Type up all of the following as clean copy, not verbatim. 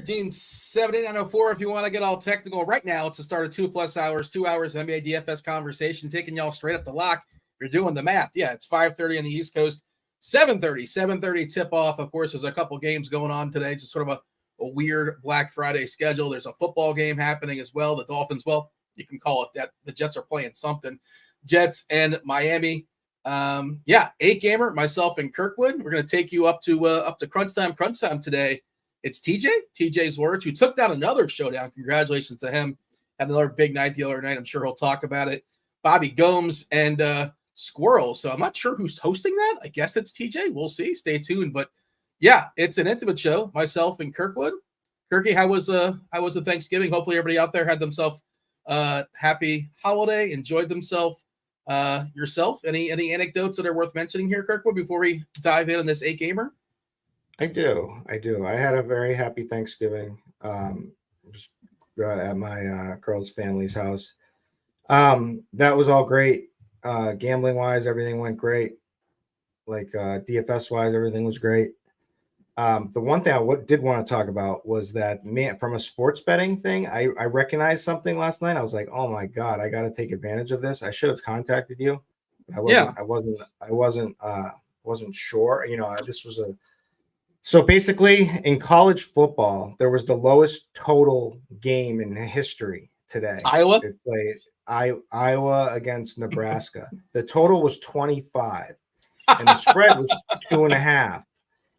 813-7904 if you want to get all technical. Right now, it's the start of 2+ hours, 2 hours of NBA DFS conversation, taking y'all straight up the lock. If you're doing the math, yeah, it's 5:30 on the East Coast, 7:30 tip-off. Of course, there's a couple games going on today. It's just sort of a weird Black Friday schedule. There's a football game happening as well. The Dolphins, well, you can call it that. The Jets are playing something. Jets and Miami. 8-gamer, myself and Kirkwood. We're going to take you up to crunch time today. It's TJ Zwarych, who took down another showdown. Congratulations to him. Had another big night the other night. I'm sure he'll talk about it. Bobby Gomes and Squirrel. So I'm not sure who's hosting that. I guess it's TJ. We'll see. Stay tuned. But yeah, it's an intimate show. Myself and Kirkwood. Kirky, how was the Thanksgiving? Hopefully everybody out there had themselves happy holiday, enjoyed themselves. Yourself, any anecdotes that are worth mentioning here, Kirkwood, before we dive in on this 8-gamer? I do. I had a very happy Thanksgiving. Just at my girl's family's house. That was all great. Gambling wise, everything went great. Like DFS wise, everything was great. The one thing I did want to talk about was that, from a sports betting thing, I recognized something last night. I was like, oh my God, I got to take advantage of this. I should have contacted you. I wasn't sure. This was so basically in college football, there was the lowest total game in history today. Iowa? They played Iowa against Nebraska. The total was 25 and the spread was 2.5.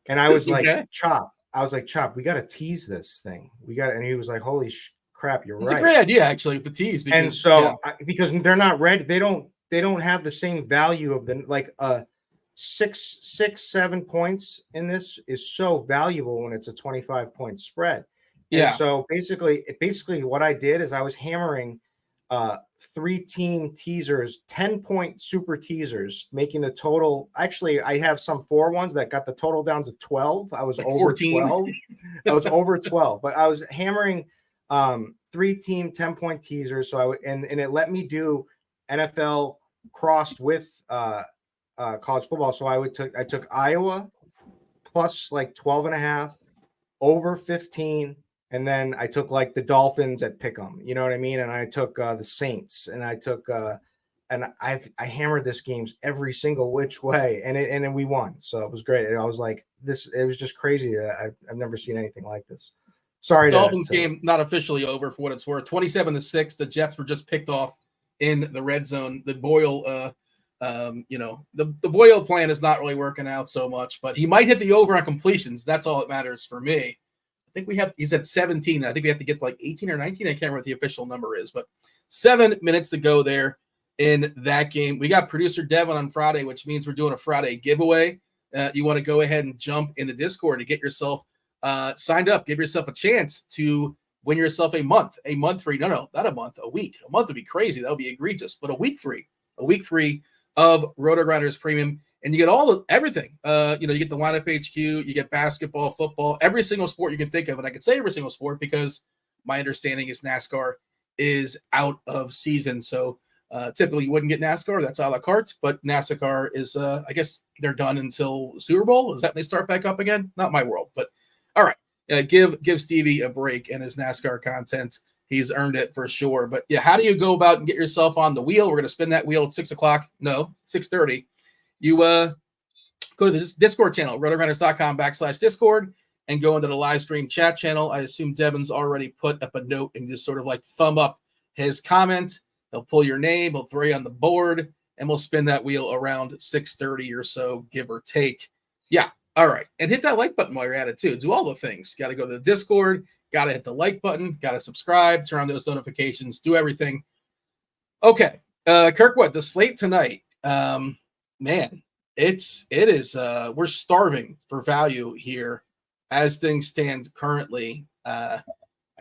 And I was like, Chop, we got to tease this thing. And he was like, holy crap, you're right. It's a great idea, actually, with the tease. Because, because they're not ready. They don't have the same value of the, 7 points in this is so valuable when it's a 25-point spread. Yeah. And so basically what I did is I was hammering 3-team teasers, 10-point super teasers, making the total. Actually, I have some 4 ones that got the total down to 12. I was like over 14. 12. I was over 12, but I was hammering 3-team 10-point teasers. So and it let me do NFL crossed with college football. So I took Iowa plus 12.5, over 15. And then I took the Dolphins at Pick'em, you know what I mean? And I took the Saints, and I took and I hammered this games every single which way, and we won. So it was great. And I was like, it was just crazy. I've never seen anything like this. Sorry. Dolphins game not officially over for what it's worth. 27-6. The Jets were just picked off in the red zone. The Boyle, the Boyle plan is not really working out so much, but he might hit the over on completions. That's all that matters for me. I think he's at 17. I think we have to get 18 or 19. I can't remember what the official number is, but 7 minutes to go there in that game. We got producer Devin on Friday, which means we're doing a Friday giveaway. You want to go ahead and jump in the Discord to get yourself signed up. Give yourself a chance to win yourself a month free. No, not a month, a week. A month would be crazy. That would be egregious, but a week free of RotoGrinders Premium. And you get everything. You get the lineup HQ, you get basketball, football, every single sport you can think of. And I can say every single sport because my understanding is NASCAR is out of season. So typically you wouldn't get NASCAR. That's a la carte. But NASCAR is, I guess they're done until Super Bowl. Is that when they start back up again? Not my world. But all right. Give Stevie a break and his NASCAR content. He's earned it for sure. But yeah, how do you go about and get yourself on the wheel? We're going to spin that wheel at 6 o'clock. No, 6:30. You go to the Discord channel, rotogrinders.com/Discord, and go into the live stream chat channel. I assume Devin's already put up a note and just sort of thumb up his comment. He'll pull your name, he'll throw you on the board, and we'll spin that wheel around 6:30 or so, give or take. Yeah, all right. And hit that like button while you're at it, too. Do all the things. Got to go to the Discord, got to hit the like button, got to subscribe, turn on those notifications, do everything. Okay, Kirkwood, the slate tonight. Man, it is we're starving for value here as things stand currently. I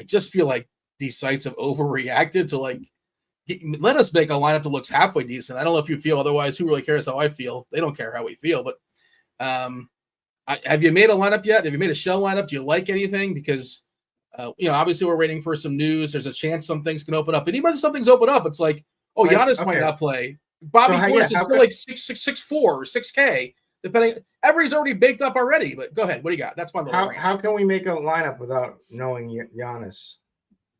just feel like these sites have overreacted to let us make a lineup that looks halfway decent. I don't know if you feel otherwise. Who really cares how I feel? They don't care how we feel. But have you made a lineup yet? Have you made a shell lineup? Do you like anything? Because obviously we're waiting for some news. There's a chance some things can open up. And even if some things open up, it's Giannis might not play. Bobby Gomes is still 6'4" or 6K. Depending, everybody's already baked up already. But go ahead. What do you got? That's my little rant. How can we make a lineup without knowing Giannis,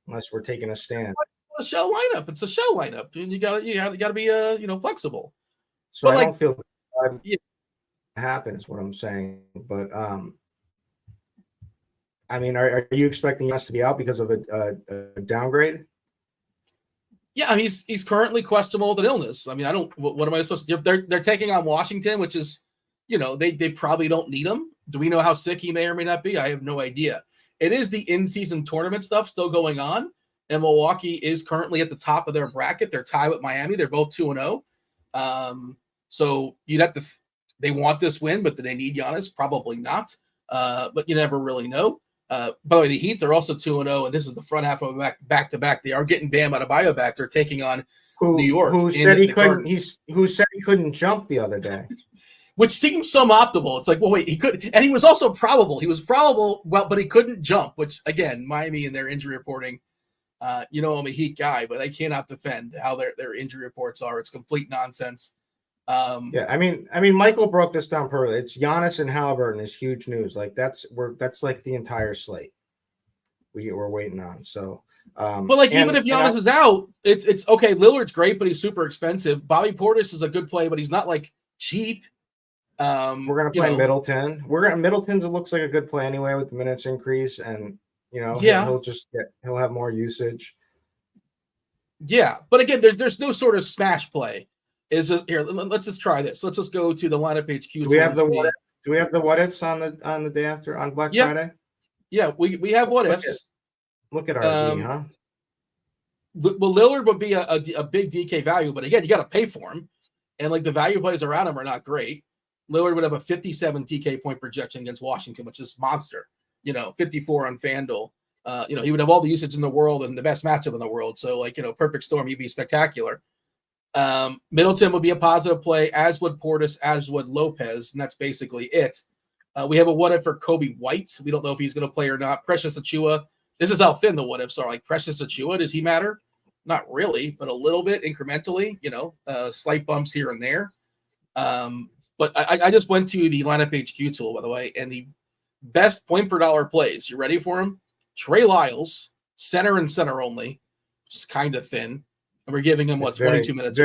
unless we're taking a stand? A show lineup. It's a show lineup, and you got to be flexible. So but I don't feel happen is what I'm saying. But I mean, are you expecting us to be out because of a downgrade? Yeah, I mean, he's currently questionable with an illness. I mean, what am I supposed to do? They're taking on Washington, which is, they probably don't need him. Do we know how sick he may or may not be? I have no idea. It is the in-season tournament stuff still going on, and Milwaukee is currently at the top of their bracket. They're tied with Miami. They're both 2-0. So you'd have to. They want this win, but do they need Giannis? Probably not. But you never really know. By the way, the Heat are also 2-0, and this is the front half of a back-to-back. They are getting Bam Adebayo back. They're taking on New York. Who said he couldn't? Who said he couldn't jump the other day? Which seems suboptimal. It's like, well, wait, he could, and he was also probable. He was probable, but he couldn't jump. Which again, Miami and their injury reporting. I'm a Heat guy, but I cannot defend how their injury reports are. It's complete nonsense. Yeah, I mean, Michael broke this down perfectly. It's Giannis and Halliburton is huge news. Like that's like the entire slate we're waiting on. So, but like even if Giannis is out, it's okay. Lillard's great, but he's super expensive. Bobby Portis is a good play, but he's not like cheap. We're gonna play Middleton. Middleton's. It looks like a good play anyway with the minutes increase, and he'll have more usage. Yeah, but again, there's no sort of smash play. Here? Let's just try this. Let's just go to the lineup HQ. Do we have the what ifs on the day after on Black Friday? Yeah, we have what ifs. Look at RG, huh? Well, Lillard would be a big DK value, but again, you got to pay for him, and like the value plays around him are not great. Lillard would have a 57 DK point projection against Washington, which is monster. 54 on Fanduel. He would have all the usage in the world and the best matchup in the world. So perfect storm, he'd be spectacular. Middleton would be a positive play, as would Portis, as would Lopez, and that's basically it. We have a what if for Kobe White. We don't know if he's going to play or not. Precious Achiuwa. This is how thin the what ifs are. Like Precious Achiuwa, does he matter? Not really, but a little bit incrementally. Slight bumps here and there. But I just went to the lineup HQ tool, by the way, and the best point per dollar plays. You ready for him? Trey Lyles, center and center only, which is kind of thin. And we're giving him 22 minutes.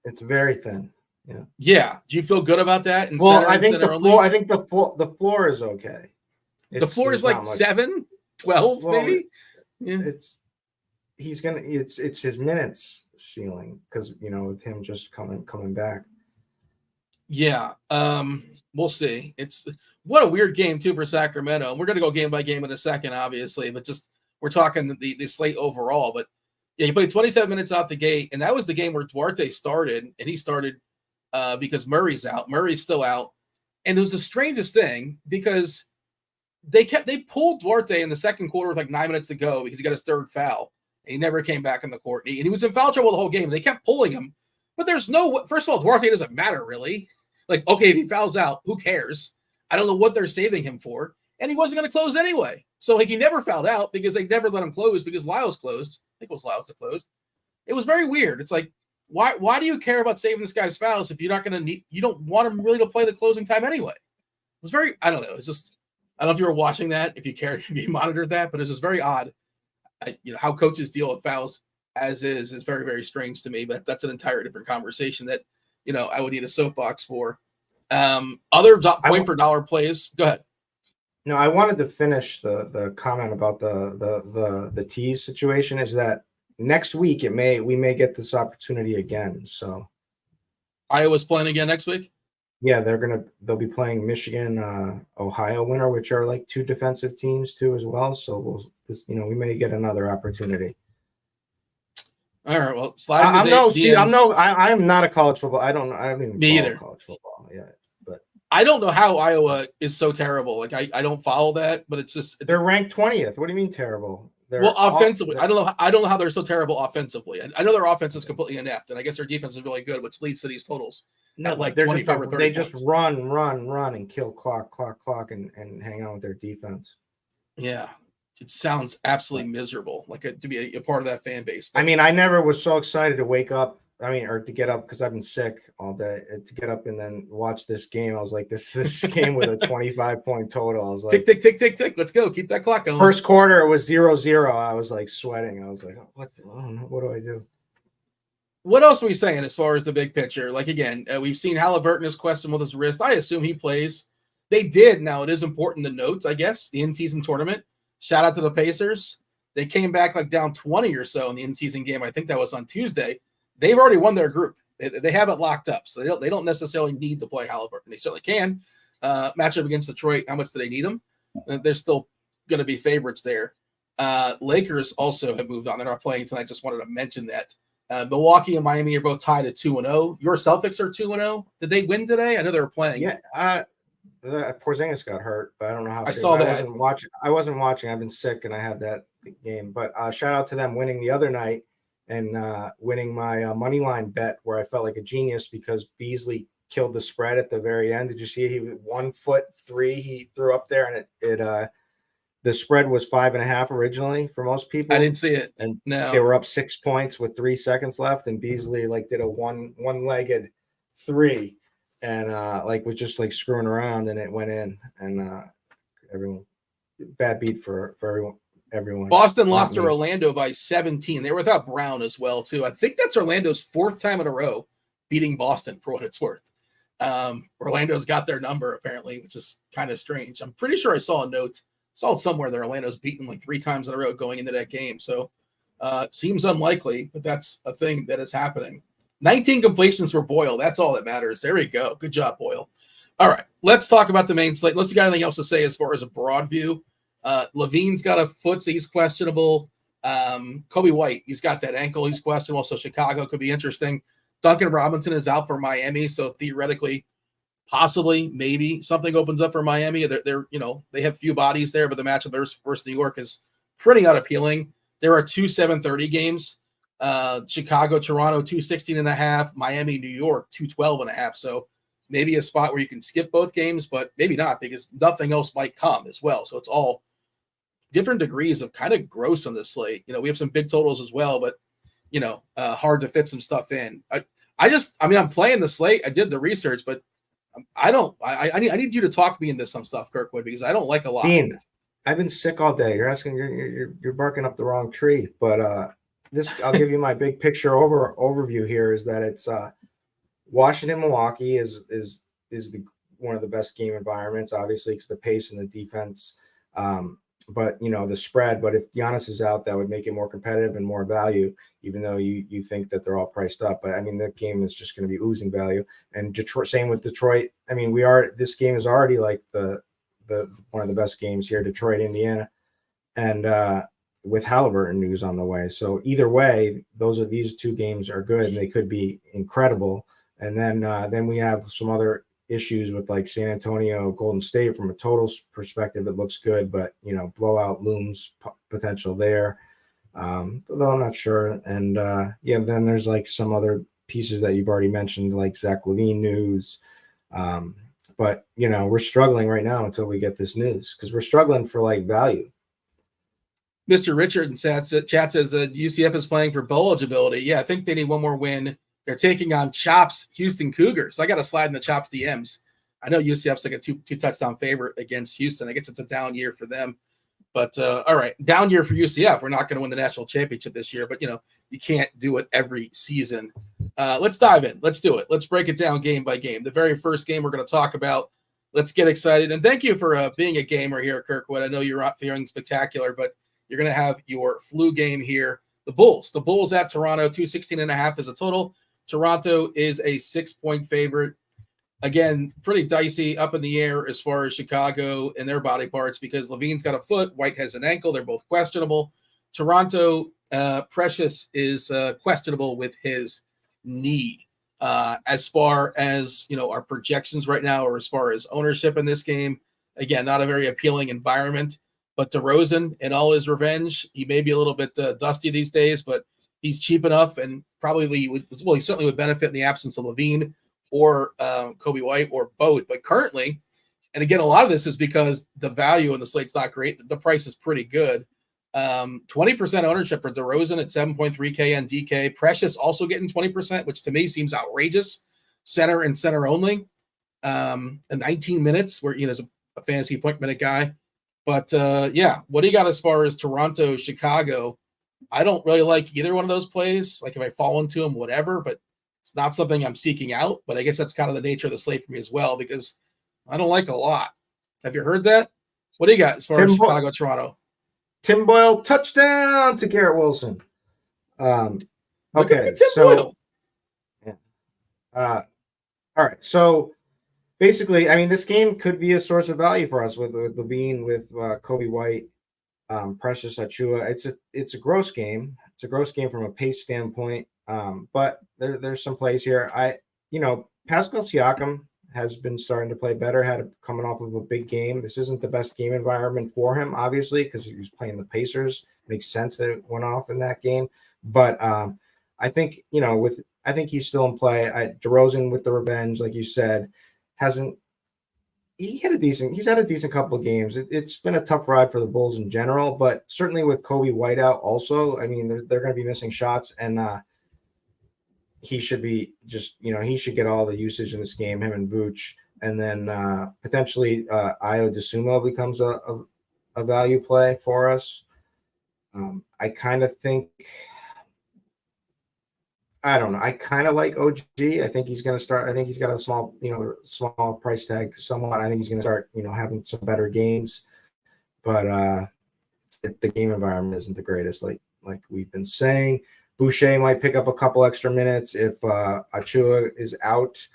It's very thin. Yeah. Yeah. Do you feel good about that? I think the floor is okay. The floor is like 7, 12, maybe. Yeah. It's his minutes ceiling because with him just coming back. Yeah. We'll see. It's what a weird game too for Sacramento. We're gonna go game by game in a second, obviously, but just we're talking the slate overall. But yeah, he played 27 minutes out the gate, and that was the game where Duarte started, and he started because Murray's out. Murray's still out, and it was the strangest thing because they pulled Duarte in the second quarter with like 9 minutes to go because he got his third foul, and he never came back in the court, and he was in foul trouble the whole game. They kept pulling him, but there's no. First of all, Duarte doesn't matter really. Like, okay, if he fouls out, who cares? I don't know what they're saving him for, and he wasn't going to close anyway. So he never fouled out because they never let him close because Lyles closed. I think it was Lyles that closed. It was very weird. It's like, why do you care about saving this guy's fouls if you're not going to you don't want him really to play the closing time anyway? It was very, I don't know. It's just, I don't know if you were watching that, if you cared, if you monitored that, but it's just very odd. How coaches deal with fouls as is very, very strange to me, but that's an entire different conversation that, I would need a soapbox for. Other point per dollar plays. Go ahead. No, I wanted to finish the comment about the tease situation is that next week we may get this opportunity again. So Iowa's playing again next week? Yeah, they'll be playing Michigan, Ohio winner, which are like two defensive teams too as well. So we may get another opportunity. All right. Well, I am not a college football. I don't even me either. College football yet, but I don't know how Iowa is so terrible. Like I don't follow that, but it's just they're ranked 20th. What do you mean terrible? Offensively, I don't know how they're so terrible offensively. I know their offense is completely inept, and I guess their defense is really good, which leads to these totals. No, like they're just run and kill clock, and hang on with their defense. Yeah. It sounds absolutely miserable, to be a part of that fan base. But, I mean, I never was so excited to wake up or to get up because I've been sick all day. To get up and then watch this game, I was like, this game with a 25-point total. I was like, tick, tick, tick, tick, tick. Let's go. Keep that clock going. First quarter, it was 0-0. I was like sweating. I was like, what do I do? What else are we saying as far as the big picture? Like, again, we've seen Halliburton is questionable with his wrist. I assume he plays. They did. Now, it is important to note, I guess, the in-season tournament. Shout out to the Pacers. They came back like down 20 or so in the in-season game. I think that was on Tuesday. They've already won their group. They have it locked up, so they don't necessarily need to play Halliburton. They certainly can. Matchup against Detroit, how much do they need them? They're still going to be favorites there. Lakers also have moved on. They're not playing tonight. Just wanted to mention that. Milwaukee and Miami are both tied at 2-0. Your Celtics are 2-0. Did they win today? I know they were playing. Yeah. Porzingis got hurt, but I don't know how. I saw that. I wasn't watching. I've been sick, and I had that game. But shout out to them winning the other night and winning my money line bet where I felt like a genius because Beasley killed the spread at the very end. Did you see? He 1'3" he threw up there, and it the spread was 5.5 originally for most people. I didn't see it. And no, they were up 6 points with 3 seconds left, and Beasley did a one-legged 3, and was just screwing around, and it went in, and everyone bad beat for everyone. Boston lost to Orlando by 17. They were without Brown as well too. I think that's Orlando's 4th time in a row beating Boston for what it's worth. Orlando's got their number apparently, which is kind of strange. I'm pretty sure I saw a note. Saw it somewhere that Orlando's beaten 3 times in a row going into that game. So seems unlikely, but that's a thing that is happening. 19 completions for Boyle. That's all that matters. There we go. Good job, Boyle. All right, let's talk about the main slate. Unless you got anything else to say as far as a broad view. Levine's got a foot, so he's questionable. Kobe White, he's got that ankle. He's questionable, so Chicago could be interesting. Duncan Robinson is out for Miami, so theoretically, possibly, maybe something opens up for Miami. They're they have few bodies there, but the matchup versus New York is pretty unappealing. There are 2 7:30 games. Chicago, Toronto, 216.5. Miami, New York, 212.5. So maybe a spot where you can skip both games, but maybe not because nothing else might come as well. So it's all different degrees of kind of gross on this slate. We have some big totals as well, but hard to fit some stuff in. I'm playing the slate. I did the research, but I need you to talk me into some stuff, Kirkwood, because I don't like a lot. Dean, I've been sick all day. You're barking up the wrong tree. But I'll give you my big picture overview here. Is that it's Washington, Milwaukee is one of the best game environments, obviously, because the pace and the defense. But the spread. But if Giannis is out, that would make it more competitive and more value, even though you think that they're all priced up. But that game is just going to be oozing value. And Detroit, same with Detroit. This game is already the one of the best games here, Detroit, Indiana, and with Halliburton news on the way. So either way, these 2 games are good and they could be incredible. And then we have some other issues with San Antonio, Golden State. From a total perspective, it looks good, but blowout looms potential there. Though I'm not sure. And then there's some other pieces that you've already mentioned, like Zach LaVine news. But we're struggling right now until we get this news because we're struggling for value. Mr. Richard in chat says UCF is playing for bowl eligibility. Yeah, I think they need one more win. They're taking on Chops Houston Cougars. I got to slide in the Chops DMs. I know UCF's a 2 touchdown favorite against Houston. I guess it's a down year for them. But all right, down year for UCF. We're not going to win the national championship this year, but you can't do it every season. Let's dive in. Let's do it. Let's break it down game by game. The very first game we're going to talk about. Let's get excited. And thank you for being a gamer here, Kirkwood. I know you're not feeling spectacular, but you're going to have your flu game here. The Bulls at Toronto, 216.5 is a total. Toronto is a 6-point favorite. Again, pretty dicey, up in the air as far as Chicago and their body parts because Levine's got a foot, White has an ankle. They're both questionable. Toronto, Precious is questionable with his knee. As far as our projections right now, or as far as ownership in this game, again, not a very appealing environment. But DeRozan, in all his revenge, he may be a little bit dusty these days, but he's cheap enough and probably he certainly would benefit in the absence of Levine or Kobe White or both. But currently, and again, a lot of this is because the value in the slate's not great. The price is pretty good. 20% ownership for DeRozan at 7.3K and DK. Precious also getting 20%, which to me seems outrageous. Center and center only. And 19 minutes, where is a fantasy point minute guy. But yeah, what do you got as far as Toronto, Chicago? I don't really like either one of those plays. Like if I fall into them, whatever, but it's not something I'm seeking out. But I guess that's kind of the nature of the slate for me as well, because I don't like a lot. Have you heard that? What do you got as far as Chicago, Toronto? Tim Boyle touchdown to Garrett Wilson. Okay, so yeah. All right, so basically, I mean, this game could be a source of value for us with Levine, with Kobe White, Precious Achiuwa. It's a gross game. It's a gross game from a pace standpoint. But there's some plays here. Pascal Siakam has been starting to play better, coming off of a big game. This isn't the best game environment for him, obviously, because he was playing the Pacers. Makes sense that it went off in that game. But I think, I think he's still in play. DeRozan with the revenge, like you said, he's had a decent couple of games. It's been a tough ride for the Bulls in general, but certainly with Kobe White out also, I mean, they're going to be missing shots, and he should be he should get all the usage in this game, him and Vooch, and then potentially Ayo Dosunmu becomes a value play for us. I kind of think, I don't know. I kind of like OG. I think he's going to start. I think he's got a small price tag somewhat. I think he's going to start, having some better games, but the game environment isn't the greatest, like we've been saying. Boucher might pick up a couple extra minutes if Achiuwa is out.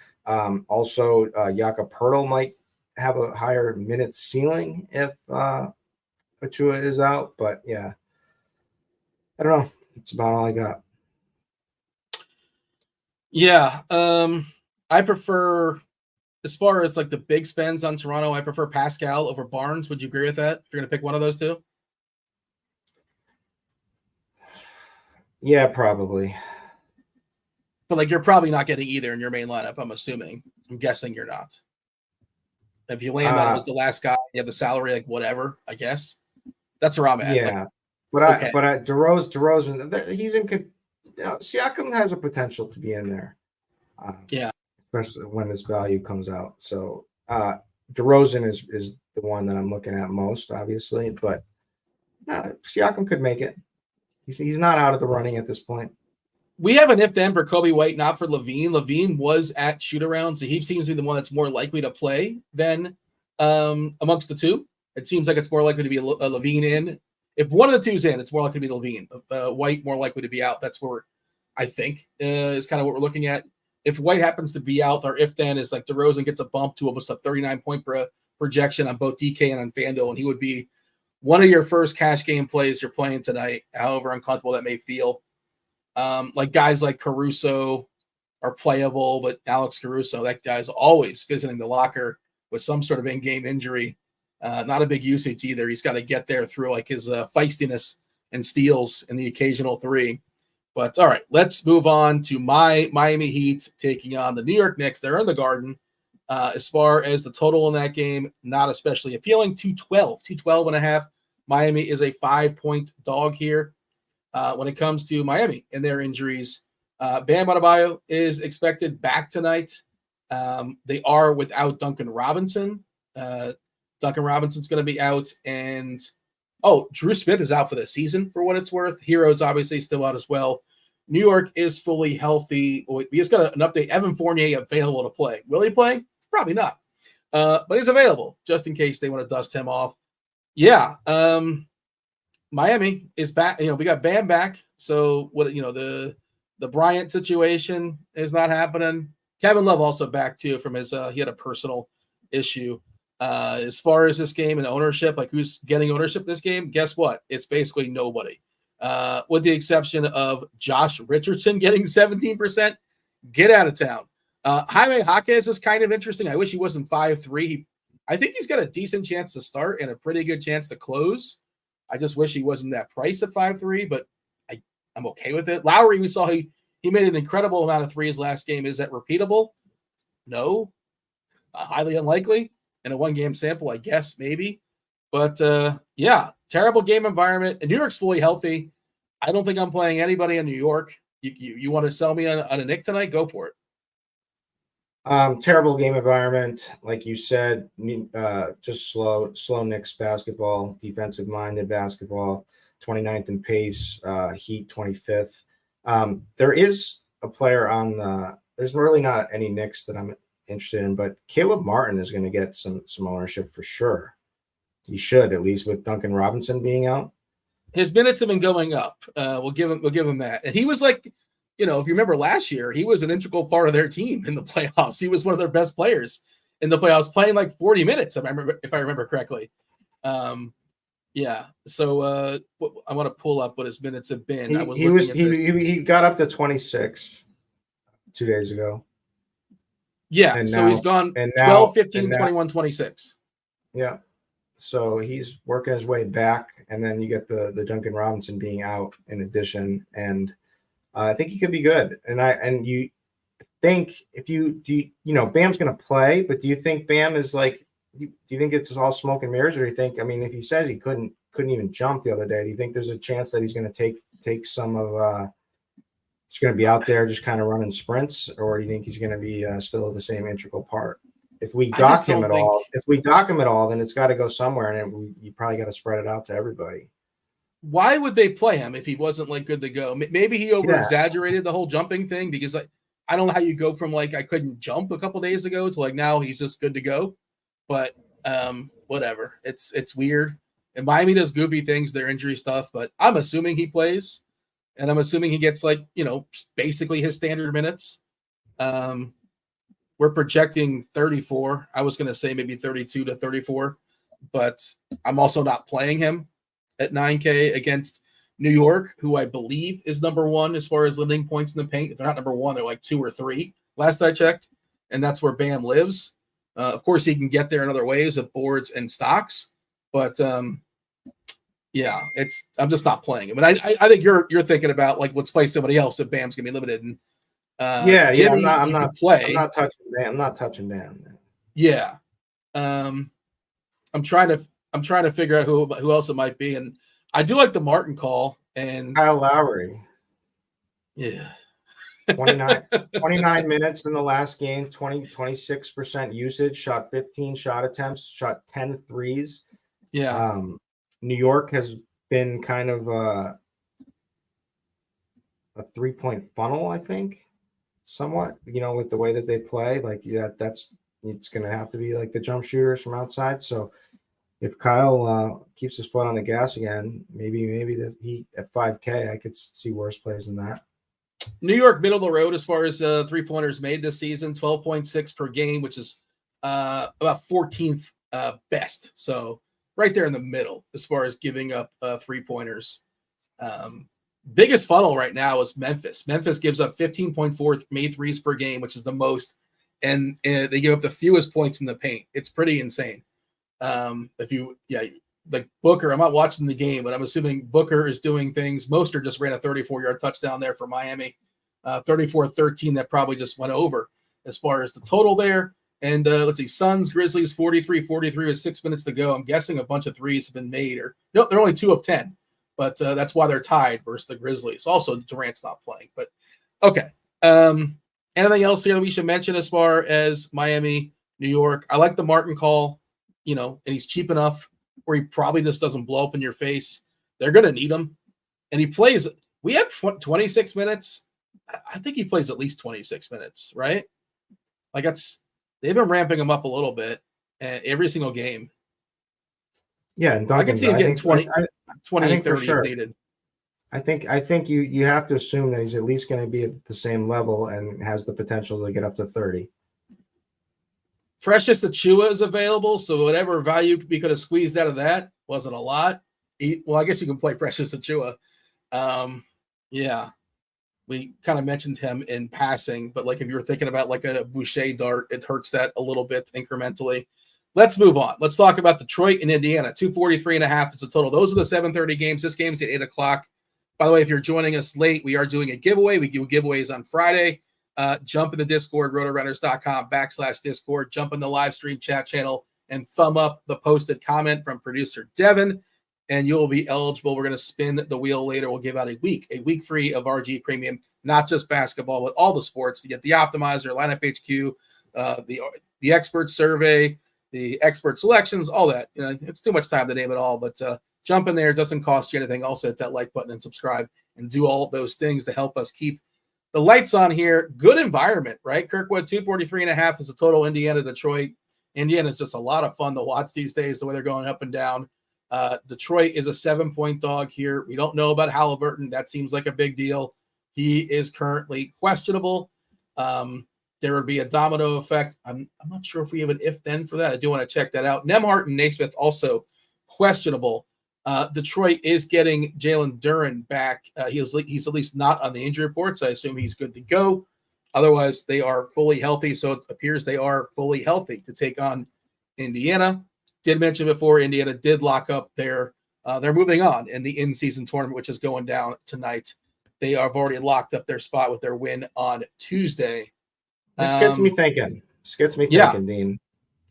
Also, Jakob Poeltl might have a higher minute ceiling if Achiuwa is out. But yeah, I don't know. That's about all I got. Yeah, I prefer, as far as like the big spends on Toronto, I prefer Pascal over Barnes. Would you agree with that? If you're going to pick one of those two? Yeah, probably. But like, you're probably not getting either in your main lineup, I'm assuming. I'm guessing you're not. If you land on it was the last guy, you have the salary, like whatever, I guess. That's where I'm at. Yeah, like, but DeRozan, he's in. Siakam has a potential to be in there. Yeah, especially when this value comes out. So DeRozan is the one that I'm looking at most, obviously, but Siakam could make it. He's not out of the running at this point. We have an if-then for Kobe White, not for Levine. Levine was at shoot-around, so he seems to be the one that's more likely to play than amongst the two. It seems like it's more likely to be a Levine in. If one of the two's in, it's more likely to be Levine. White more likely to be out. That's where I think is kind of what we're looking at. If White happens to be out, our if-then is like DeRozan gets a bump to almost a 39-point projection on both DK and on Fanduel, and he would be one of your first cash game plays you're playing tonight, however uncomfortable that may feel. Like guys like Caruso are playable, but Alex Caruso, that guy's always visiting the locker with some sort of in-game injury. Not a big usage either. He's got to get there through like his feistiness and steals in the occasional three. But all right, let's move on to my Miami Heat taking on the New York Knicks. They're in the Garden. As far as the total in that game, not especially appealing. 212 and a half. Miami is a 5-point dog here. When it comes to Miami and their injuries, Bam Adebayo is expected back tonight. They are without Duncan Robinson. Duncan Robinson's going to be out. And, Drew Smith is out for the season for what it's worth. Hero's obviously still out as well. New York is fully healthy. We just got an update. Evan Fournier available to play. Will he play? Probably not. But he's available just in case they want to dust him off. Yeah. Miami is back. We got Bam back. So what, the Bryant situation is not happening. Kevin Love also back too from his, he had a personal issue. As far as this game and ownership, like who's getting ownership in this game, guess what? It's basically nobody. With the exception of Josh Richardson getting 17%. Get out of town. Jaime Jaquez is kind of interesting. I wish he wasn't 5'3". I think he's got a decent chance to start and a pretty good chance to close. I just wish he wasn't that price at 5'3", but I'm okay with it. Lowry, we saw he made an incredible amount of threes last game. Is that repeatable? No. Highly unlikely. In a one-game sample, I guess, maybe. But yeah, terrible game environment. And New York's fully healthy. I don't think I'm playing anybody in New York. You want to sell me on a Knick tonight? Go for it. Terrible game environment, like you said. Just slow Knicks basketball, defensive minded basketball. 29th in pace, Heat 25th. There is a player on the. There's really not any Knicks that I'm interested in, but Caleb Martin is going to get some ownership for sure. He should, at least with Duncan Robinson being out. His minutes have been going up. We'll give him that. And he was like, if you remember last year, he was an integral part of their team in the playoffs. He was one of their best players in the playoffs, playing like 40 minutes, if I remember correctly. Yeah. So I want to pull up what his minutes have been. He got up to 26 2 days ago. Yeah. And so he's gone 12, 15, 21, 26. Yeah. So he's working his way back, and then you get the Duncan Robinson being out in addition, and I think he could be good. And you think Bam's going to play, but do you think Bam is like? Do you think it's all smoke and mirrors, or do you think? I mean, if he says he couldn't even jump the other day, do you think there's a chance that he's going to take some of? He's going to be out there just kind of running sprints, or do you think he's going to be still the same integral part? If we dock him at all, then it's got to go somewhere, and you probably got to spread it out to everybody. Why would they play him if he wasn't like good to go? Maybe he over-exaggerated the whole jumping thing, because I don't know how you go from like I couldn't jump a couple days ago to like now he's just good to go. But whatever. It's weird. And Miami does goofy things, their injury stuff, but I'm assuming he plays, and I'm assuming he gets like, basically his standard minutes. We're projecting 34. I was going to say maybe 32 to 34, but I'm also not playing him at 9K against New York, who I believe is number one as far as limiting points in the paint. If they're not number one, they're like 2 or 3 last I checked, and that's where Bam lives. Of course, he can get there in other ways of boards and stocks, but yeah, I'm just not playing him. And I think you're thinking about like let's play somebody else if Bam's gonna be limited. And Jimmy, I'm not touching Bam. Yeah, I'm trying to figure out who else it might be, and I do like the Martin call and Kyle Lowry. Yeah. 29 minutes in the last game, 26% usage, shot 15 shot attempts, shot 10 threes. Yeah. New York has been kind of a 3-point funnel, I think, somewhat, with the way that they play. Like, yeah, it's going to have to be like the jump shooters from outside. So if Kyle keeps his foot on the gas again, maybe he at 5K, I could see worse plays than that. New York middle of the road as far as 3-pointers made this season, 12.6 per game, which is about 14th best. So right there in the middle as far as giving up 3-pointers. Biggest funnel right now is Memphis. Memphis gives up 15.4 made threes per game, which is the most, and they give up the fewest points in the paint. It's pretty insane. Like Booker, I'm not watching the game, but I'm assuming Booker is doing things. Mostert just ran a 34-yard touchdown there for Miami, 34-13. That probably just went over as far as the total there. And let's see, Suns, Grizzlies, 43 with 6 minutes to go. I'm guessing a bunch of threes have been made, or no, they're only 2 of 10, but that's why they're tied versus the Grizzlies. Also, Durant's not playing, but okay. Anything else here we should mention as far as Miami, New York? I like the Martin call, and he's cheap enough where he probably just doesn't blow up in your face. They're going to need him. And he plays, we have 26 minutes. I think he plays at least 26 minutes, right? Like they've been ramping him up a little bit every single game. Yeah. And Duncan, I can see him getting 20, 30 for sure. if needed. I think you have to assume that he's at least going to be at the same level and has the potential to get up to 30. Precious Achiuwa is available, so whatever value we could have squeezed out of that wasn't a lot. Well, I guess you can play Precious Achiuwa. Yeah, we kind of mentioned him in passing, but like if you were thinking about like a Boucher dart, it hurts that a little bit incrementally. Let's move on. Let's talk about Detroit and Indiana. 243.5 is the total. Those are the 7:30 games. This game's at 8 o'clock. By the way, if you're joining us late, we are doing a giveaway. We do giveaways on Friday. Jump in the Discord, RotoGrinders.com/Discord. Jump in the live stream chat channel and thumb up the posted comment from producer Devin, and you'll be eligible. We're going to spin the wheel later. We'll give out a week free of RG Premium, not just basketball, but all the sports. You get the optimizer, lineup HQ, the expert survey, the expert selections, all that. It's too much time to name it all, but jump in there. It doesn't cost you anything. Also hit that like button and subscribe and do all those things to help us keep the lights on here. Good environment, right? Kirkwood, 243.5 is the total. Indiana, Detroit. Indiana is just a lot of fun to watch these days, the way they're going up and down. Detroit is a 7-point dog here. We don't know about Halliburton. That seems like a big deal. He is currently questionable. There would be a domino effect. I'm not sure if we have an if-then for that. I do want to check that out. Nembhard and Naismith also questionable. Detroit is getting Jalen Duren back. He's at least not on the injury report, so I assume he's good to go. Otherwise, they are fully healthy, so it appears they are fully healthy to take on Indiana. Did mention before, Indiana did lock up they're moving on in the in-season tournament, which is going down tonight. They have already locked up their spot with their win on Tuesday. This gets me thinking. Dean.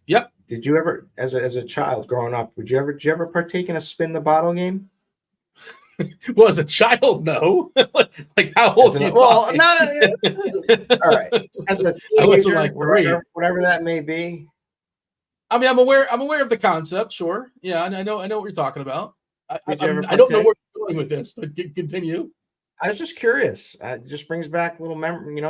Yep. Did you ever, as a child growing up, did you ever partake in a spin the bottle game? Well, as a child, no. Like how old? All right. As a teenager, like whatever that may be. I mean, I'm aware of the concept. Sure. Yeah, I know what you're talking about. I don't know where you're going with this, but continue. I was just curious. It just brings back little memory,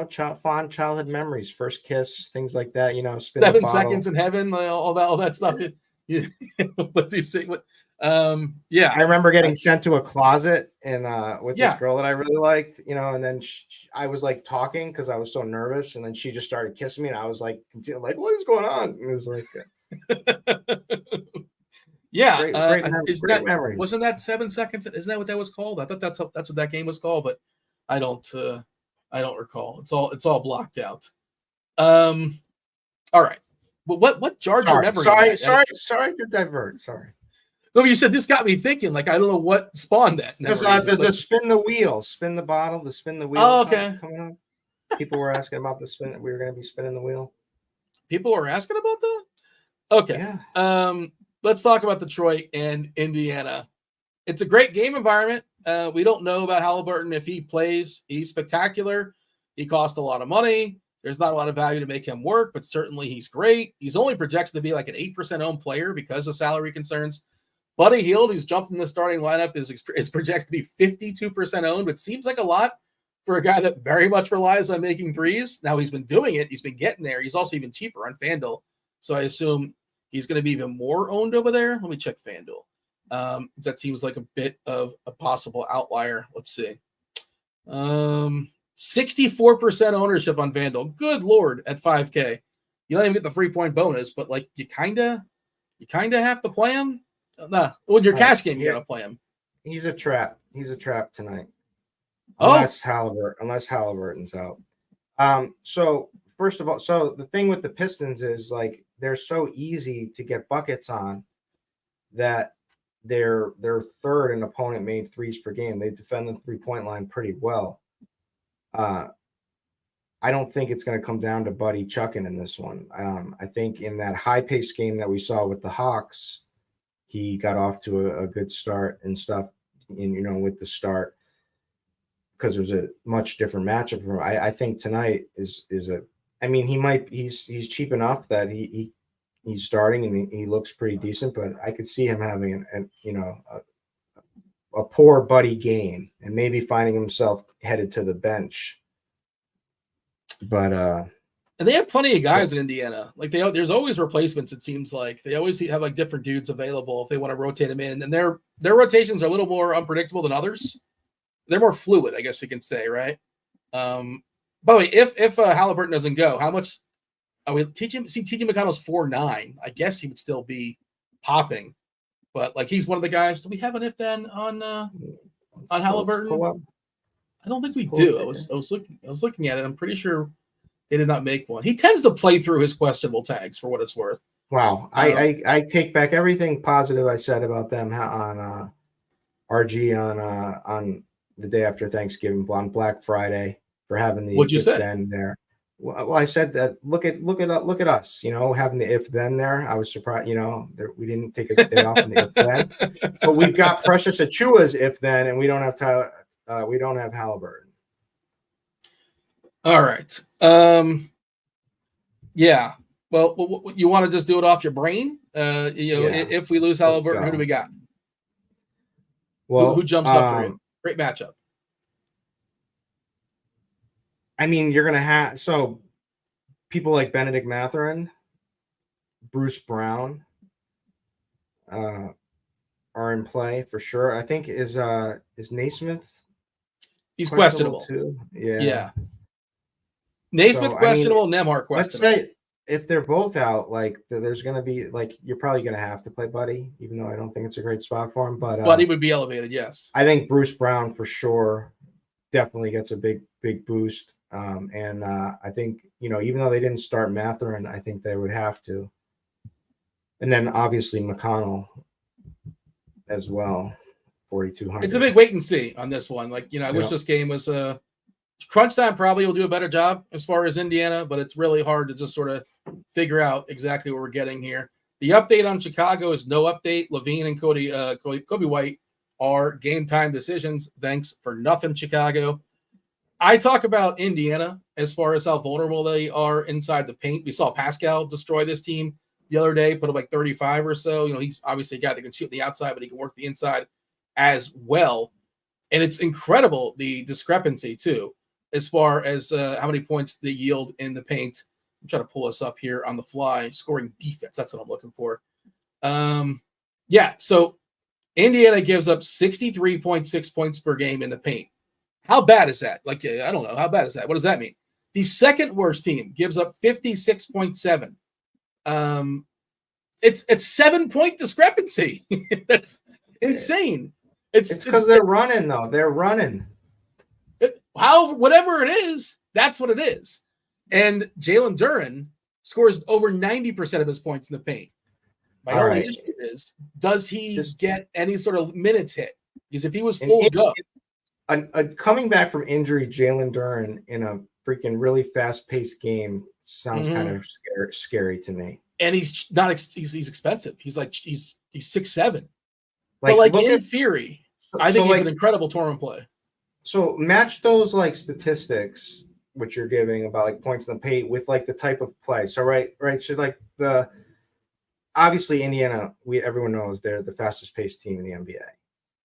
fond childhood memories, first kiss, things like that. 7 seconds in heaven, all that stuff. What do you say? Yeah, I remember getting sent to a closet and with this girl that I really liked, and then I was like talking because I was so nervous, and then she just started kissing me, and I was like, what is going on? And it was like, yeah, great memories. Wasn't that 7 seconds? Isn't that what that was called? I thought that's what that game was called, but I don't recall. It's all blocked out. All right. But what jarred your memory? Sorry to divert. Sorry. No, you said this got me thinking. Like I don't know what spawned that. The spin the wheel, spin the bottle, the spin the wheel. Oh, okay. Coming up. People were asking about the spin. We were going to be spinning the wheel. People were asking about that. Okay. Yeah. Let's talk about Detroit and Indiana. It's a great game environment. We don't know about Halliburton. If he plays, he's spectacular. He costs a lot of money. There's not a lot of value to make him work, but certainly he's great. He's only projected to be like an 8% owned player because of salary concerns. Buddy Hield, who's jumped in the starting lineup, is projected to be 52% owned, which seems like a lot for a guy that very much relies on making threes. Now he's been doing it. He's been getting there. He's also even cheaper on Fanduel. So I assume he's going to be even more owned over there. Let me check Fanduel. That seems like a bit of a possible outlier. Let's see. 64% ownership on Fanduel. Good Lord, at 5K. You don't even get the 3-point bonus, but like you kind of have to play him. Nah, when your cash game, you got to play him. He's a trap. He's a trap tonight. Unless Halliburton's out. So first of all, the thing with the Pistons is like they're so easy to get buckets on that they're third in opponent made threes per game. They defend the 3-point line pretty well. I don't think it's going to come down to Buddy chucking in this one. I think in that high-paced game that we saw with the Hawks, he got off to a good start and stuff, with the start because there's a much different matchup for him. I think tonight is he's cheap enough that he's starting and he looks pretty decent, but I could see him having a poor Buddy game and maybe finding himself headed to the bench. But and they have plenty of guys in Indiana. Like there's always replacements. It seems like they always have like different dudes available if they want to rotate them in, and their rotations are a little more unpredictable than others. They're more fluid, I guess we can say, right? By the way, if Halliburton doesn't go, how much? TJ McConnell's 4.9. I guess he would still be popping, but like he's one of the guys. Do we have an if then on Halliburton? I don't think we do. I was looking at it. I'm pretty sure they did not make one. He tends to play through his questionable tags for what it's worth. Wow. I take back everything positive I said about them on RG on the day after Thanksgiving, on Black Friday, for having the What'd you say? Then there. Well, I said that. Look at us. Having the if then there. I was surprised. We didn't take it off in the if then, but we've got Precious Achua's if then, and we don't have Tyler. We don't have Halliburton. All right. Yeah. Well, you want to just do it off your brain? If we lose Halliburton, who do we got? Well, who jumps up for you? Great matchup. I mean, you're going to have people like Benedict Mathurin, Bruce Brown are in play for sure. I think is Naismith. He's questionable too. Yeah. Naismith questionable, Nembhard questionable. Let's say if they're both out, there's going to be you're probably going to have to play Buddy, even though I don't think it's a great spot for him. But Buddy would be elevated, yes. I think Bruce Brown for sure definitely gets a big boost. And I think, even though they didn't start Mathurin, I think they would have to. And then obviously McConnell as well, 4,200. It's a big wait and see on this one. I wish this game was crunch time probably will do a better job as far as Indiana, but it's really hard to just sort of figure out exactly what we're getting here. The update on Chicago is no update. Levine and Kobe White are game time decisions. Thanks for nothing, Chicago. I talk about Indiana as far as how vulnerable they are inside the paint. We saw Pascal destroy this team the other day, put up 35 or so. He's obviously a guy that can shoot the outside, but he can work the inside as well. And it's incredible, the discrepancy, too, as far as how many points they yield in the paint. I'm trying to pull us up here on the fly. Scoring defense, that's what I'm looking for. So Indiana gives up 63.6 points per game in the paint. How bad is that? I don't know. How bad is that? What does that mean? The second worst team gives up 56.7. It's 7-point discrepancy. That's insane. It's because they're running, though. They're running. Whatever it is, that's what it is. And Jalen Duren scores over 90% of his points in the paint. My only issue is, does he get any sort of minutes hit? Because if he was full go. Coming back from injury, Jalen Duren in a freaking really fast-paced game sounds kind of scary to me. And he's not. He's expensive. He's 6'7". But in theory, I think he's an incredible tournament play. So match those statistics which you're giving about points in the paint with the type of play. So right. So obviously Indiana, everyone knows they're the fastest paced team in the NBA.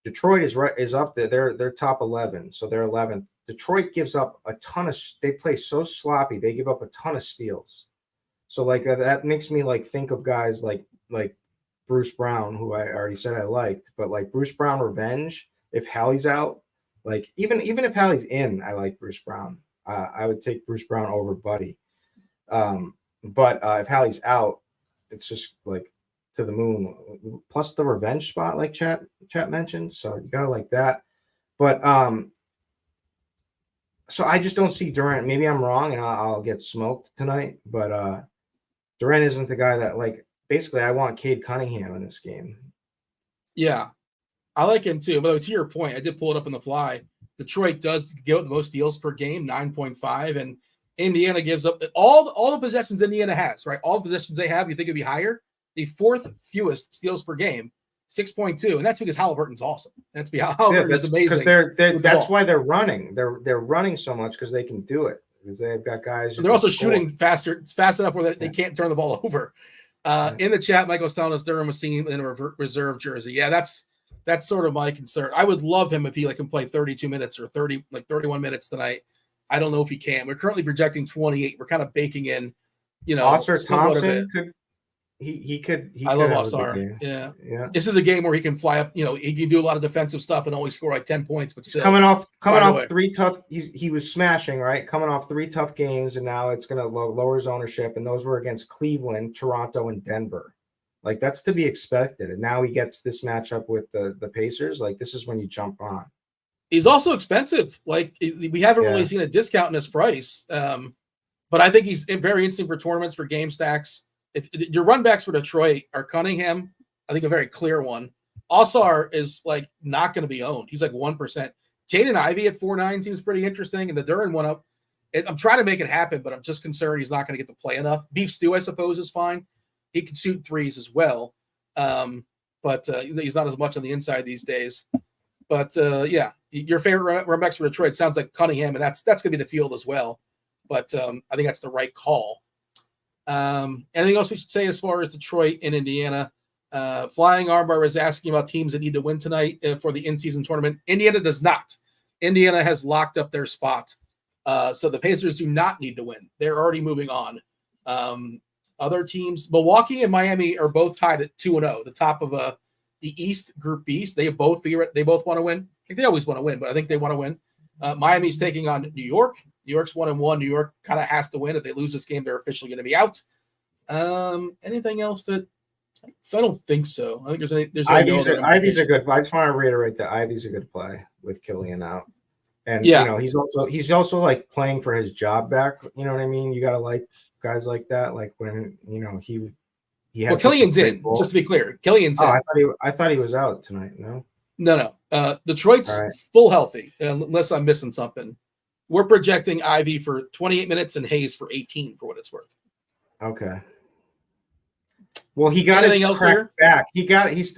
Detroit is up there. They're top 11, so they're 11th. Detroit gives up a ton of. They play so sloppy. They give up a ton of steals. So that makes me think of guys like Bruce Brown, who I already said I liked, but Bruce Brown revenge. If Hallie's out, even if Hallie's in, I like Bruce Brown. I would take Bruce Brown over Buddy. But if Hallie's out, it's just to the moon, plus the revenge spot like chat mentioned, so you gotta like that. But so I just don't see Durant. Maybe I'm wrong and I'll get smoked tonight, but Durant isn't the guy that basically I want Cade Cunningham in this game. Yeah, I like him too. But to your point, I did pull it up on the fly. Detroit does give up the most steals per game, 9.5, and Indiana gives up all the possessions Indiana has, right? All the possessions they have, you think it'd be higher. The fourth fewest steals per game, 6.2, and that's because Halliburton's awesome. That's because Halliburton is amazing. Because that's why they're running. They're running so much because they can do it. Because they've got guys. And they're also shooting faster. It's fast enough where they can't turn the ball over. In the chat, Michael's telling us Durham was seen in a reserve jersey. Yeah, that's sort of my concern. I would love him if he can play 32 minutes or 31 minutes tonight. I don't know if he can. We're currently projecting 28. We're kind of baking in, Oscar Thompson could. He could. I love Oscar. Yeah. This is a game where he can fly up. He can do a lot of defensive stuff and only score 10 points. But still, coming off 3 tough. He was smashing, right? Coming off 3 tough games, and now it's going to lower his ownership. And those were against Cleveland, Toronto, and Denver. That's to be expected. And now he gets this matchup with the Pacers. This is when you jump on. He's also expensive. We haven't really seen a discount in his price. But I think he's very interesting for tournaments, for game stacks. If your run backs for Detroit are Cunningham, I think a very clear one. Osar is not going to be owned. He's 1%. Jaden Ivey at 4.9 seems pretty interesting, and the Duren one up I'm trying to make it happen, but I'm just concerned he's not going to get to play enough. Beef stew, I suppose, is fine. He can shoot threes as well, but he's not as much on the inside these days. But yeah, your favorite running backs for Detroit sounds like Cunningham, and that's going to be the field as well. But I think that's the right call. Anything else we should say as far as Detroit and Indiana? Flying Armbar is asking about teams that need to win tonight for the in-season tournament. Indiana does not. Indiana has locked up their spot. So the Pacers do not need to win. They're already moving on. Other teams, Milwaukee and Miami are both tied at 2-0, the top of the East Group B. So they both want to win. I think they always want to win, but I think they want to win. Miami's taking on New York. New York's 1-1. New York kind of has to win. If they lose this game, they're officially going to be out. Anything else that I don't think so. I think there's Ivy's a good. I just want to reiterate that Ivy's a good play with Killian out, and he's also like playing for his job back. You know what I mean? You got to like guys like that. Like when he had. Well, Killian's in. Just to be clear, Killian's in. I thought he was out tonight. No. Detroit's full healthy, unless I'm missing something. We're projecting Ivy for 28 minutes and Hayes for 18 for what it's worth. Okay. Well, he got anything his crack back. He got his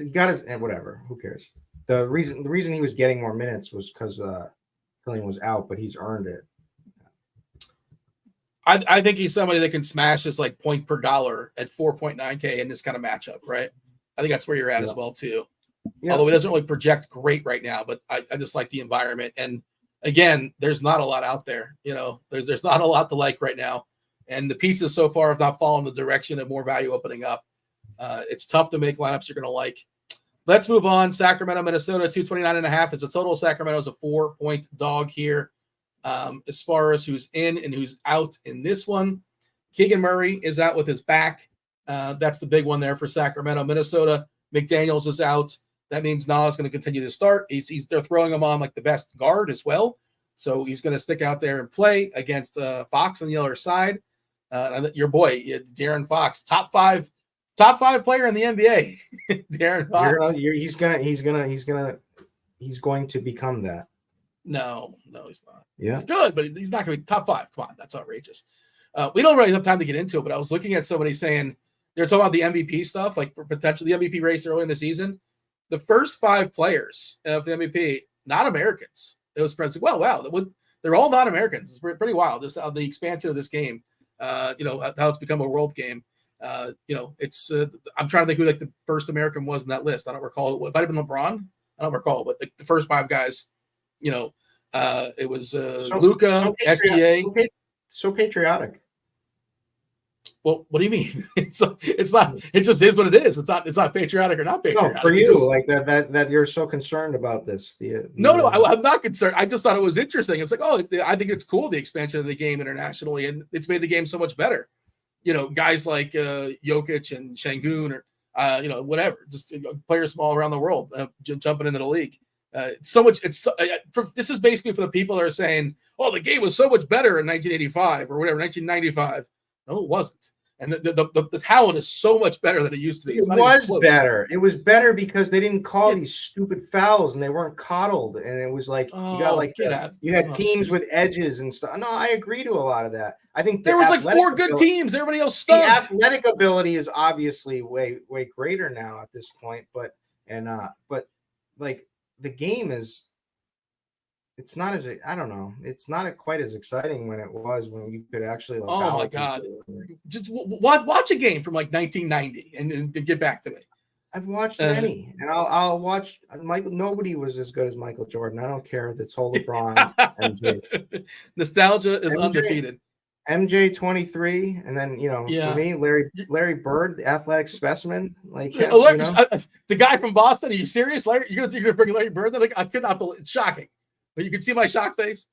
whatever. Who cares? The reason he was getting more minutes was because Killian was out, but he's earned it. I think he's somebody that can smash this like point per dollar at 4.9K in this kind of matchup, right? I think that's where you're at as well too. Yeah. Although it doesn't really project great right now, but I just like the environment. And again, there's not a lot out there. There's not a lot to like right now. And the pieces so far have not fallen in the direction of more value opening up. It's tough to make lineups you're going to like. Let's move on. Sacramento, Minnesota, 229.5. It's a total. Sacramento's a 4-point dog here. As far as who's in and who's out in this one, Keegan Murray is out with his back. That's the big one there for Sacramento. Minnesota, McDaniels is out. That means Nala's going to continue to start. They're throwing him on like the best guard as well. So he's going to stick out there and play against Fox on the other side. Your boy, De'Aaron Fox, top five player in the NBA. De'Aaron Fox. He's going to become that. No, he's not. Yeah. He's good, but he's not going to be top 5. Come on, that's outrageous. We don't really have time to get into it, but I was looking at somebody saying they're talking about the MVP stuff, like potentially the MVP race early in the season. The first 5 players of the MVP, not Americans. It was like, well, wow, they're all not Americans. It's pretty wild. Just the expansion of this game. How it's become a world game. It's I'm trying to think who like the first American was in that list. I don't recall. It might have been LeBron. I don't recall, but the first 5 guys, it was Luka, SGA. So patriotic. Well, what do you mean? It's not. It just is what it is. It's not patriotic or not patriotic. No, for you, like that you're so concerned about this. No, I'm not concerned. I just thought it was interesting. It's like, I think it's cool, the expansion of the game internationally, and it's made the game so much better. Guys like Jokic and Şengün or whatever, just players from all around the world jumping into the league. This is basically for the people that are saying, the game was so much better in 1985 or whatever, 1995. No, it wasn't. And the talent is so much better than it used to be. It was better. It was better because they didn't call these stupid fouls and they weren't coddled. And it was like you had teams with edges and stuff. No, I agree to a lot of that. I think there was like 4 good teams. Everybody else stunk. The athletic ability is obviously way greater now at this point. But like the game is. It's not it's not quite as exciting when it was when you could actually like. Oh my God! Just watch a game from like 1990 and get back to me. I've watched many, and I'll watch Michael. Nobody was as good as Michael Jordan. I don't care. This whole LeBron MJ. Nostalgia is undefeated. MJ 23, and then for me, Larry Bird, the athletic specimen, like him, the guy from Boston. Are you serious, Larry? You're gonna bring Larry Bird? Like, I could not believe. It's shocking. But you can see my shocked face.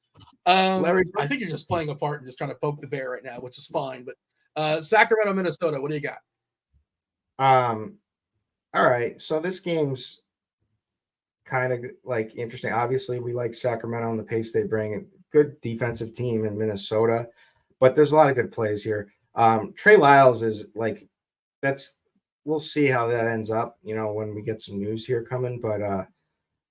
I think you're just playing a part and just trying to poke the bear right now, which is fine. But Sacramento, Minnesota, what do you got? All right. So this game's kind of like interesting. Obviously, we like Sacramento and the pace they bring. A good defensive team in Minnesota, but there's a lot of good plays here. Trey Lyles is like we'll see how that ends up, when we get some news here coming. But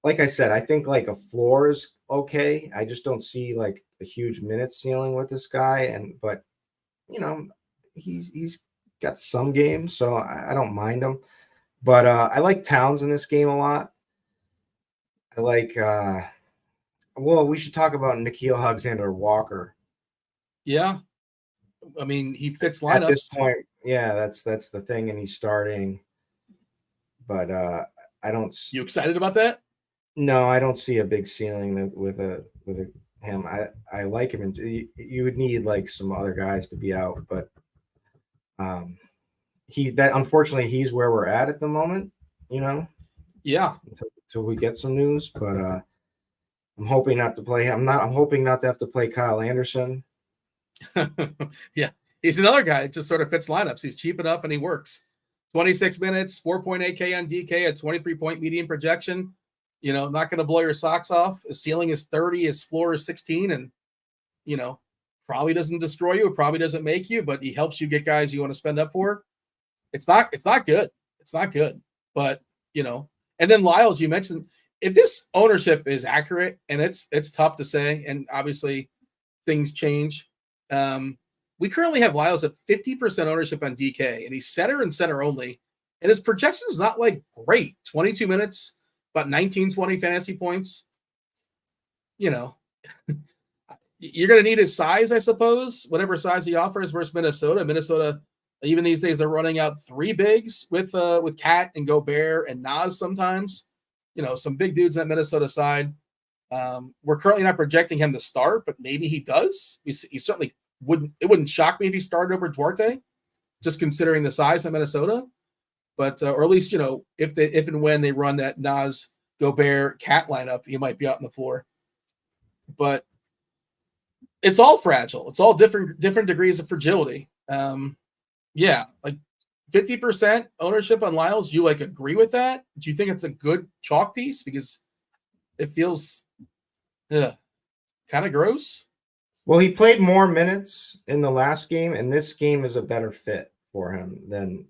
like I said, I think like a floor is okay. I just don't see like a huge minute ceiling with this guy, but he's got some games, so I don't mind him. But I like Towns in this game a lot. I like we should talk about Nickeil Alexander-Walker. Yeah. I mean, he fits lineups. At this point, yeah, that's the thing, and he's starting. But I don't. You excited about that? No, I don't see a big ceiling with him. I like him, and you would need like some other guys to be out, but unfortunately he's where we're at the moment. Yeah. Until we get some news, but I'm hoping not to play him. I'm hoping not to have to play Kyle Anderson. Yeah, he's another guy that just sort of fits lineups. He's cheap enough and he works. 26 minutes, 4.8K on DK, a 23-point median projection. Not going to blow your socks off. His ceiling is 30, his floor is 16, and probably doesn't destroy you. It probably doesn't make you, but he helps you get guys you want to spend up for. It's not good. It's not good. But and then Lyles, you mentioned, if this ownership is accurate, and it's tough to say, and obviously things change. We currently have Lyles at 50% ownership on DK, and he's center and center only. And his projection is not like great. 22 minutes, about 19, 20 fantasy points. You're going to need his size, I suppose, whatever size he offers versus Minnesota. Minnesota, even these days, they're running out 3 bigs with Cat and Gobert and Nas sometimes. Some big dudes on that Minnesota side. We're currently not projecting him to start, but maybe he does. He certainly wouldn't. It wouldn't shock me if he started over Duarte, just considering the size of Minnesota. But or at least if and when they run that Nas, Gobert, Cat lineup, he might be out on the floor. But it's all fragile. It's all different degrees of fragility. Yeah, like 50% ownership on Lyles. Do you agree with that? Do you think it's a good chalk piece? Because it feels kind of gross. Well, he played more minutes in the last game, and this game is a better fit for him than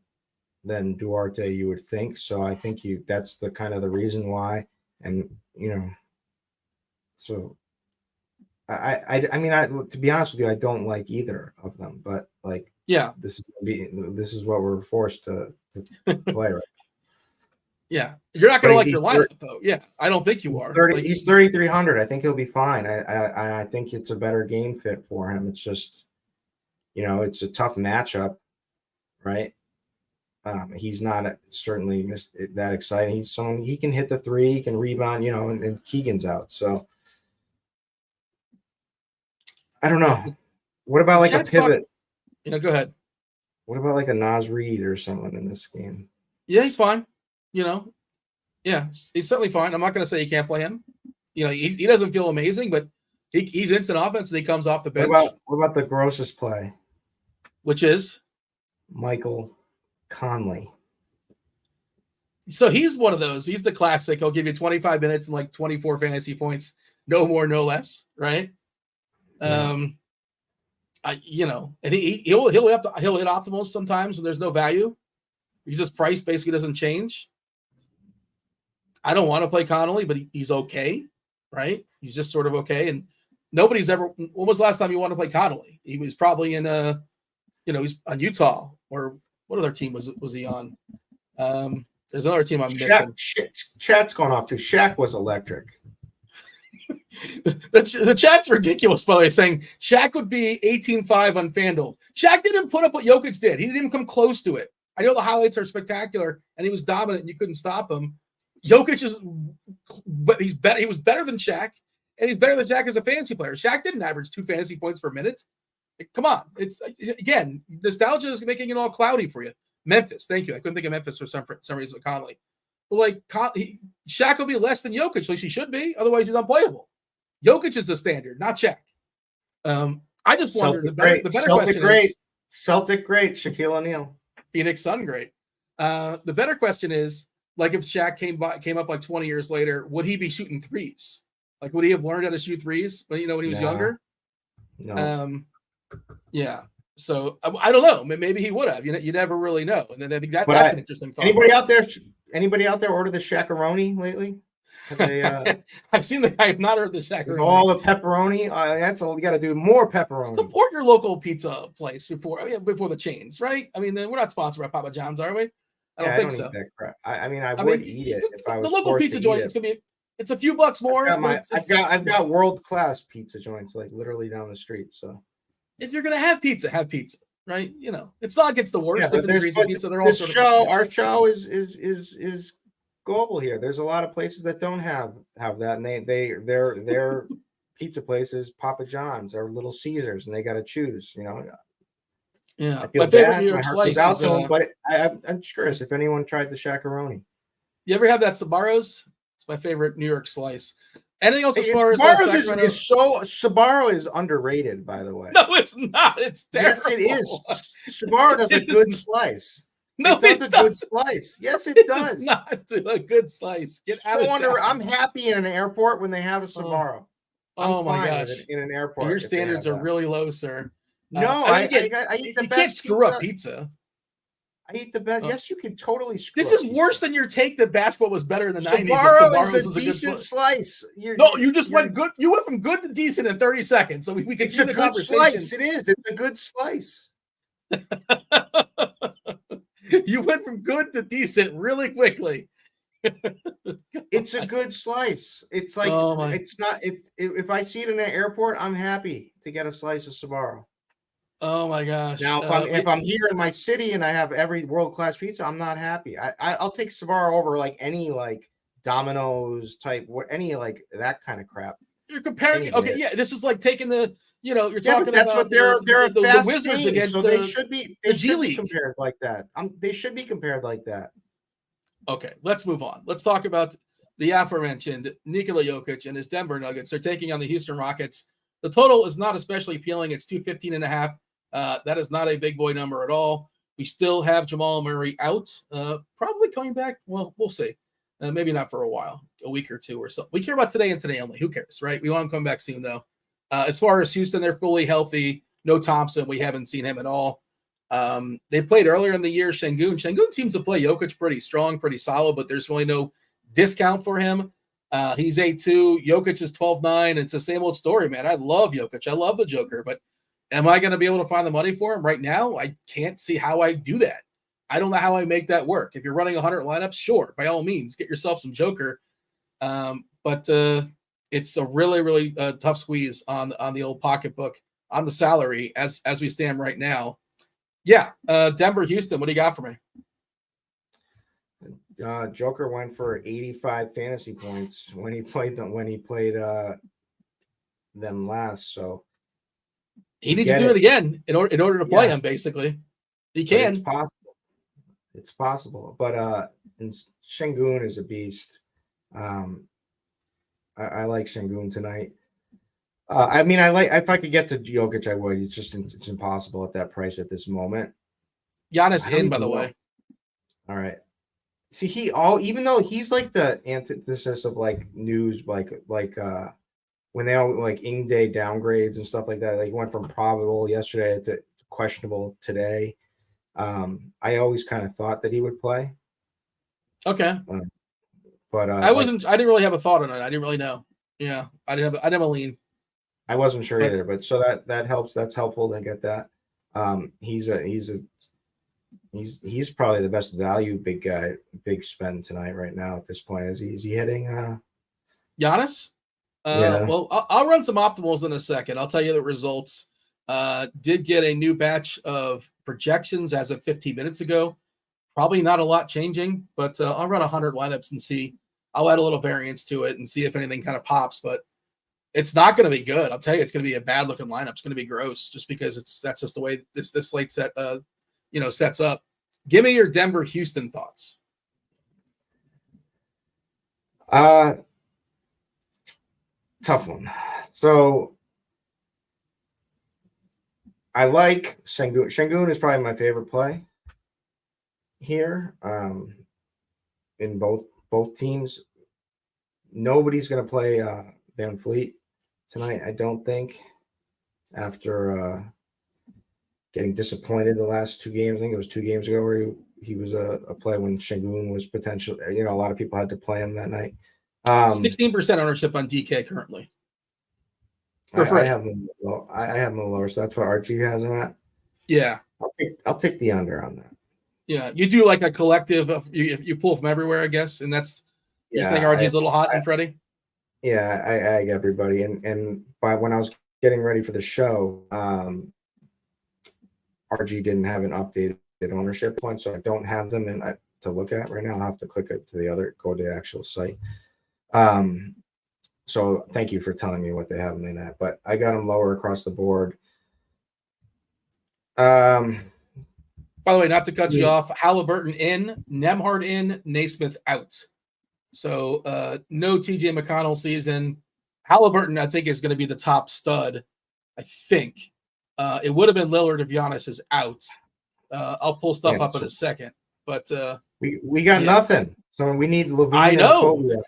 Duarte, you would think. So I think that's the kind of the reason why. And so I mean, to be honest with you, I don't like either of them, but this is what we're forced to play, right? Yeah, you're not going to like your lineup, though. Yeah, I don't think you are. He's 3,300. I think he'll be fine. I think it's a better game fit for him. It's just, it's a tough matchup, right? He's not certainly that exciting. He's someone, he can hit the 3, he can rebound, and Keegan's out. So I don't know. What about a pivot? Go ahead. What about a Nas Reed or someone in this game? Yeah, he's fine. Yeah, he's certainly fine. I'm not going to say you can't play him. He doesn't feel amazing, but he's instant offense and he comes off the bench. What about the grossest play? Which is? Michael Conley. So he's one of those. He's the classic. He'll give you 25 minutes and 24 fantasy points. No more, no less, right? Yeah. And he'll hit optimals sometimes when there's no value. His price basically doesn't change. I don't want to play Connolly, but he's okay, right? He's just sort of okay. And nobody's ever. When was the last time you wanted to play Connolly? He was probably in he's on Utah, or what other team was he on? There's another team I'm missing. Chat's going off too. Shaq was electric. The chat's ridiculous, by the way, saying Shaq would be 18-5 on Fanduel. Shaq didn't put up what Jokic did. He didn't even come close to it. I know the highlights are spectacular, and he was dominant, and you couldn't stop him. Jokic he was better than Shaq, and he's better than Shaq as a fantasy player. Shaq didn't average 2 fantasy points per minute. Come on. It's, again, nostalgia is making it all cloudy for you. Memphis, thank you. I couldn't think of Memphis for some reason with Conley. But Shaq will be less than Jokic, at least he should be. Otherwise, he's unplayable. Jokic is the standard, not Shaq. I just wonder the better question is Celtic great, Shaquille O'Neal. Phoenix Sun great. The better question is, if Shaq came up 20 years later, would he be shooting threes? Would he have learned how to shoot threes when he was younger? No. Yeah. So I don't know. Maybe he would have. You never really know. And then I think that's an interesting thought. Anybody out there order the Shaq-a-roni lately? I've seen the. I have not heard the shakaroni. All the pepperoni. You got to do more pepperoni. Support your local pizza place before the chains, right? I mean, we're not sponsored by Papa John's, are we? I don't think so. Eat that crap. I would eat it if I was the local forced pizza to joint. eat It's gonna be. It's a few bucks more. I've got world-class pizza joints like literally down the street. So if you're gonna have pizza, right? You know, it's not like it's the worst. Yeah, pizza. They're all our show is global here. There's a lot of places that don't have that, and their pizza places, Papa John's or Little Caesars, and they got to choose. You know. Yeah, I feel my favorite bad. New York slice out is, to them, but I'm curious if anyone tried the shakaroni. You ever have that Sbarro's? It's my favorite New York slice. Anything else as far as Sbarro is underrated, by the way. No, it's not. It's terrible. Yes, it is. Sbarro does a good slice. No, it does a good slice. Yes, it does. Does not do a good slice. Get out of town. I'm happy in an airport when they have a Sbarro. Oh my gosh! In an airport, your standards are really low, sir. No, I eat the best. You can't screw up pizza. I eat the best. Yes, you can totally screw This up is worse than your take that basketball was better in the 90s. Sbarro is a decent slice. You just went good. You went from good to decent in 30 seconds. So we can see the conversation. Slice. It is. It's a good slice. You went from good to decent really quickly. It's a good slice. It's like it's not. If I see it in an airport, I'm happy to get a slice of Sbarro. Oh my gosh! Now, if I'm here in my city and I have every world-class pizza, I'm not happy. I'll take Sbarro over like any like Domino's type, any like that kind of crap. You're comparing. Okay, yeah, this is like taking the. You're talking but that's about what they're the Wizards team, against so they should be compared like that. They should be compared like that. Okay, let's move on. Let's talk about the aforementioned Nikola Jokic and his Denver Nuggets. They're taking on the Houston Rockets. The total is not especially appealing. It's 215.5. That is not a big boy number at all. We still have Jamal Murray out, probably coming back. Well, we'll see. Maybe not for a while, a week or two or so. We care about today and today only. Who cares, right? We want him to come back soon, though. As far as Houston, they're fully healthy. No Thompson. We haven't seen him at all. They played earlier in the year, Şengün. Şengün seems to play Jokic pretty strong, pretty solid, but there's really no discount for him. He's 8-2. Jokic is 12-9. It's the same old story, man. I love Jokic. I love the Joker, but am I going to be able to find the money for him right now? I can't see how I do that. I don't know how I make that work. If you're running 100 lineups, sure, by all means, get yourself some Joker. But it's a really, really tough squeeze on the old pocketbook, on the salary as we stand right now. Yeah, Denver, Houston, what do you got for me? Joker went for 85 fantasy points when he played them last. So he needs to do it again in order to play him. Basically, he can. It's possible, but Şengün is a beast. I like Şengün tonight. If I could get to Jokic, I would. It's impossible at that price at this moment. Giannis in, by the way. All right. See, even though he's like the antithesis of like news, like when they all like in-day downgrades and stuff like that. Like he went from probable yesterday to questionable today. I always kind of thought that he would play. Okay. But I didn't really have a thought on it. I didn't really know. Yeah, I didn't have a lean. I wasn't sure either, but so that helps. That's helpful to get that. He's probably the best value big guy, big spend tonight right now at this point. Is he hitting Giannis? Yeah. Well, I'll run some optimals in a second. I'll tell you the results. Did get a new batch of projections as of 15 minutes ago. Probably not a lot changing, but I'll run 100 lineups and see. I'll add a little variance to it and see if anything kind of pops, but it's not going to be good. I'll tell you, it's going to be a bad looking lineup. It's going to be gross just because that's just the way this slate sets up. Give me your Denver Houston thoughts. Tough one. So I like Şengün. Şengün is probably my favorite play here. In both teams. Nobody's going to play Van Fleet tonight, I don't think, after getting disappointed the last two games. I think it was 2 games ago where he was a play when Şengün was potential. A lot of people had to play him that night. 16% ownership on DK currently. I have them low. I have them lower, so that's what RG has them at. Yeah, I'll take the under on that. Yeah, you do like a collective of you pull from everywhere, I guess, and that's you're saying RG's a little hot and Freddie. Yeah, I ag everybody, and by when I was getting ready for the show, RG didn't have an updated ownership point, so I don't have them to look at right now. I'll have to click it to go to the actual site. So thank you for telling me what they have them in at, but I got them lower across the board. By the way, not to cut you off, Halliburton in, Nembhard in, Naismith out. So no TJ McConnell season. Halliburton, I think, is going to be the top stud. I think it would have been Lillard if Giannis is out. I'll pull stuff up in a second, but we got nothing. So we need Levine. I know.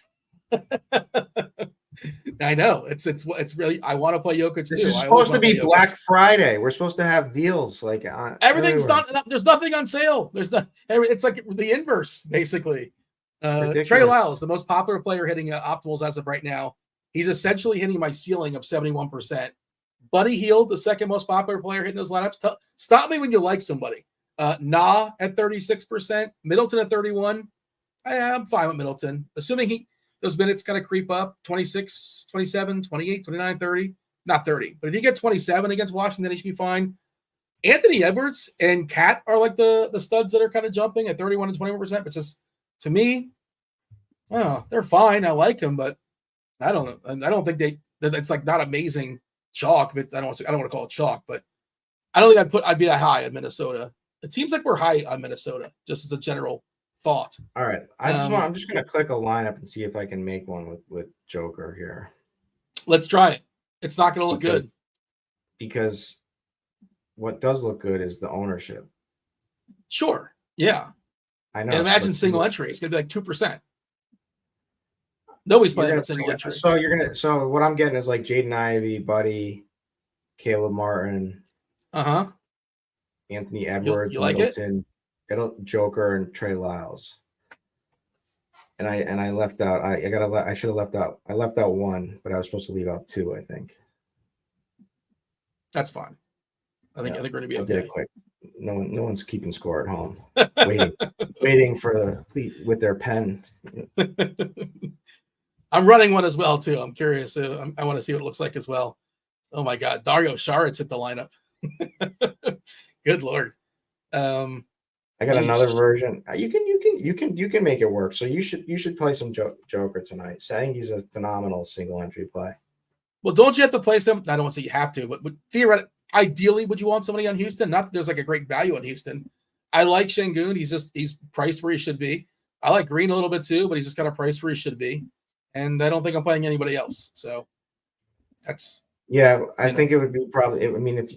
I know. It's really. I want to play Jokic. This is supposed to be Black Friday. We're supposed to have deals like everything's not. There's nothing on sale. There's not. It's like the inverse, basically. Trey Lyles, the most popular player hitting optimals as of right now. He's essentially hitting my ceiling of 71%. Buddy Hield, the second most popular player hitting those lineups. Stop me when you like somebody. Nah at 36%. Middleton at 31%. I'm fine with Middleton, assuming those minutes kind of creep up 26, 27, 28, 29, 30. Not 30, but if you get 27 against Washington, he should be fine. Anthony Edwards and Cat are like the studs that are kind of jumping at 31 and 21%. But just to me, they're fine. I like them, but I don't know. I don't think it's like not amazing chalk. But I don't want to call it chalk, but I don't think I'd be that high on Minnesota. It seems like we're high on Minnesota, just as a general thought. All right. I'm just going to click a lineup and see if I can make one with Joker here. Let's try it. It's not going to look good. Because what does look good is the ownership. Sure. Yeah. I know. And imagine single entry. It's going to be like 2%. Nobody's playing a single entry. So what I'm getting is like Jaden Ivey, Buddy, Caleb Martin. Anthony Edwards, you like Middleton, Joker, and Trey Lyles. And I left out. I should have left out. I left out one, but I was supposed to leave out two. I think. That's fine. I think we're going to be okay. I did it quick. No one's keeping score at home. waiting for with their pen. I'm running one as well too. I'm curious. I want to see what it looks like as well. Oh my God, Dario Sarit's at the lineup. Good Lord. I got another version. You can make it work. So you should play some Joker tonight. Saying he's a phenomenal single entry play. Well, don't you have to play some? I don't want to say you have to, but theoretically, ideally, would you want somebody on Houston? Not that there's like a great value on Houston. I like Şengün. He's priced where he should be. I like Green a little bit too, but he's just got a price where he should be. And I don't think I'm playing anybody else. So that's I think it would be probably. I mean, if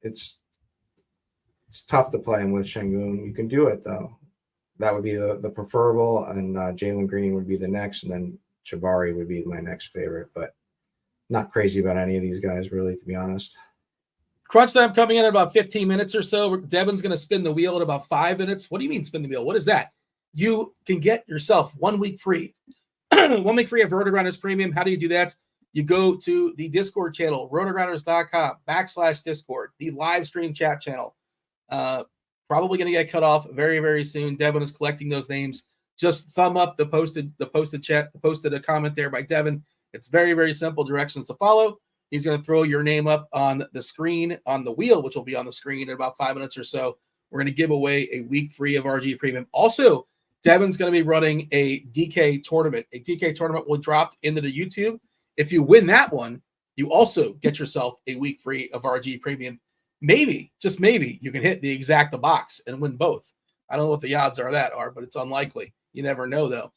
it's tough to play him with Şengün. You can do it though. That would be the preferable, and Jalen Green would be the next, and then Jabari would be my next favorite. But not crazy about any of these guys, really, to be honest. Crunch time coming in about 15 minutes or so. Devin's going to spin the wheel in about 5 minutes. What do you mean spin the wheel? What is that? You can get yourself 1 week free. 1 week free of RotoGrinders Premium. How do you do that? You go to the Discord channel, rotogrinders.com/Discord, the live stream chat channel. Probably going to get cut off very, very soon. Devin is collecting those names. Just thumb up the posted comment there by Devin. It's very, very simple directions to follow. He's going to throw your name up on the screen, on the wheel, which will be on the screen in about 5 minutes or so. We're going to give away a week free of RG Premium. Also, Devin's going to be running a DK tournament. A DK tournament will drop into the YouTube. If you win that one, you also get yourself a week free of RG Premium. Maybe, just maybe, you can hit the exacta box and win both. I don't know what the odds are, but it's unlikely. You never know, though.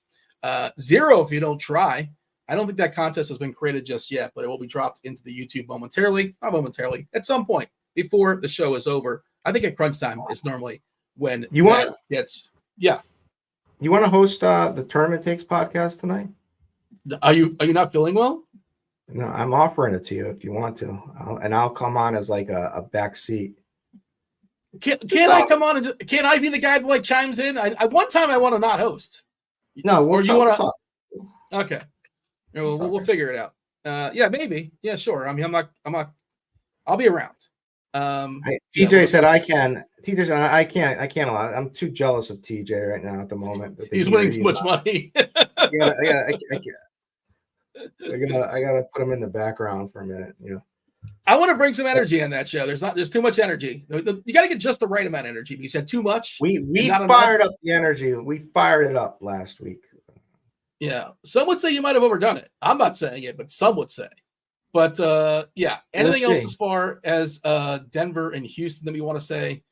0 if you don't try. I don't think that contest has been created just yet, but it will be dropped into the YouTube momentarily. Not momentarily. At some point before the show is over. I think at crunch time is normally when you want gets. Yeah. You want to host the Tournament Takes podcast tonight? Are you not feeling well? No, I'm offering it to you if you want to, I'll come on as like a back seat. Can I come on and can I be the guy that like chimes in? I one time I want to not host. No, or you want to? Okay. We'll figure it out. Yeah, maybe. Yeah, sure. I mean, I'm not. I'll be around. TJ said I can. TJ said I can't. I can't allow. I'm too jealous of TJ right now at the moment. He's winning too much money. I gotta put him in the background for a minute. I want to bring some energy on that show. There's too much energy. You got to get just the right amount of energy. Because you said too much. We fired up the energy. We fired it up last week. Yeah, some would say you might have overdone it. I'm not saying it, but some would say. But yeah, anything else as far as Denver and Houston that we want to say?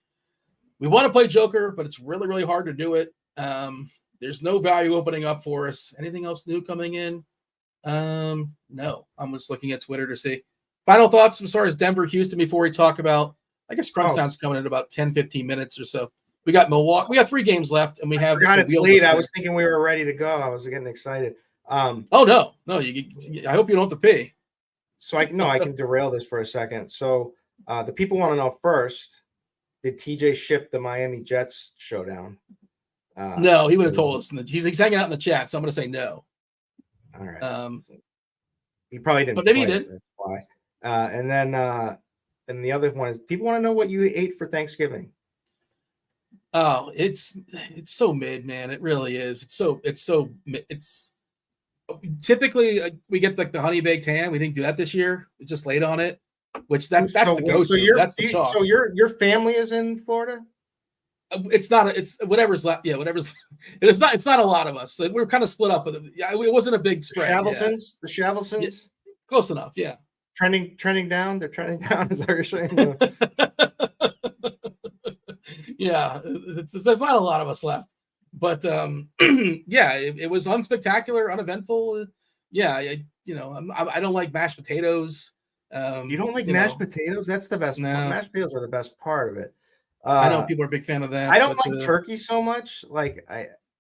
We want to play Joker, but it's really, really hard to do it. There's no value opening up for us. Anything else new coming in? No. I'm just looking at Twitter to see. Final thoughts as far as Denver, Houston before we talk about, I guess Crunchtown's coming in about 10, 15 minutes or so. We got Milwaukee. We got 3 games left, and we have. It's late. I was thinking we were ready to go. I was getting excited. Oh no! I hope you don't have to pay. So I can derail this for a second. So the people want to know first: did TJ ship the Miami Jets showdown? No, he would have told us. He's hanging out in the chat, so I'm going to say no. All right. He probably didn't. But maybe he did. That's why. And then the other one is people want to know what you ate for Thanksgiving. Oh, it's so mid, man. It really is. It's typically we get like the honey baked ham. We didn't do that this year. We just laid on it, which that's the go-to. That's the chalk. So your family is in Florida? It's not. It's whatever's left. Yeah, whatever's. It's not a lot of us. So we're kind of split up. But it wasn't a big spread. The Shavelsons. Yeah, close enough. Yeah. Trending down. They're trending down. Is that what you're saying? Yeah, there's not a lot of us left, but yeah, it was unspectacular, uneventful. Yeah, I don't like mashed potatoes. You don't like mashed potatoes? That's the best. No. Mashed potatoes are the best part of it. I know people are a big fan of that. I don't like turkey so much. Like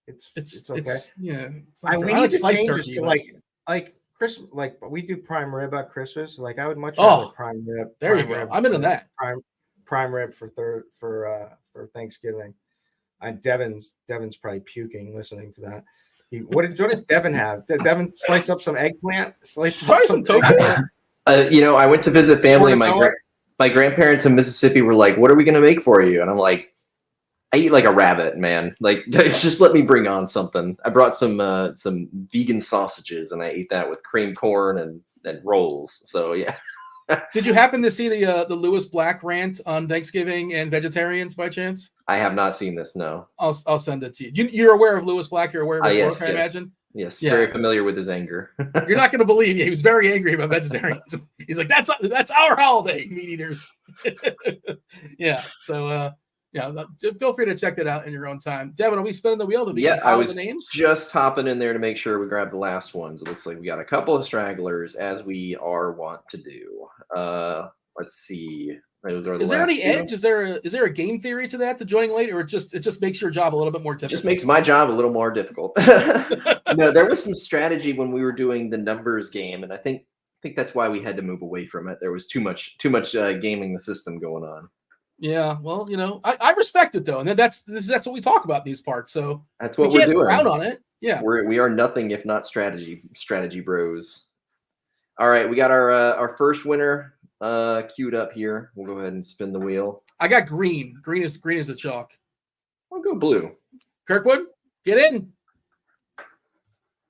it's okay. We need to change turkey, like Christmas. Like we do prime rib at Christmas. Like I would much rather prime rib. There you go. I'm into that. Prime rib for Thanksgiving. Devin's probably puking listening to that. What did Devin have? Did Devin slice up some eggplant? Slice up some tofu? I went to visit family. And my grandparents in Mississippi were like, "What are we gonna make for you?" And I'm like, "I eat like a rabbit, man. Like, just let me bring on something." I brought some vegan sausages, and I ate that with cream corn and rolls. So yeah. Did you happen to see the Lewis Black rant on Thanksgiving and vegetarians by chance? I have not seen this. No. I'll send it to you. You're aware of Lewis Black. You're aware of his work, I imagine. Yes, yeah. Very familiar with his anger. You're not going to believe he was very angry about vegetarians. He's like, that's our holiday, meat eaters. Yeah. So feel free to check that out in your own time. Devin, are we spinning the wheel? I was the names? Just hopping in there to make sure we grab the last ones. It looks like we got a couple of stragglers, as we are wont to do. Let's see. Is there any edge? Is there a game theory to that, to joining late, or it just makes your job a little bit more difficult? Just makes my job a little more difficult. No, there was some strategy when we were doing the numbers game, and I think that's why we had to move away from it. There was too much gaming the system going on. Yeah, well, I respect it though, and that's what we talk about in these parts. So that's what we're doing. Out on it. Yeah, we are nothing if not strategy bros. All right, we got our first winner queued up here. We'll go ahead and spin the wheel. I got green. Green is the chalk. I'll go blue. Kirkwood, get in.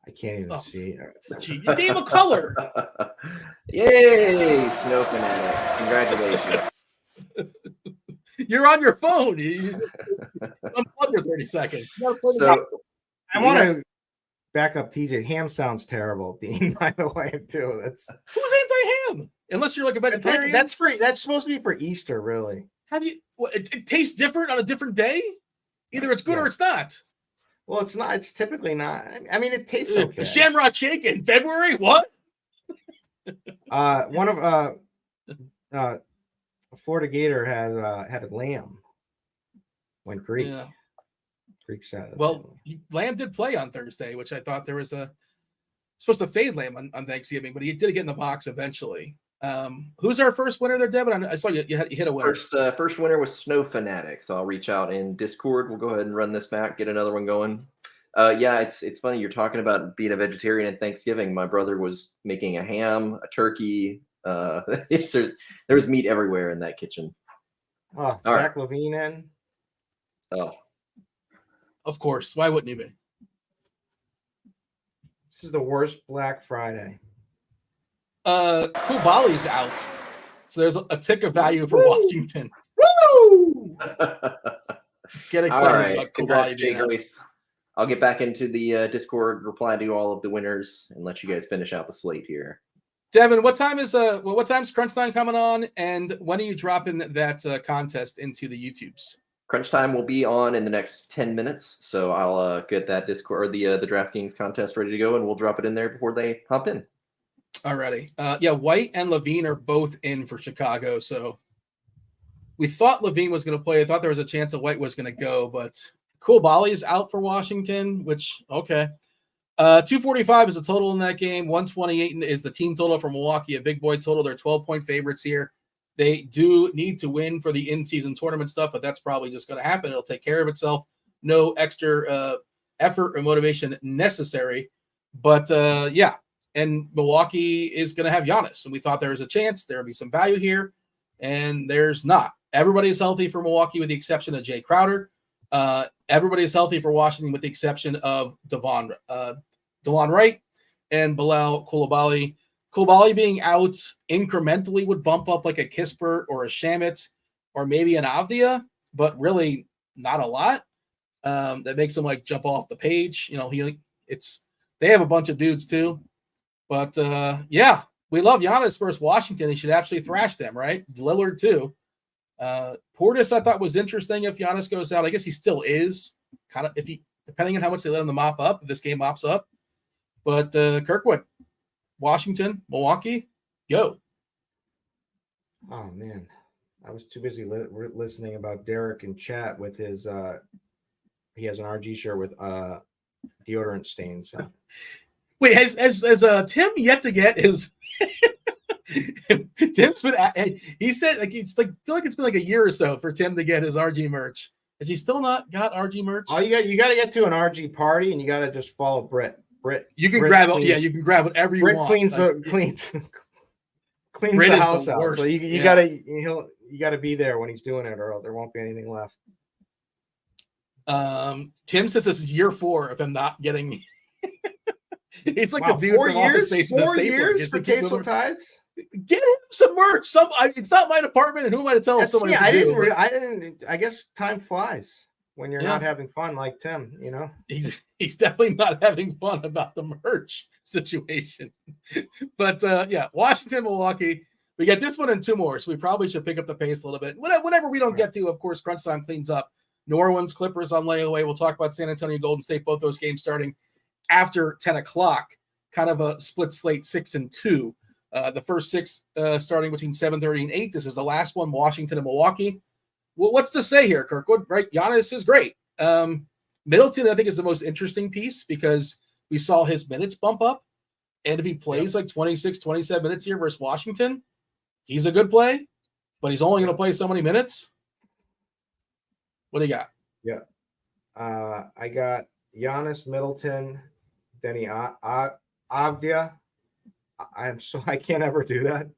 I can't even see. You name a color. Yay, Snow Fanatic. Congratulations. You're on your phone. Unplug for 30 seconds. So I want to back up TJ. Ham sounds terrible, Dean, by the way, too. Who's anti-ham? Unless you're like a vegetarian. That's supposed to be for Easter, really. It tastes different on a different day? Either it's good or it's not. Well, it's not. It's typically not. I mean, it tastes okay. Shamrock shake in February? What? One of Florida Gator had a lamb. Went Greek. Yeah. Greek side. Well, Lamb did play on Thursday, which I thought there was supposed to fade Lamb on Thanksgiving, but he did get in the box eventually. Who's our first winner there, Devin? I saw you hit a winner. First winner was Snow Fanatic. So I'll reach out in Discord. We'll go ahead and run this back, get another one going. Yeah, it's funny. You're talking about being a vegetarian at Thanksgiving. My brother was making a ham, a turkey. There's meat everywhere in that kitchen. Oh, Zach LaVine in. Oh, Of course. Why wouldn't he be? This is the worst Black Friday. Koulibaly's out. So there's a tick of value for Washington. Woo! Get excited all right. about Congrats, Koulibaly Jay being out. Grace. I'll get back into the Discord, reply to all of the winners, and let you guys finish out the slate here. Devin, what time's Crunch Time coming on, and when are you dropping that contest into the YouTubes? Crunch Time will be on in the next 10 minutes, so I'll get that Discord or the DraftKings contest ready to go, and we'll drop it in there before they hop in. Alrighty. Yeah, White and LaVine are both in for Chicago, so we thought LaVine was going to play. I thought there was a chance that White was going to go, but Koulibaly is out for Washington, which, okay. 245 is the total in that game. 128 is the team total for Milwaukee, a big boy total. They're 12-point favorites here. They do need to win for the in-season tournament stuff, but that's probably just going to happen. It'll take care of itself. No extra effort or motivation necessary. But, yeah, and Milwaukee is going to have Giannis, and we thought there was a chance there would be some value here, and there's not. Everybody's healthy for Milwaukee with the exception of Jay Crowder. Everybody's healthy for Washington with the exception of DeLon Wright and Bilal Koulibaly. Koulibaly being out incrementally would bump up like a Kispert or a Shamet or maybe an Avdia, but really not a lot. That makes him like jump off the page. You know, they have a bunch of dudes too. But yeah, we love Giannis versus Washington. He should absolutely thrash them, right? Lillard too. Portis I thought was interesting if Giannis goes out. I guess he still is kind of depending on how much they let him mop up, if this game mops up. But Kirkwood, Washington, Milwaukee, go. Oh man, I was too busy listening about Derek in chat with his he has an RG shirt with deodorant stains. Wait, has Tim yet to get his Tim's been he said like it's like feel like it's been like a year or so for Tim to get his RG merch. Has he still not got RG merch? Oh, you got to get to an RG party and you got to just follow Britt. You can Britt grab cleans, it. Yeah, you can grab whatever you Britt want. cleans Britt the is house the out. worst. So you gotta be there when he's doing it, or there won't be anything left. Tim says this is year 4 of him not getting. It's like the dude 4 from years. Office Space. 4 years for Queso Tides. Get him some merch. It's not my department, and who am I to tell somebody? I didn't. I guess time flies when you're not having fun like Tim. You know, he's definitely not having fun about the merch situation. But yeah, Washington, Milwaukee. We get this one and 2 more, so we probably should pick up the pace a little bit. Whenever we don't get to, of course, Crunch Time cleans up. New Orleans Clippers on layaway. We'll talk about San Antonio, Golden State. Both those games starting after 10 o'clock. Kind of a split slate, 6 and 2. The first 6 starting between 7:30 and 8. This is the last one, Washington and Milwaukee. Well, what's to say here, Kirkwood? Right, Giannis is great. Middleton, I think, is the most interesting piece because we saw his minutes bump up. And if he plays like 26, 27 minutes here versus Washington, he's a good play, but he's only going to play so many minutes. What do you got? Yeah. I got Giannis, Middleton, Denny Avdia. I can't ever do that.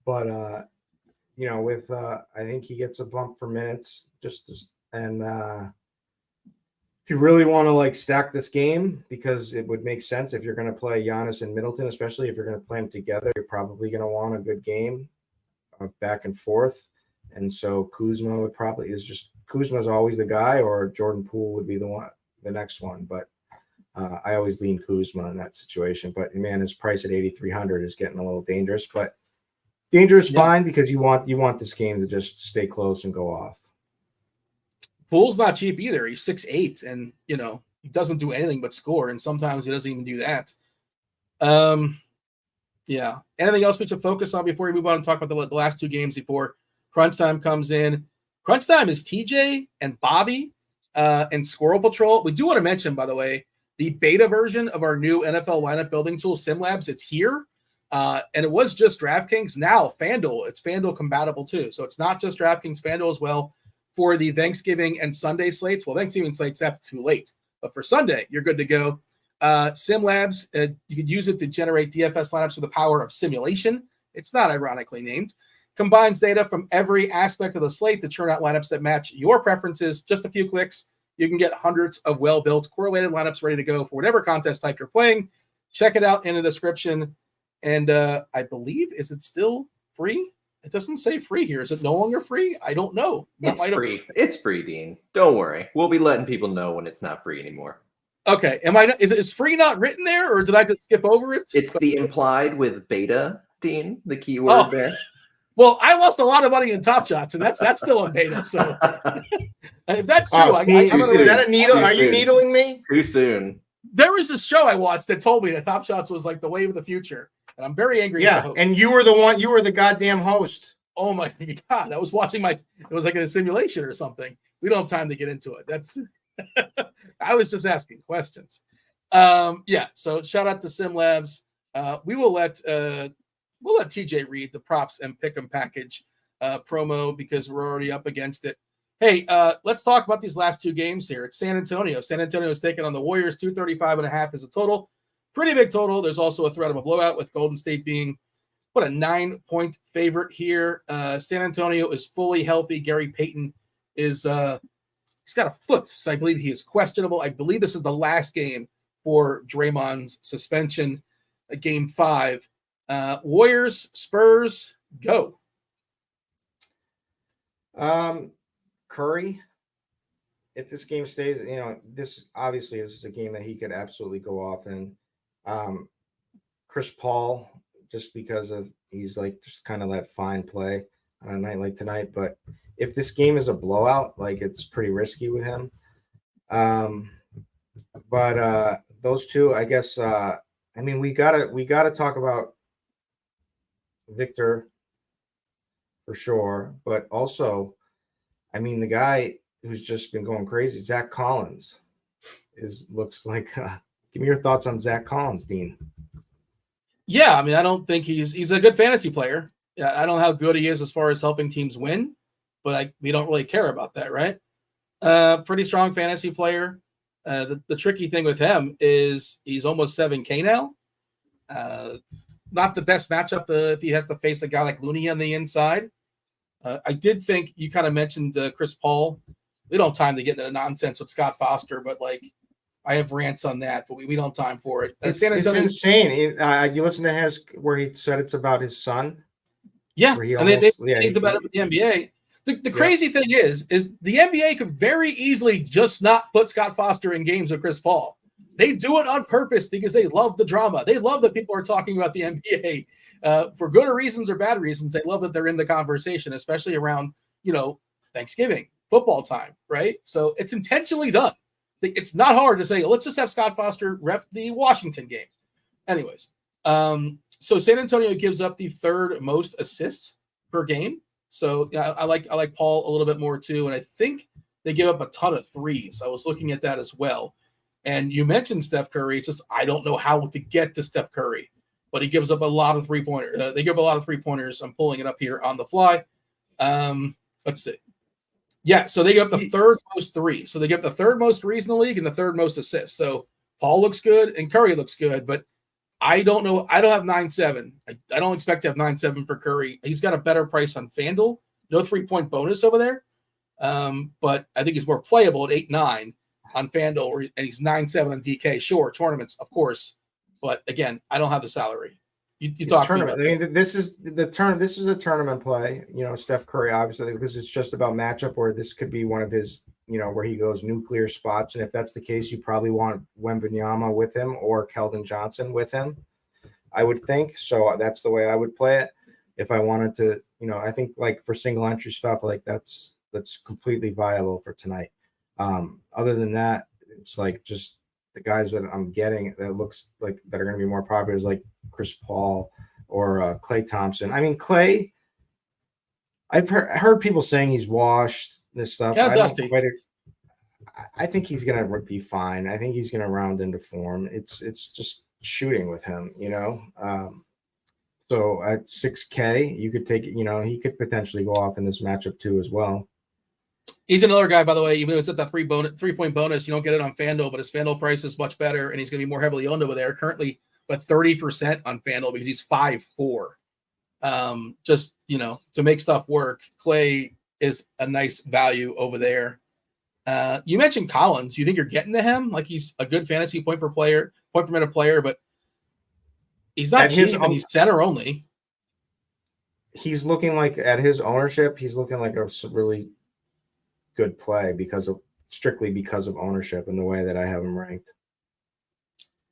But with I think he gets a bump for minutes and if you really want to like stack this game, because it would make sense if you're going to play Giannis and Middleton, especially if you're going to play them together, you're probably going to want a good game of back and forth. And so Kuzma's always the guy, or Jordan Poole would be the next one. But I always lean Kuzma in that situation. But man, his price at 8,300 is getting a little dangerous. But dangerous, fine, because you want this game to just stay close and go off. Poole's not cheap either. He's 6'8", and he doesn't do anything but score, and sometimes he doesn't even do that. Yeah. Anything else we should focus on before we move on and talk about the last 2 games before Crunch Time comes in? Crunch Time is TJ and Bobby and Squirrel Patrol. We do want to mention, by the way, the beta version of our new NFL lineup building tool, SimLabs. It's here, and it was just DraftKings. Now Fanduel, it's Fanduel compatible too. So it's not just DraftKings, Fanduel as well for the Thanksgiving and Sunday slates. Well, Thanksgiving slates, that's too late. But for Sunday, you're good to go. SimLabs, you could use it to generate DFS lineups with the power of simulation. It's not ironically named. Combines data from every aspect of the slate to churn out lineups that match your preferences. Just a few clicks, you can get hundreds of well-built, correlated lineups ready to go for whatever contest type you're playing. Check it out in the description. And I believe, is it still free? It doesn't say free here. Is it no longer free? I don't know. It's free. It's free, Dean. Don't worry. We'll be letting people know when it's not free anymore. Okay. Is free not written there, or did I just skip over it? It's the implied with beta, Dean, the keyword there. Well, I lost a lot of money in Top Shots, and that's still in beta. So if that's true, is that a needle? Are you needling me? Too soon. There was a show I watched that told me that Top Shots was like the wave of the future, and I'm very angry. Yeah, and you were the goddamn host. Oh my God, I was watching it was like a simulation or something. We don't have time to get into it. That's I was just asking questions. Yeah, so shout out to SimLabs. We'll let TJ read the props and pick'em package promo because we're already up against it. Hey, let's talk about these last two games here. It's San Antonio. San Antonio is taking on the Warriors. 235.5 is a total. Pretty big total. There's also a threat of a blowout with Golden State being, a 9-point favorite here. San Antonio is fully healthy. Gary Payton is he's got a foot, so I believe he is questionable. I believe this is the last game for Draymond's suspension, game 5. Warriors, Spurs, go. Curry, if this game stays, this is a game that he could absolutely go off in. Chris Paul, just because of he's like just kind of that fine play on a night like tonight. But if this game is a blowout, like it's pretty risky with him. But those two, I guess. We gotta talk about Victor for sure, but also, the guy who's just been going crazy, Zach Collins, looks like. Give me your thoughts on Zach Collins, Dean. Yeah, I don't think he's a good fantasy player. Yeah, I don't know how good he is as far as helping teams win, but we don't really care about that, right? Pretty strong fantasy player. The tricky thing with him is he's almost 7K now. Not the best matchup if he has to face a guy like Looney on the inside. I did think you kind of mentioned Chris Paul. We don't have time to get into the nonsense with Scott Foster, but I have rants on that, but we don't have time for it. It's insane. You listen to his where he said it's about his son. Yeah, things about it with the NBA. The crazy thing is the NBA could very easily just not put Scott Foster in games with Chris Paul. They do it on purpose because they love the drama. They love that people are talking about the NBA for good reasons or bad reasons. They love that they're in the conversation, especially around, Thanksgiving, football time, right? So it's intentionally done. It's not hard to say, let's just have Scott Foster ref the Washington game. Anyways, so San Antonio gives up the third most assists per game. So I like Paul a little bit more too. And I think they give up a ton of threes. I was looking at that as well. And you mentioned Steph Curry. It's just I don't know how to get to Steph Curry, but he gives up a lot of three-pointers. They give up a lot of three-pointers. I'm pulling it up here on the fly. Let's see. Yeah, so they give up the third most threes. So they give up the third most threes in the league and the third most assists. So Paul looks good and Curry looks good, but I don't know. I don't have 9.7. I don't expect to have 9.7 for Curry. He's got a better price on FanDuel. No 3-point bonus over there. But I think he's more playable at 8.9 on FanDuel, and he's 9.7 on DK. Sure, tournaments, of course. But again, I don't have the salary. You talk to me about this is a tournament play. Steph Curry, obviously, this is just about matchup, or this could be one of his, where he goes nuclear spots. And if that's the case, you probably want Wembanyama with him or Keldon Johnson with him, I would think. So that's the way I would play it. If I wanted to, I think for single entry stuff, that's completely viable for tonight. Other than that, it's just the guys that I'm getting that looks like that are going to be more popular is like Chris Paul or Klay Thompson. Klay, I've heard people saying he's washed, this stuff. Yeah, I think he's going to be fine. I think he's going to round into form. It's just shooting with him, So at 6K, you could take it, he could potentially go off in this matchup too as well. He's another guy, by the way, even though it's at the 3-point bonus, you don't get it on FanDuel, but his FanDuel price is much better, and he's going to be more heavily owned over there. Currently, with 30% on FanDuel because he's 5'4". Just, to make stuff work, Clay is a nice value over there. You mentioned Collins. You think you're getting to him? Like he's a good fantasy point per minute player, but he's not cheap and he's center only. He's looking like at his ownership, he's looking like a really good play strictly because of ownership and the way that I have him ranked.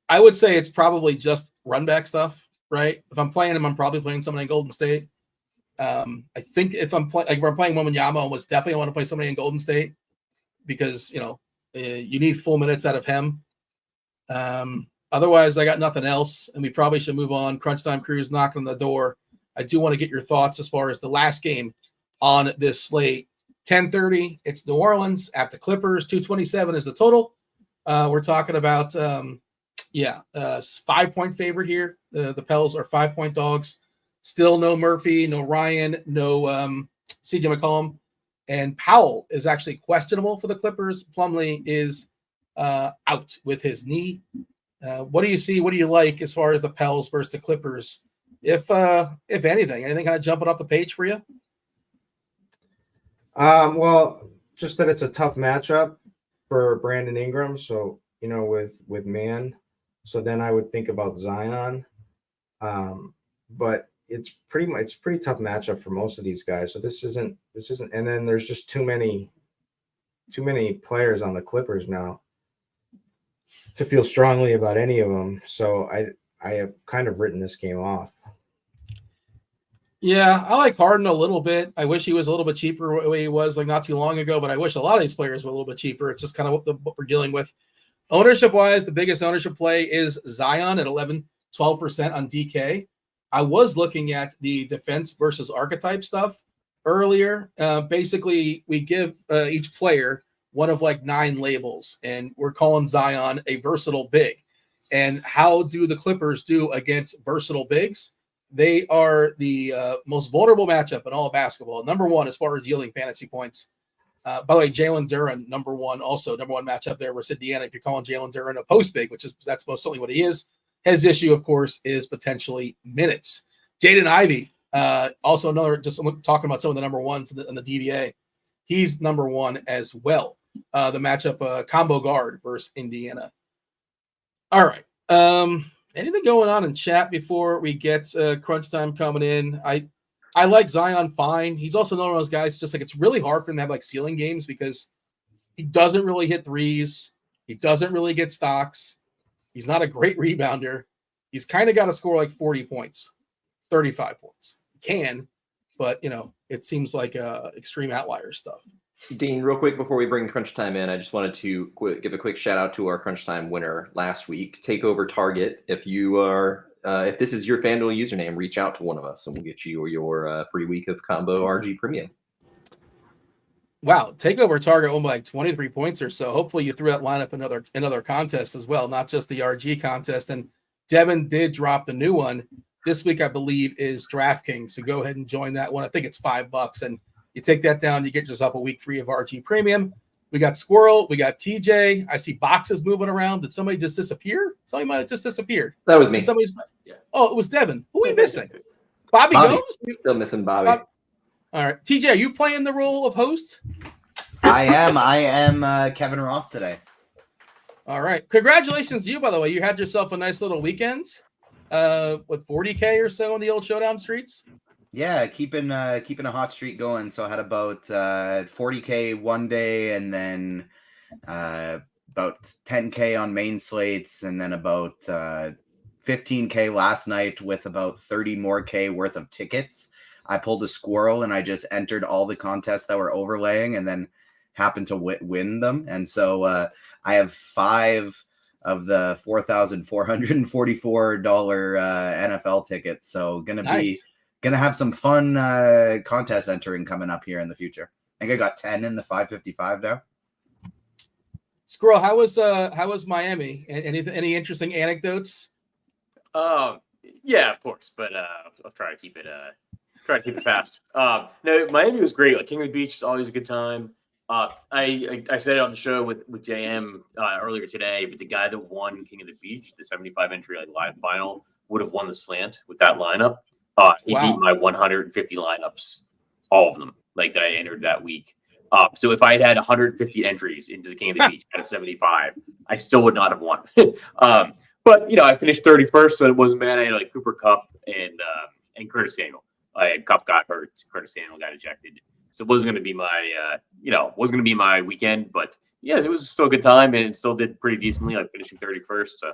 I would say it's probably just run back stuff, right? If I'm playing him, I'm probably playing someone in Golden State. I think if I'm playing Wembanyama, almost definitely I want to play somebody in Golden State because you need full minutes out of him. Otherwise, I got nothing else, and we probably should move on. Crunch time crew's knocking on the door. I do want to get your thoughts as far as the last game on this slate. 10:30, it's New Orleans at the Clippers. 227 is the total. We're talking about 5-point favorite here. The Pels are 5-point dogs. Still no Murphy, no Ryan, no CJ McCollum, and Powell is actually questionable for the Clippers. Plumlee is out with his knee. What do you see? What do you like as far as the Pels versus the Clippers? If anything kind of jumping off the page for you? Well, just that it's a tough matchup for Brandon Ingram. So, with man, so then I would think about Zion. But it's pretty tough matchup for most of these guys. So this isn't, and then there's just too many players on the Clippers now to feel strongly about any of them. So I have kind of written this game off. Yeah, I like Harden a little bit. I wish he was a little bit cheaper the way he was like not too long ago, but I wish a lot of these players were a little bit cheaper. It's just kind of what we're dealing with. Ownership-wise, the biggest ownership play is Zion at 12% on DK. I was looking at the defense versus archetype stuff earlier. Basically, we give each player one of like 9 labels, and we're calling Zion a versatile big. And how do the Clippers do against versatile bigs? They are the most vulnerable matchup in all of basketball. Number one, as far as yielding fantasy points. By the way, Jalen Duren, number one matchup there versus Indiana. If you're calling Jalen Duren a post big, that's most certainly what he is. His issue, of course, is potentially minutes. Jaden Ivey, also another, just talking about some of the number ones in the DVA. He's number one as well. The matchup combo guard versus Indiana. All right. Anything going on in chat before we get crunch time coming in? I like Zion fine. He's also one of those guys, just like it's really hard for him to have like ceiling games because he doesn't really hit threes. He doesn't really get stocks. He's not a great rebounder. He's kind of got to score like 40 points, 35 points. He can, but it seems like extreme outlier stuff. Dean, real quick before we bring Crunch Time in, I just wanted to give a quick shout out to our Crunch Time winner last week, Takeover Target. If you are, if this is your FanDuel username, reach out to one of us and we'll get you your free week of combo RG Premium. Wow, Takeover Target won by like 23 points or so. Hopefully you threw that lineup in other contests as well, not just the RG contest. And Devin did drop the new one this week, I believe, is DraftKings. So go ahead and join that one. I think it's $5, and you take that down, you get yourself a week free of RG Premium. We got Squirrel, we got TJ. I see boxes moving around. Did somebody just disappear? Somebody might have just disappeared. That was me. Yeah. Oh, it was Devin. Who are we missing? Bobby Gomes? Still missing Bobby. All right. TJ, are you playing the role of host? I am Kevin Roth today. All right. Congratulations to you, by the way. You had yourself a nice little weekend with 40K or so on the old Showdown streets. Yeah, keeping a hot streak going. So I had about 40K one day, and then about 10K on main slates, and then about 15K last night with about 30 more K worth of tickets. I pulled a squirrel and I just entered all the contests that were overlaying, and then happened to win them. And so I have 5 of the $4,444 NFL tickets. So gonna have some fun contest entering coming up here in the future. I think I got 10 in the 555 now. Squirrel, how was Miami? Any interesting anecdotes? Yeah, of course, but I'll try to keep it fast. No, Miami was great. Like King of the Beach is always a good time. I said it on the show with JM earlier today, but the guy that won King of the Beach, the 75 entry live final, would have won the slant with that lineup. He beat my 150 lineups, all of them, like that I entered that week. So if I had 150 entries into the King of the Beach out of 75, I still would not have won. But I finished 31st, so it wasn't bad. I had like Cooper Kupp and Curtis Samuel. Kupp got hurt, Curtis Samuel got ejected. So it wasn't going to be my, wasn't going to be my weekend, but yeah, it was still a good time, and it still did pretty decently, like finishing 31st. So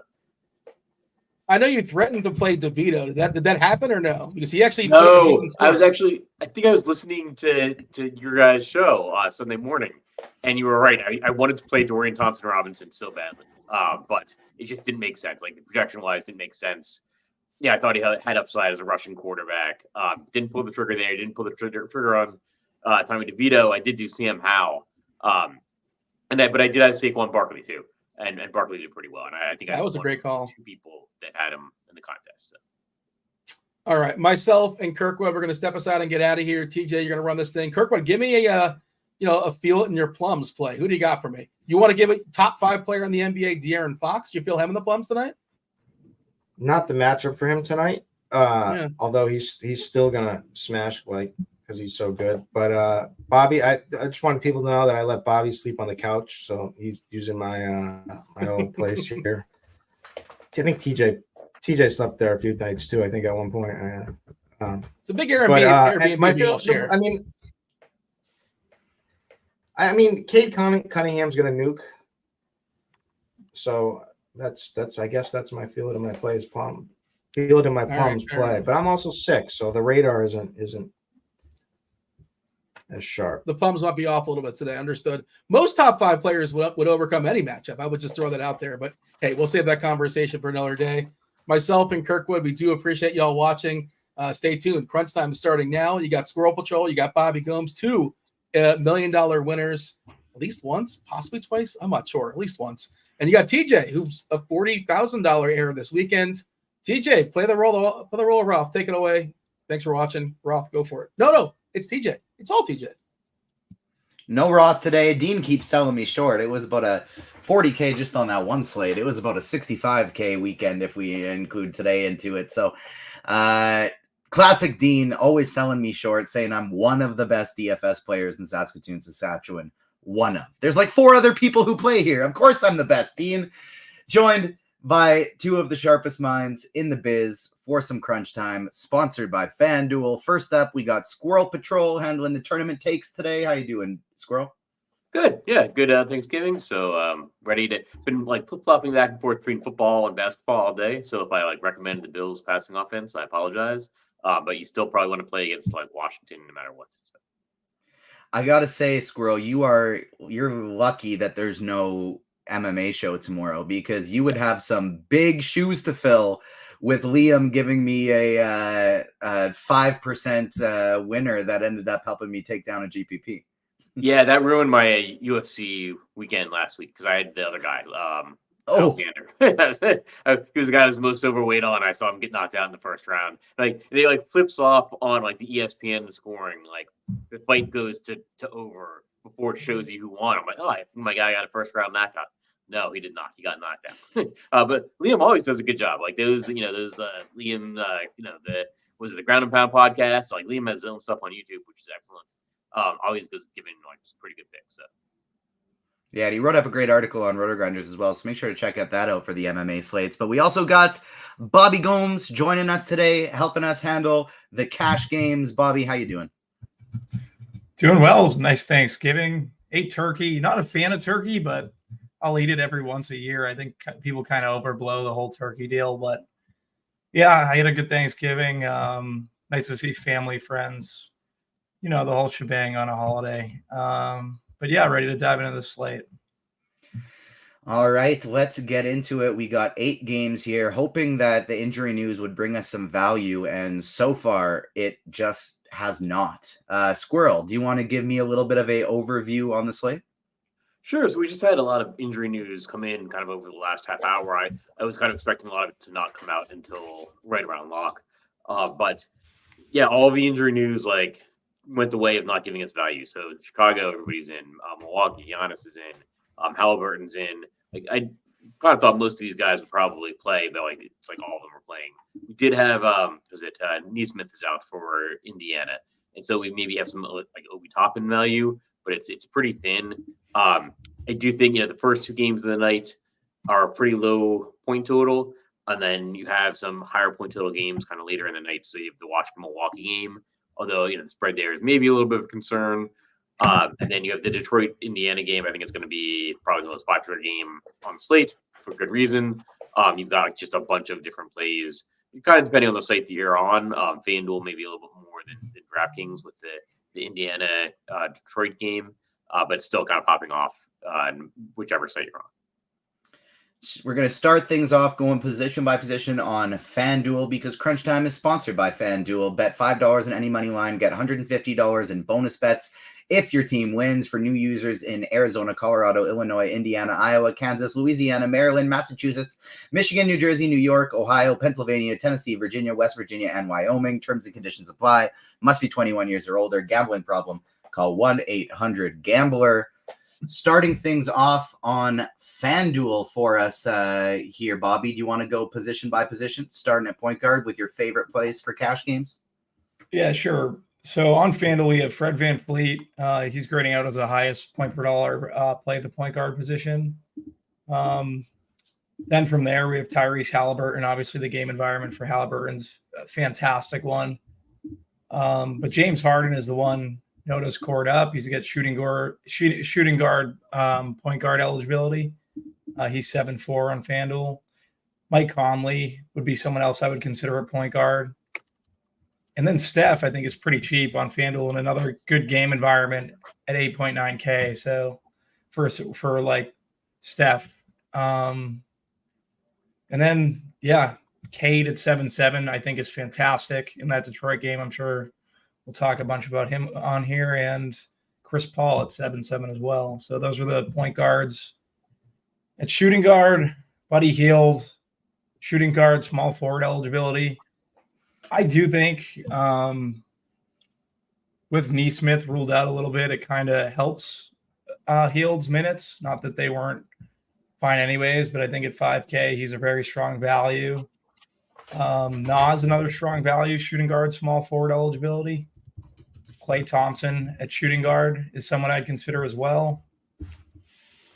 I know you threatened to play DeVito. Did that happen or no? Because he actually no, played a decent score. I think I was listening to your guys' show Sunday morning, and you were right. I wanted to play Dorian Thompson-Robinson so badly, but it just didn't make sense. Like the projection-wise, didn't make sense. Yeah, I thought he had upside as a Russian quarterback. Didn't pull the trigger there. Didn't pull the trigger on Tommy DeVito. I did do Sam Howell, but I did have Saquon Barkley too, and Barkley did pretty well. And I think that was a great call. 2 people that had him in the contest. So. All right, myself and Kirkwood, we're going to step aside and get out of here. TJ, you're going to run this thing. Kirkwood, give me a feel it in your plums play. Who do you got for me? You want to give a top 5 player in the NBA, De'Aaron Fox? Do you feel him in the plums tonight? Not the matchup for him tonight. Although he's still gonna smash because he's so good. But Bobby, I just want people to know that I let Bobby sleep on the couch, so he's using my my old place here. I think TJ slept there a few nights too. I think at one point. It's a big Airbnb deal share. I mean, Cade Cunningham's gonna nuke. So that's I guess that's my feel it in my plays plum. Feel it in my plums play. But I'm also sick, so the radar isn't as sharp. The plums might be off a little bit today. Understood. Most top 5 players would overcome any matchup. I would just throw that out there. But hey, we'll save that conversation for another day. Myself and Kirkwood, we do appreciate y'all watching. Stay tuned. Crunch time is starting now. You got Squirrel Patrol. You got Bobby Gomes, 2 $1 million winners, at least once, possibly twice. I'm not sure. At least once. And you got TJ, who's a $40,000 error this weekend. TJ, play the role of Ralph. Take it away. Thanks for watching. Ralph, go for it. No, it's TJ. It's all TJ. No Roth today. Dean keeps selling me short. It was about a 40K just on that one slate. It was about a 65K weekend if we include today into it. So classic Dean, always selling me short, saying I'm one of the best DFS players in Saskatoon, Saskatchewan. One of. There's like 4 other people who play here. Of course I'm the best, Dean. Joined by 2 of the sharpest minds in the biz for some crunch time, sponsored by Fanduel. First up, we got Squirrelpatrol handling the tournament takes today. How you doing, Squirrel? Good. Yeah, good Thanksgiving. So ready to been like flip-flopping back and forth between football and basketball all day. So if I recommended the Bills passing offense, I apologize. But you still probably want to play against Washington no matter what. So. I gotta say, Squirrel, you're lucky that there's no MMA show tomorrow, because you would have some big shoes to fill with Liam giving me a 5% winner that ended up helping me take down a GPP. Yeah, that ruined my UFC weekend last week because I had the other guy, Alexander. He was the guy who was most overweight on. I saw him get knocked out in the first round. They flips off on the ESPN the scoring. The fight goes to over before it shows you who won. I'm like, oh, I think my guy got a first round knockout. No, he did not. He got knocked out. But Liam always does a good job. Liam, the Ground and Pound podcast. Liam has his own stuff on YouTube, which is excellent. Always goes giving some pretty good picks. So. Yeah, and he wrote up a great article on RotoGrinders as well, so make sure to check that out for the MMA slates. But we also got Bobby Gomes joining us today, helping us handle the cash games. Bobby, how you doing? Doing well. Nice Thanksgiving. Ate turkey. Not a fan of turkey, but I'll eat it every once a year. I think people kind of overblow the whole turkey deal, but yeah, I had a good Thanksgiving. Nice to see family, friends, the whole shebang on a holiday. But yeah, ready to dive into the slate. All right, let's get into it. We got 8 games here, hoping that the injury news would bring us some value, and so far it just has not. Squirrel, do you want to give me a little bit of a overview on the slate? Sure. So we just had a lot of injury news come in kind of over the last half hour. I was kind of expecting a lot of it to not come out until right around lock. But yeah, all the injury news, went the way of not giving us value. So Chicago, everybody's in. Milwaukee, Giannis is in. Halliburton's in. Like I kind of thought most of these guys would probably play, but like it's like all of them are playing. We did have Neesmith is out for Indiana, and so we maybe have some like Obi Toppin value, but it's pretty thin. I do think the first two games of the night are a pretty low point total, and then you have some higher point total games kind of later in the night. So you have the Washington Milwaukee game, although the spread there is maybe a little bit of concern. And then you have the Detroit Indiana game. I think it's going to be probably the most popular game on the slate for good reason. You've got just a bunch of different plays. You kind of depending on the site that you're on. FanDuel maybe a little bit more than DraftKings with the Indiana Detroit game, but it's still kind of popping off on whichever site you're on. We're going to start things off going position by position on FanDuel because Crunch Time is sponsored by FanDuel. Bet $5 in any money line, get $150 in bonus bets if your team wins. For new users in Arizona, Colorado, Illinois, Indiana, Iowa, Kansas, Louisiana, Maryland, Massachusetts, Michigan, New Jersey, New York, Ohio, Pennsylvania, Tennessee, Virginia, West Virginia, and Wyoming. Terms and conditions apply. Must be 21 years or older. Gambling problem? Call 1-800-GAMBLER. Starting things off on FanDuel for us here, Bobby. Do you want to go position by position, starting at point guard with your favorite plays for cash games? Yeah, sure. So on FanDuel, we have Fred VanVleet. He's grading out as the highest point per dollar play at the point guard position. Then from there, we have Tyrese Halliburton. Obviously, the game environment for Halliburton's a fantastic one. But James Harden is the one. Notice scored up. He's got shooting guard, point guard eligibility. He's 7-4 on FanDuel. Mike Conley would be someone else I would consider a point guard. And then Steph, I think, is pretty cheap on FanDuel in another good game environment at 8.9K. So for like Steph. And then, Cade at 7-7, I think is fantastic in that Detroit game. I'm sure we'll talk a bunch about him on here, and Chris Paul at 7-7 as well. So those are the point guards. At shooting guard, Buddy Hield, shooting guard, small forward eligibility. I do think with Neesmith ruled out a little bit, it kind of helps Hield's minutes. Not that they weren't fine anyways, but I think at 5K, he's a very strong value. Nas, another strong value, shooting guard, small forward eligibility. Klay Thompson at shooting guard is someone I'd consider as well.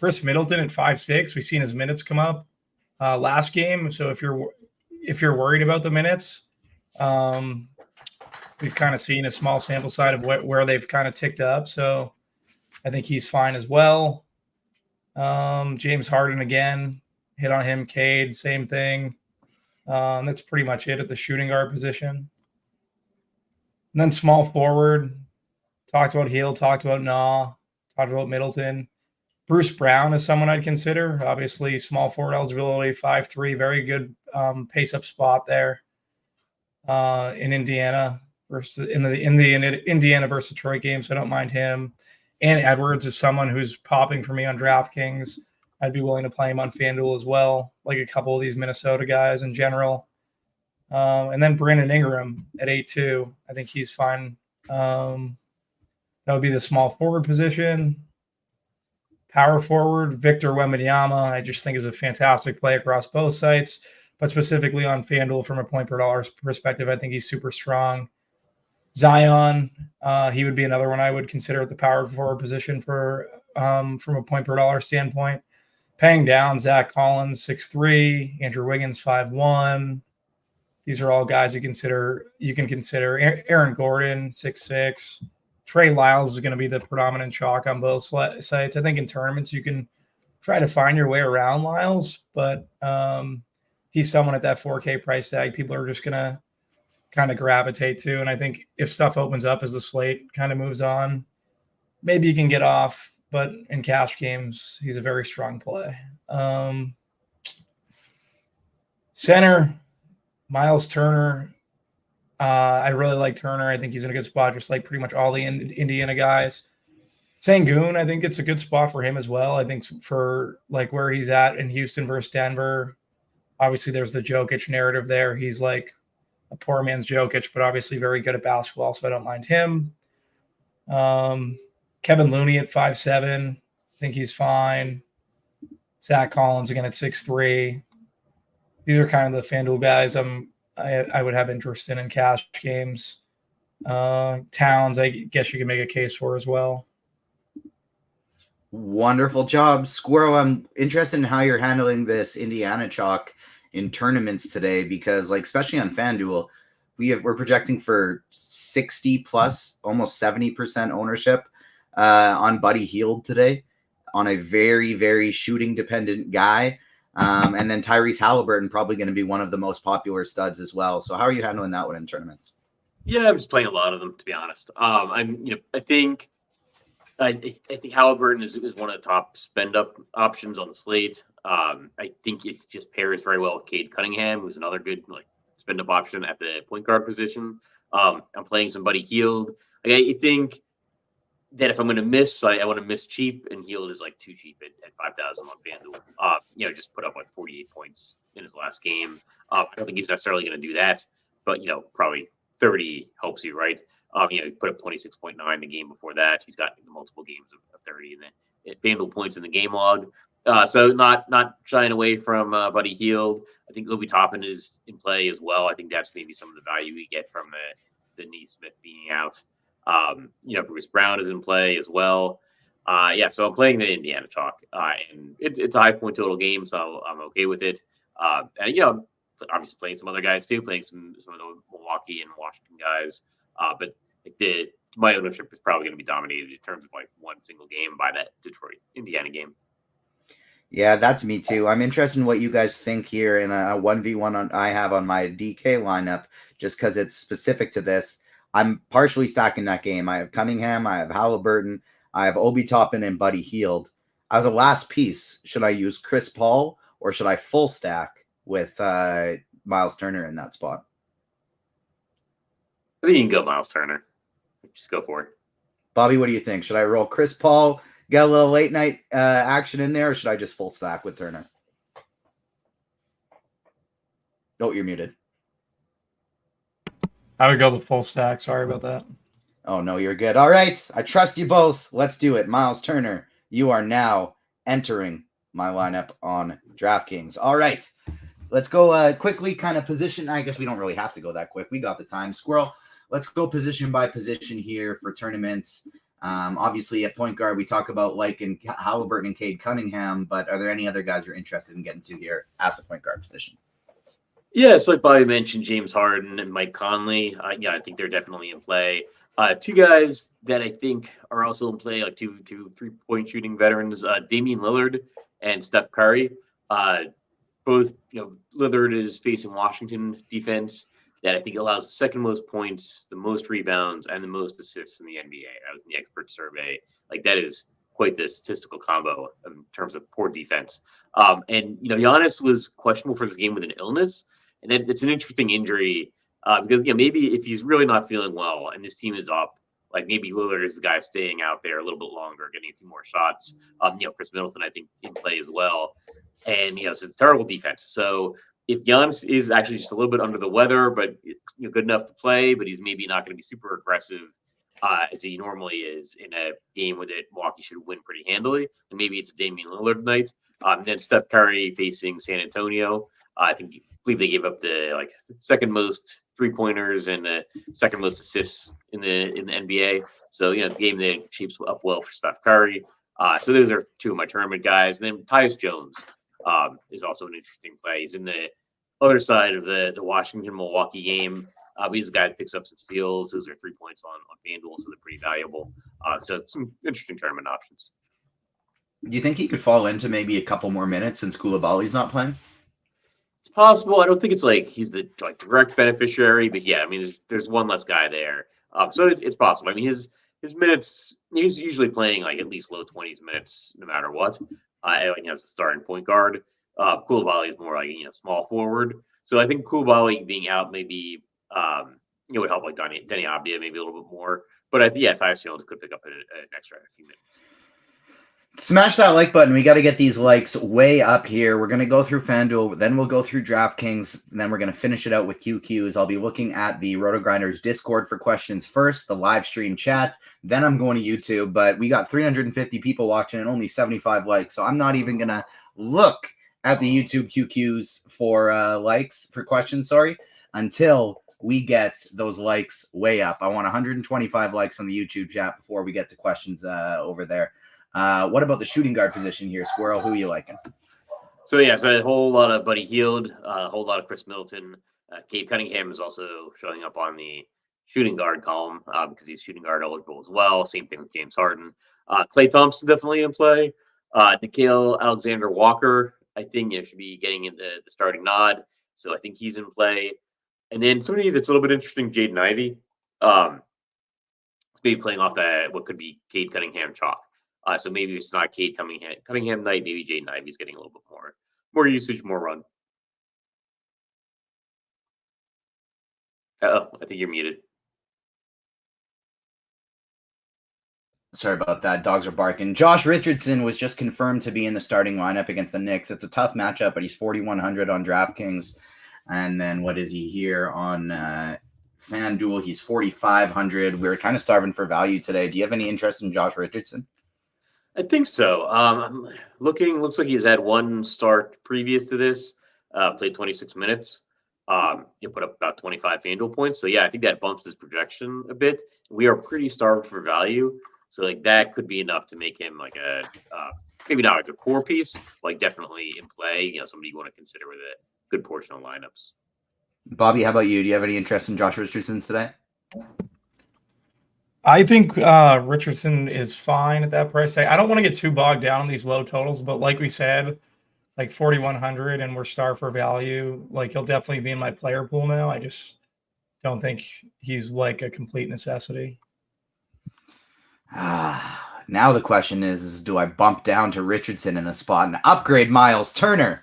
Chris Middleton at 5'6". We've seen his minutes come up last game. So if you're worried about the minutes, we've kind of seen a small sample size of where they've kind of ticked up. So I think he's fine as well. James Harden again, hit on him. Cade, same thing. That's pretty much it at the shooting guard position. And then small forward, talked about Hill, talked about talked about Middleton. Bruce Brown is someone I'd consider. Obviously, small forward eligibility, 5'3", very good pace-up spot there in Indiana versus in the Indiana versus Detroit game, so I don't mind him. And Edwards is someone who's popping for me on DraftKings. I'd be willing to play him on FanDuel as well, like a couple of these Minnesota guys in general. And then Brandon Ingram at 8'2". I think he's fine. That would be the small forward position. Power forward, Victor Wembanyama, I just think is a fantastic play across both sites, but specifically on FanDuel from a point per dollar perspective, I think he's super strong. Zion, he would be another one I would consider at the power forward position for from a point per dollar standpoint. Paying down, Zach Collins, 6'3", Andrew Wiggins, 5'1". These are all guys you can consider. Aaron Gordon, 6'6". Trey Lyles is going to be the predominant chalk on both sites. I think in tournaments you can try to find your way around Lyles, but he's someone at that 4K price tag people are just going to kind of gravitate to. And I think if stuff opens up as the slate kind of moves on, maybe you can get off. But in cash games, he's a very strong play. Center, Miles Turner. I really like Turner. I think he's in a good spot, just like pretty much all the Indiana guys. Sengun, I think it's a good spot for him as well. I think for like where he's at in Houston versus Denver, obviously there's the Jokic narrative there. He's like a poor man's Jokic, but obviously very good at basketball, so I don't mind him. Kevin Looney at 5'7". I think he's fine. Zach Collins again at 6'3". These are kind of the FanDuel guys I would have interest in cash games. Towns, I guess you can make a case for as well. Wonderful job, Squirrel. I'm interested in how you're handling this Indiana chalk in tournaments today, because like, especially on FanDuel, we're projecting for 60 plus, almost 70% ownership on Buddy Hield today, on a very, very shooting dependent guy. And then Tyrese Halliburton probably going to be one of the most popular studs as well. So how are you handling that one in tournaments? Yeah, I'm just playing a lot of them, to be honest. I think Halliburton is one of the top spend up options on the slate. I think it just pairs very well with Cade Cunningham, who's another good spend up option at the point guard position. I'm playing some Buddy Hield. I think that if I'm going to miss, I want to miss cheap, and Hield is like too cheap at 5,000 on FanDuel. Just put up 48 points in his last game. I don't think he's necessarily going to do that, but probably 30 helps you, right? He put up 26.9 the game before that. He's got multiple games of 30 and then FanDuel points in the game log. So not shying away from Buddy Hield. I think Obi Toppin is in play as well. I think that's maybe some of the value we get from the Neesmith being out. Bruce Brown is in play as well. So I'm playing the Indiana chalk, and it's a high point total game, so I'm okay with it. And obviously playing some other guys too, playing some of the Milwaukee and Washington guys. But my ownership is probably going to be dominated in terms of one single game by that Detroit Indiana game. Yeah, that's me too. I'm interested in what you guys think here in a 1v1 I have on my DK lineup, just because it's specific to this. I'm partially stacking that game. I have Cunningham, I have Halliburton, I have Obi Toppin and Buddy Hield. As a last piece, should I use Chris Paul or should I full stack with Miles Turner in that spot? I think you can go Miles Turner. Just go for it. Bobby, what do you think? Should I roll Chris Paul, get a little late night action in there, or should I just full stack with Turner? Oh, you're muted. I would go the full stack. Sorry about that. Oh, no, you're good. All right. I trust you both. Let's do it. Miles Turner, you are now entering my lineup on DraftKings. All right. Let's go quickly kind of position. I guess we don't really have to go that quick. We got the time. Squirrel, let's go position by position here for tournaments. Obviously, at point guard, we talk about liking Halliburton and Cade Cunningham, but are there any other guys you're interested in getting to here at the point guard position? Yeah, so like Bobby mentioned, James Harden and Mike Conley. I think they're definitely in play. Two guys that I think are also in play, like two 3-point shooting veterans, Damian Lillard and Steph Curry. Both, Lillard is facing Washington defense that I think allows the second most points, the most rebounds, and the most assists in the NBA. That was in the expert survey. That is quite the statistical combo in terms of poor defense. And Giannis was questionable for this game with an illness, and it's an interesting injury because maybe if he's really not feeling well and this team is up, maybe Lillard is the guy staying out there a little bit longer, getting a few more shots. Chris Middleton, I think, in play as well. And, it's a terrible defense. So if Giannis is actually just a little bit under the weather, but good enough to play, but he's maybe not going to be super aggressive as he normally is in a game where Milwaukee should win pretty handily, then maybe it's a Damian Lillard night. Then Steph Curry facing San Antonio. I believe they gave up the second most 3-pointers and the second most assists in the NBA. So the game that shapes up well for Steph Curry. So those are two of my tournament guys. And then Tyus Jones is also an interesting play. He's in the other side of the Washington-Milwaukee game. He's a guy that picks up some steals. Those are 3 points on FanDuel, so they're pretty valuable. So some interesting tournament options. Do you think he could fall into maybe a couple more minutes since Koulibaly's not playing? It's possible. I don't think it's he's the direct beneficiary, but yeah, I mean, there's one less guy there. So it's possible. I mean, his minutes, he's usually playing at least low 20s minutes no matter what. He has the starting point guard. Koulibaly is more small forward. So I think Koulibaly being out maybe would help Denny Abdia maybe a little bit more. But I think Tyus Jones could pick up an extra few minutes. Smash that like button. We got to get these likes way up here. We're going to go through FanDuel, then we'll go through DraftKings, and then we're going to finish it out with QQs. I'll be looking at the RotoGrinders Discord for questions first, the live stream chats, then I'm going to YouTube. But we got 350 people watching and only 75 likes, so I'm not even going to look at the YouTube QQs for likes, for questions, until we get those likes way up. I want 125 likes on the YouTube chat before we get to questions over there. What about the shooting guard position here, Squirrel? Who are you liking? So a whole lot of Buddy Hield, a whole lot of Chris Middleton. Cade Cunningham is also showing up on the shooting guard column because he's shooting guard eligible as well. Same thing with James Harden. Klay Thompson definitely in play. Nickeil Alexander-Walker, I think, should be getting in the starting nod. So I think he's in play. And then somebody that's a little bit interesting, Jaden Ivey. Maybe playing off what could be Cade Cunningham chalk. So maybe it's not Cade Cunningham night. Maybe Jaden Ivey's getting a little bit more usage, more run. I think you're muted. Sorry about that. Dogs are barking. Josh Richardson was just confirmed to be in the starting lineup against the Knicks. It's a tough matchup, but he's 4,100 on DraftKings. And then what is he here on FanDuel? He's 4,500. We're kind of starving for value today. Do you have any interest in Josh Richardson? I think so. Looks like he's had one start previous to this, played 26 minutes. You put up about 25 FanDuel points. So I think that bumps his projection a bit. We are pretty starved for value. So that could be enough to make him like a, maybe not like a core piece, like definitely in play, somebody you want to consider with a good portion of lineups. Bobby, how about you? Do you have any interest in Josh Richardson today? I think Richardson is fine at that price tag. I don't want to get too bogged down on these low totals, but like we said, like 4,100 and we're starved for value. Like he'll definitely be in my player pool now. I just don't think he's like a complete necessity. Now the question is do I bump down to Richardson in a spot and upgrade Miles Turner?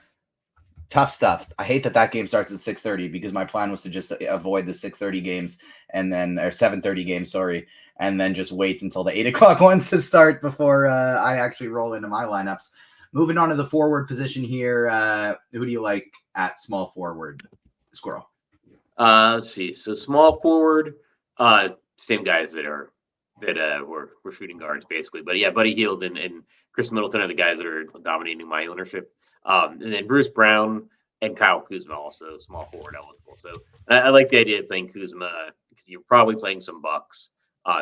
Tough stuff. I hate that game starts at 6:30 because my plan was to just avoid the 6:30 games and then, or 7:30 games, and then just wait until the 8 o'clock ones to start before I actually roll into my lineups. Moving on to the forward position here. Who do you like at small forward, Squirrel? Let's see. So small forward, same guys that were shooting guards basically. But Buddy Hield and Chris Middleton are the guys that are dominating my ownership. And then Bruce Brown and Kyle Kuzma also small forward eligible. So I like the idea of playing Kuzma because you're probably playing some Bucks.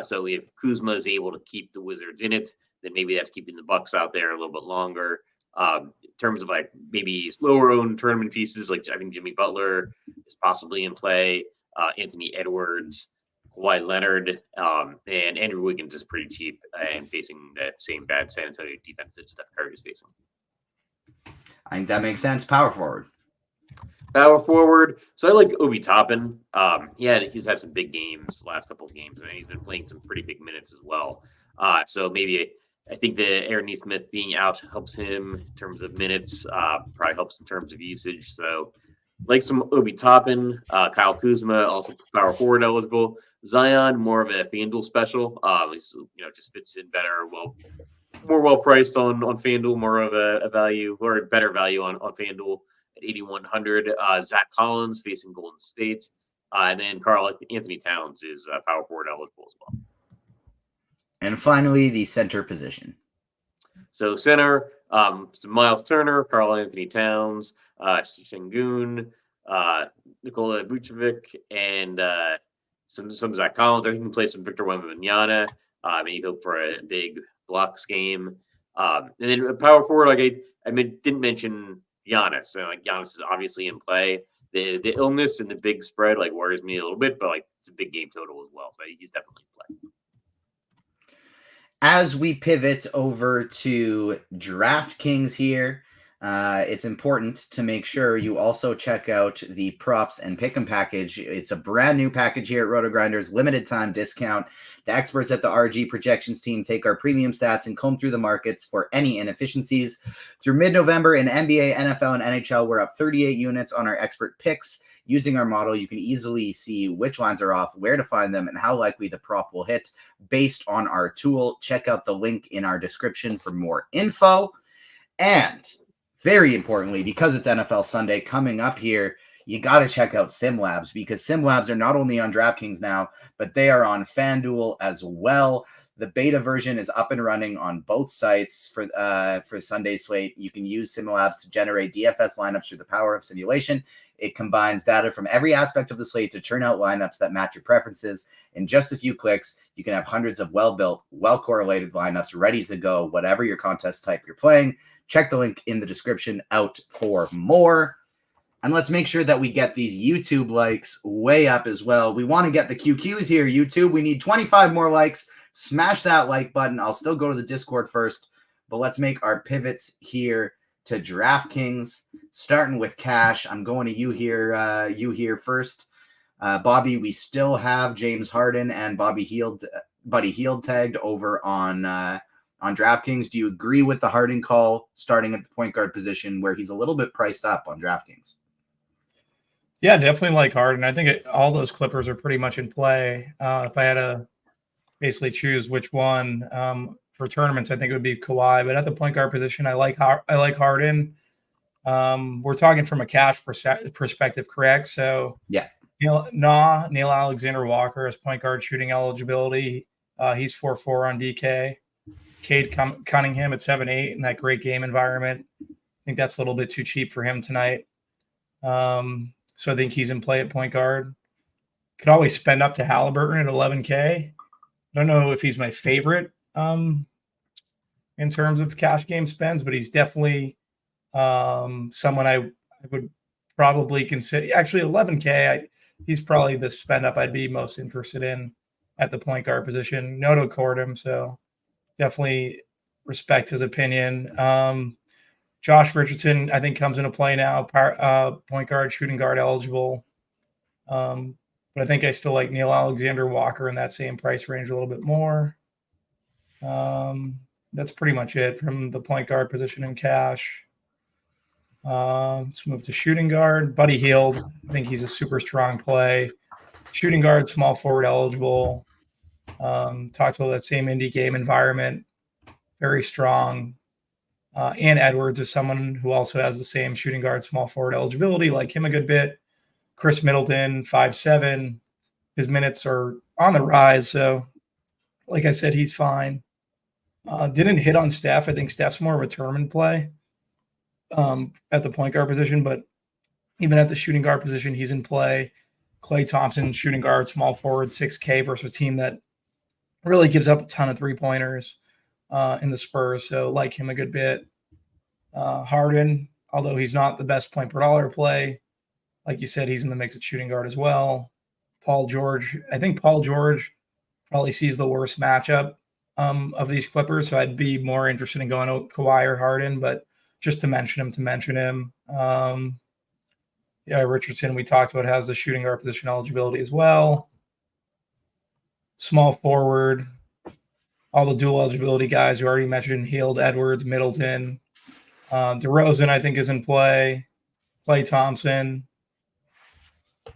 So if Kuzma is able to keep the Wizards in it, then maybe that's keeping the Bucks out there a little bit longer. In terms of like maybe slower owned tournament pieces, like I think Jimmy Butler is possibly in play. Anthony Edwards, Kawhi Leonard, and Andrew Wiggins is pretty cheap and facing that same bad San Antonio defense that Steph Curry is facing. I think that makes sense. Power forward. So I like Obi Toppin. He's had some big games last couple of games, and he's been playing some pretty big minutes as well. So maybe I think the Aaron Nesmith being out helps him in terms of minutes, probably helps in terms of usage. So like some Obi Toppin, Kyle Kuzma, also power forward eligible. Zion, more of a FanDuel special. He's, just fits in better, more well priced on FanDuel, more of a value or a better value on FanDuel at 8,100. Zach Collins facing Golden State. And then Karl Anthony Towns is power forward eligible as well. And finally, the center position. So center, Miles Turner, Karl Anthony Towns, Şengün, Nikola Vucevic, and some Zach Collins. I think he can play some Victor Wembanyama. Maybe hope for a big blocks game. And then power forward, didn't mention Giannis. So Giannis is obviously in play. The illness and the big spread worries me a little bit, but it's a big game total as well. So he's definitely in play. As we pivot over to DraftKings here, it's important to make sure you also check out the props and pick'em package. It's a brand new package here at RotoGrinders, limited time discount. The experts at the RG projections team take our premium stats and comb through the markets for any inefficiencies. Through mid-November in NBA, NFL, and NHL, we're up 38 units on our expert picks. Using our model, you can easily see which lines are off, where to find them, and how likely the prop will hit based on our tool. Check out the link in our description for more info. And very importantly, because it's NFL Sunday coming up here, you got to check out SimLabs, because SimLabs are not only on DraftKings now, but they are on Fanduel as well. The beta version is up and running on both sites for Sunday slate. You can use SimLabs to generate DFS lineups through the power of simulation. It combines data from every aspect of the slate to churn out lineups that match your preferences. In just a few clicks, you can have hundreds of well-built, well-correlated lineups ready to go, whatever your contest type you're playing. Check the link in the description out for more. And let's make sure that we get these YouTube likes way up as well. We want to get the QQs here, YouTube. We need 25 more likes. Smash that like button. I'll still go to the Discord first, but let's make our pivots here to DraftKings, starting with cash. I'm going to you here first. Bobby, we still have James Harden and Buddy Hield tagged over on DraftKings. Do you agree with the Harden call starting at the point guard position where he's a little bit priced up on DraftKings? Yeah, definitely like Harden. I think all those Clippers are pretty much in play. If I had to basically choose which one for tournaments, I think it would be Kawhi. But at the point guard position, I like Harden. We're talking from a cash perspective, correct? So yeah, Neil Alexander-Walker as point guard shooting eligibility. He's 4-4 on DK. Cade Cunningham at 7-8 in that great game environment. I think that's a little bit too cheap for him tonight. So I think he's in play at point guard. Could always spend up to Halliburton at 11K. I don't know if he's my favorite in terms of cash game spends, but he's definitely someone I would probably consider. Actually, 11K, he's probably the spend up I'd be most interested in at the point guard position. Noto court him, so definitely respect his opinion. Josh Richardson, I think, comes into play now. Point guard, shooting guard eligible. But I think I still like Neil Alexander-Walker in that same price range a little bit more. That's pretty much it from the point guard position in cash. Let's move to shooting guard. Buddy Hield, I think he's a super strong play. Shooting guard, small forward eligible. Talked about that same indie game environment. Very strong. And Edwards is someone who also has the same shooting guard, small forward eligibility, like him a good bit. Chris Middleton, 5'7". His minutes are on the rise. So, like I said, he's fine. Didn't hit on Steph. I think Steph's more of a tournament play at the point guard position, but even at the shooting guard position, he's in play. Klay Thompson, shooting guard, small forward, 6K versus a team that really gives up a ton of three-pointers in the Spurs. So like him a good bit. Harden, although he's not the best point per dollar play, like you said, he's in the mix at shooting guard as well. Paul George, I think Paul George probably sees the worst matchup of these Clippers, so I'd be more interested in going to Kawhi or Harden, but just to mention him. Richardson, we talked about, has the shooting guard position eligibility as well. Small forward, all the dual eligibility guys you already mentioned, Hield, Edwards, Middleton. DeRozan, I think, is in play. Klay Thompson.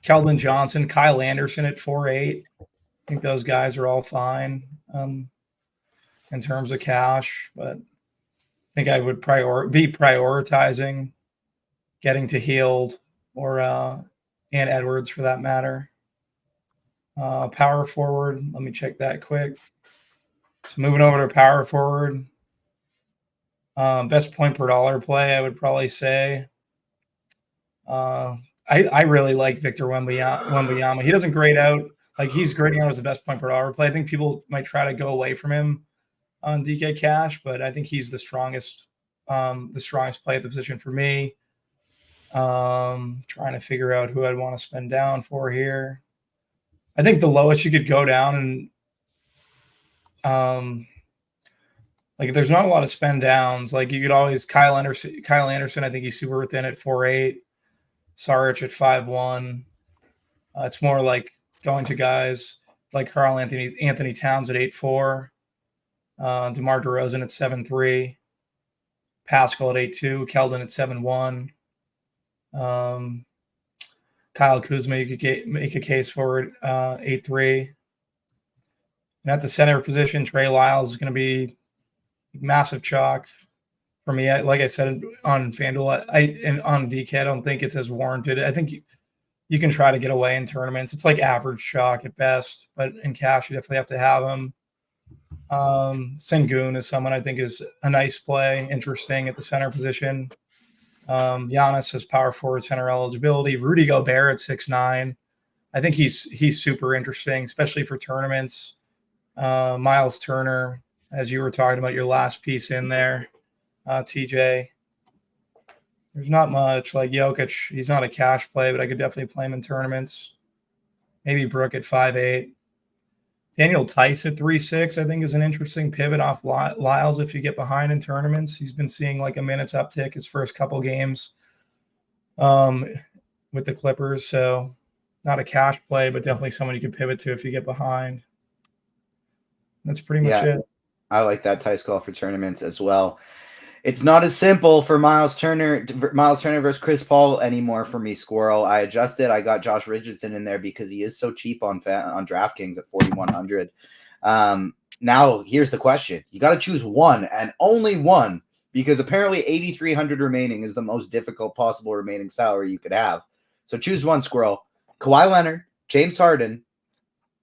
Keldon Johnson, Kyle Anderson at 4'8". I think those guys are all fine in terms of cash, but I think I would be prioritizing getting to Hield or and Edwards for that matter. Power forward, let me check that quick. So moving over to power forward, best point per dollar play, I would probably say. I really like Victor Wembanyama. He doesn't grade out. Like, he's grading out as the best point per dollar play. I think people might try to go away from him on DK Cash, but I think he's the strongest play at the position for me. Trying to figure out who I'd want to spend down for here. I think the lowest you could go down and Like there's not a lot of spend downs. Like you could always Kyle Anderson, I think he's super within at 4.8. Zwarych at 5.1. It's more like going to guys like Anthony Towns at 8.4. DeMar DeRozan at 7.3. Pascal at 8.2. Keldon at 7.1. Kyle Kuzma, you could make a case for it, 8.3. And at the center position, Trey Lyles is going to be massive chalk for me. Like I said on FanDuel, and on DK, I don't think it's as warranted. I think you can try to get away in tournaments. It's like average chalk at best, but in cash, you definitely have to have him. Sengun is someone I think is a nice play, interesting at the center position. Giannis has power forward center eligibility. Rudy Gobert at 6'9". I think he's super interesting, especially for tournaments. Miles Turner, as you were talking about your last piece in there, TJ. There's not much. Like Jokic, he's not a cash play, but I could definitely play him in tournaments. Maybe Brook at 5'8". Daniel Tice at 3.6, I think, is an interesting pivot off Lyles if you get behind in tournaments. He's been seeing like a minutes uptick his first couple games with the Clippers. So not a cash play, but definitely someone you can pivot to if you get behind. That's pretty much it. I like that Tice call for tournaments as well. It's not as simple for Miles Turner versus Chris Paul anymore for me, Squirrel. I adjusted. I got Josh Richardson in there because he is so cheap on DraftKings at 4,100. Now, here's the question. You got to choose one and only one because apparently 8,300 remaining is the most difficult possible remaining salary you could have. So choose one, Squirrel. Kawhi Leonard, James Harden,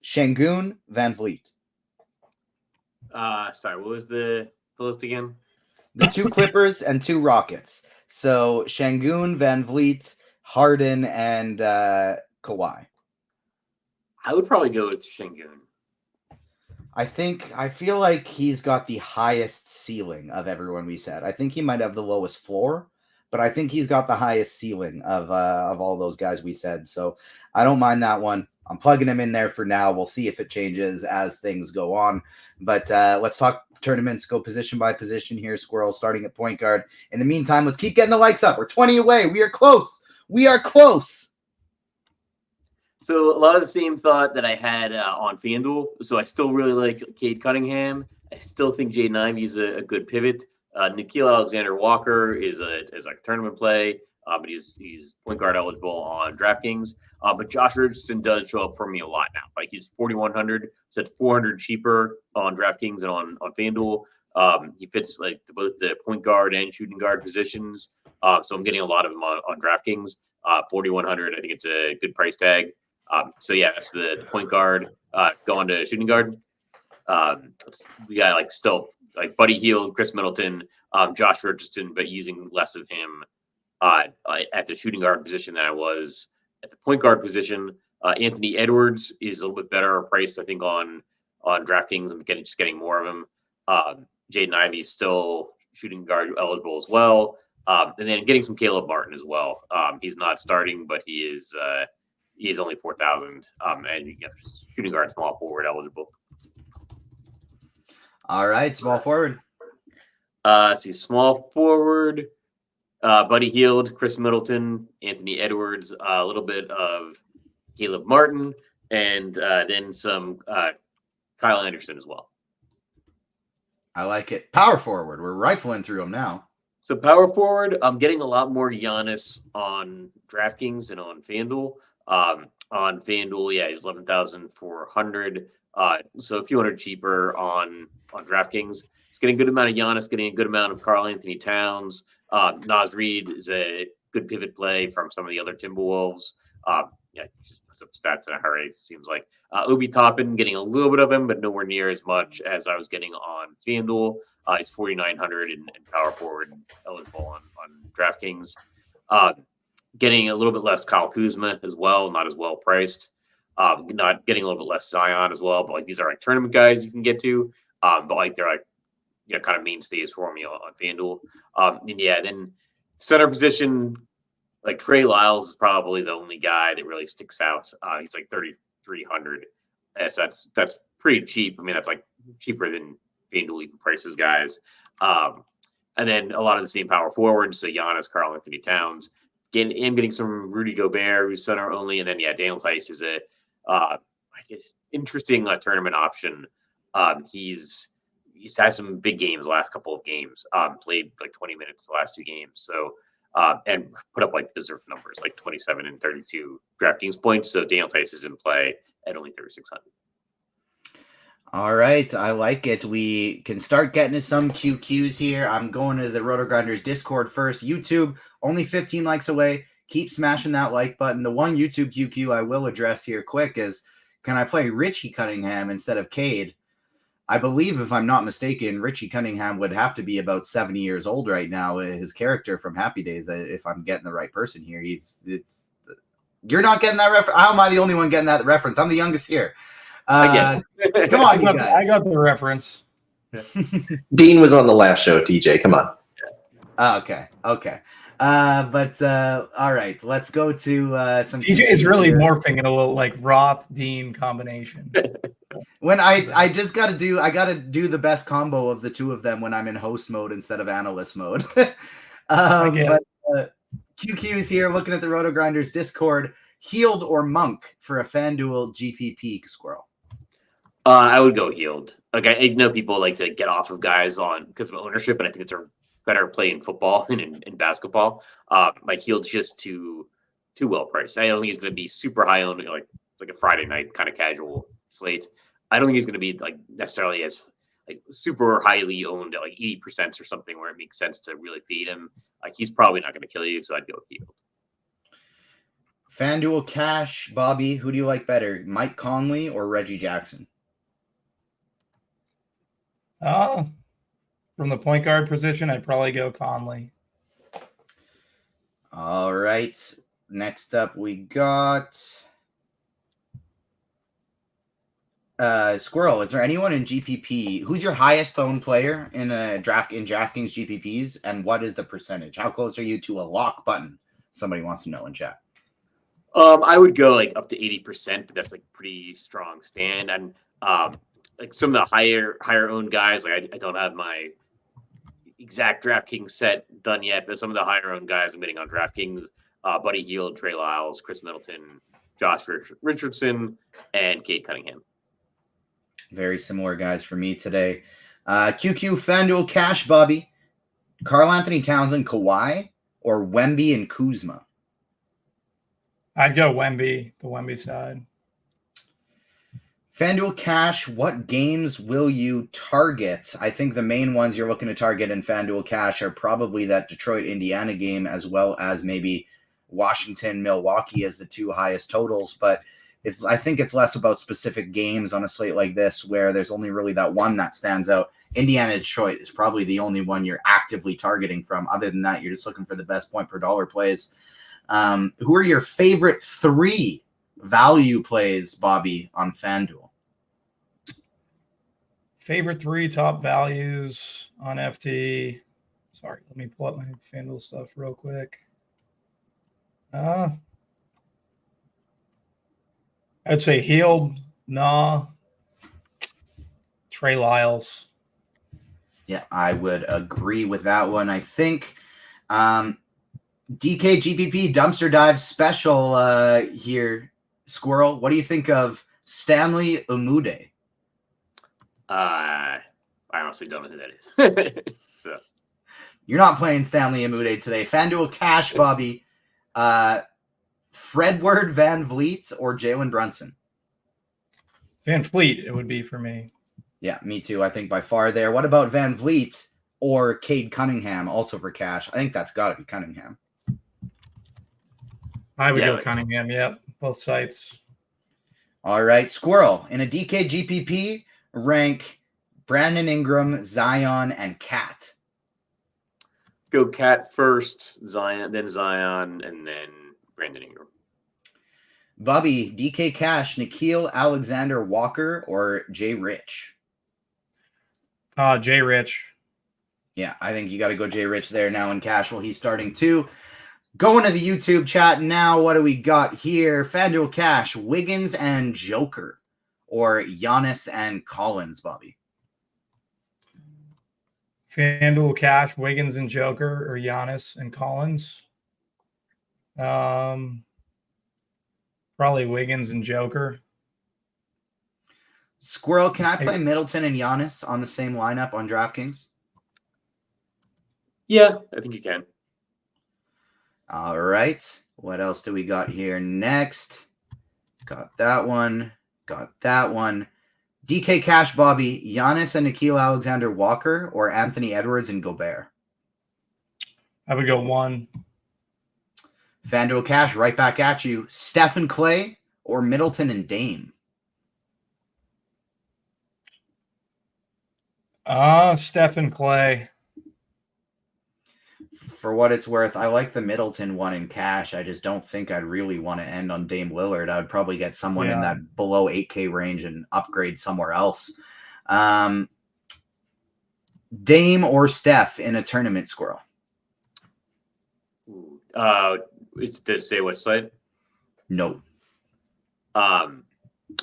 Şengün, Van Vliet. Sorry, what was the list again? The 2 Clippers and 2 Rockets. So Şengün, Van Vliet, Harden, and Kawhi. I would probably go with Şengün. I feel like he's got the highest ceiling of everyone we said. I think he might have the lowest floor, but I think he's got the highest ceiling of all those guys we said. So I don't mind that one. I'm plugging him in there for now. We'll see if it changes as things go on. But let's talk tournaments, go position by position here, Squirrel, starting at point guard. In the meantime, let's keep getting the likes up. We're 20 away. We are close. We are close. So a lot of the same thought that I had on FanDuel. So I still really like Cade Cunningham. I still think Jaden Ivey's a good pivot. Nickeil Alexander-Walker is a tournament play, but he's point guard eligible on DraftKings. But Josh Richardson does show up for me a lot now. Like he's 4,100, so it's 400 cheaper on DraftKings and on FanDuel. He fits like both the point guard and shooting guard positions. So I'm getting a lot of them on DraftKings. 4,100, I think it's a good price tag. So yeah, that's the point guard. Going to shooting guard. We got still Buddy Hield, Chris Middleton, Josh Richardson, but using less of him at the shooting guard position than I was at the point guard position. Anthony Edwards is a little bit better priced, I think, on DraftKings. I'm getting more of him. Jaden Ivey is still shooting guard eligible as well. And then getting some Caleb Martin as well. He's not starting, but he is only 4,000 and shooting guard, small forward eligible. All right, small forward. Let's see, small forward. Buddy Hield, Chris Middleton, Anthony Edwards, a little bit of Caleb Martin, and then some Kyle Anderson as well. I like it. Power forward. We're rifling through them now. So power forward, I'm getting a lot more Giannis on DraftKings and on FanDuel. On FanDuel, yeah, he's 11,400. So a few hundred cheaper on DraftKings. He's getting a good amount of Giannis, getting a good amount of Karl Anthony Towns. Naz Reid is a good pivot play from some of the other Timberwolves. Just put some stats in a hurry, it seems like. Obi Toppin, getting a little bit of him, but nowhere near as much as I was getting on FanDuel. He's 4,900 and power forward eligible on DraftKings. Getting a little bit less Kyle Kuzma as well, not as well priced. Not getting a little bit less Zion as well, but these are tournament guys you can get to. But they're kind of mainstays for me on FanDuel. Then center position, Trey Lyles is probably the only guy that really sticks out. He's 3,300. That's pretty cheap. I mean, that's cheaper than Fanduel even prices guys. And then a lot of the same power forwards, so Giannis, Karl Anthony Towns. Getting some Rudy Gobert, who's center only, and then Daniel Theis is a I guess interesting tournament option. He's had some big games the last couple of games. Played like 20 minutes the last 2 games, so and put up like berserk numbers, like 27 and 32 DraftKings points. So Daniel Theis is in play at only 3,600. All right, I like it. We can start getting to some QQs here. I'm going to the RotoGrinders Discord first. YouTube, only 15 likes away. Keep smashing that like button. The one YouTube QQ I will address here quick is, can I play Richie Cunningham instead of Cade? I believe, if I'm not mistaken, Richie Cunningham would have to be about 70 years old right now. His character from Happy Days, if I'm getting the right person here. You're not getting that reference. How am I the only one getting that reference? I'm the youngest here. Come on, you guys. I got the reference. Dean was on the last show, TJ. Come on. Okay. But all right, let's go to some. TJ is really morphing in a little like Roth Dean combination. When I just got to do the best combo of the two of them when I'm in host mode instead of analyst mode. But QQ's here looking at the RotoGrinders Discord. Healed or Monk for a FanDuel GPP, Squirrel? I would go Healed. Like I know people like to get off of guys on because of ownership, and I think it's a better play in football than in basketball. Like Healed's just too well priced. I don't think he's going to be super high owned, like a Friday night kind of casual slate. I don't think he's going to be like necessarily as like super highly owned at like 80% or something where it makes sense to really feed him. Like he's probably not going to kill you, so I'd go Healed. FanDuel Cash, Bobby, who do you like better, Mike Conley or Reggie Jackson? From the point guard position, I'd probably go Conley. All right. Next up, we got Squirrel. Is there anyone in GPP? Who's your highest owned player in DraftKings GPPs, and what is the percentage? How close are you to a lock button? Somebody wants to know in chat. I would go like up to 80%, but that's like pretty strong stand. And like some of the higher owned guys, like I don't have my exact DraftKings set done yet, but some of the higher owned guys I'm getting on DraftKings, Buddy Hield, Trey Lyles, Chris Middleton, Josh Richardson, and Cade Cunningham. Very similar guys for me today. QQ FanDuel Cash, Bobby, Karl Anthony Towns and Kawhi, or Wemby and Kuzma? I'd go Wemby, the Wemby side. FanDuel Cash, what games will you target? I think the main ones you're looking to target in FanDuel Cash are probably that Detroit-Indiana game, as well as maybe Washington-Milwaukee as the 2 highest totals. But I think it's less about specific games on a slate like this where there's only really that one that stands out. Indiana-Detroit is probably the only one you're actively targeting from. Other than that, you're just looking for the best point per dollar plays. Who are your favorite 3 value plays, Bobby, on FanDuel? Favorite 3 top values on FT. Sorry, let me pull up my FanDuel stuff real quick. I'd say Healed, Trey Lyles. Yeah, I would agree with that one. I think DK GPP Dumpster Dive special here, Squirrel. What do you think of Stanley Umude? I honestly don't know who that is. So. You're not playing Stanley Umude today. FanDuel Cash, Bobby. Fredward Van Vliet or Jalen Brunson? Van Fleet, it would be for me. Yeah, me too. I think by far there. What about Van Vliet or Cade Cunningham, also for Cash? I think that's got to be Cunningham. I would go Cunningham, yep. Both sites. All right. Squirrel, in a DK GPP, rank Brandon Ingram, Zion, and Cat. Go Cat first, Zion, and then Brandon Ingram. Bobby, DK Cash, Nickeil Alexander-Walker, or Jay Rich? Jay Rich. Yeah, I think you got to go Jay Rich there now in Cash. Well, he's starting too. Going to the YouTube chat now. What do we got here? FanDuel Cash, Wiggins and Joker, or Giannis and Collins, Bobby? Fanduel Cash, Wiggins and Joker, or Giannis and Collins. Probably Wiggins and Joker. Squirrel, can I play Middleton and Giannis on the same lineup on DraftKings? Yeah, I think you can. All right. What else do we got here next? Got that one. Got that one. DK Cash, Bobby, Giannis and Nickeil Alexander-Walker, or Anthony Edwards and Gobert? I would go 1. Fanduel Cash, right back at you. Steph and Clay, or Middleton and Dame? Steph and Clay. For what it's worth, I like the Middleton one in cash. I just don't think I'd really want to end on Dame Lillard. I would probably get someone in that below 8K range and upgrade somewhere else. Dame or Steph in a tournament, Squirrel? Did it say what site? No. I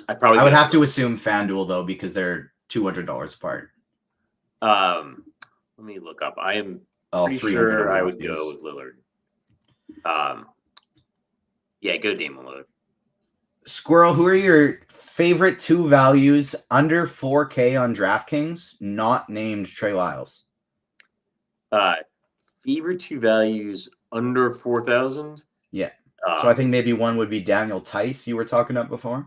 would have to assume FanDuel though, because they're $200 apart. Let me look up. I am pretty sure I would go with Lillard. Yeah, go Dame Lillard. Squirrel, who are your favorite 2 values under 4K on DraftKings, not named Trey Lyles? Favorite 2 values under 4,000? Yeah. So I think maybe one would be Daniel Tice, you were talking about before.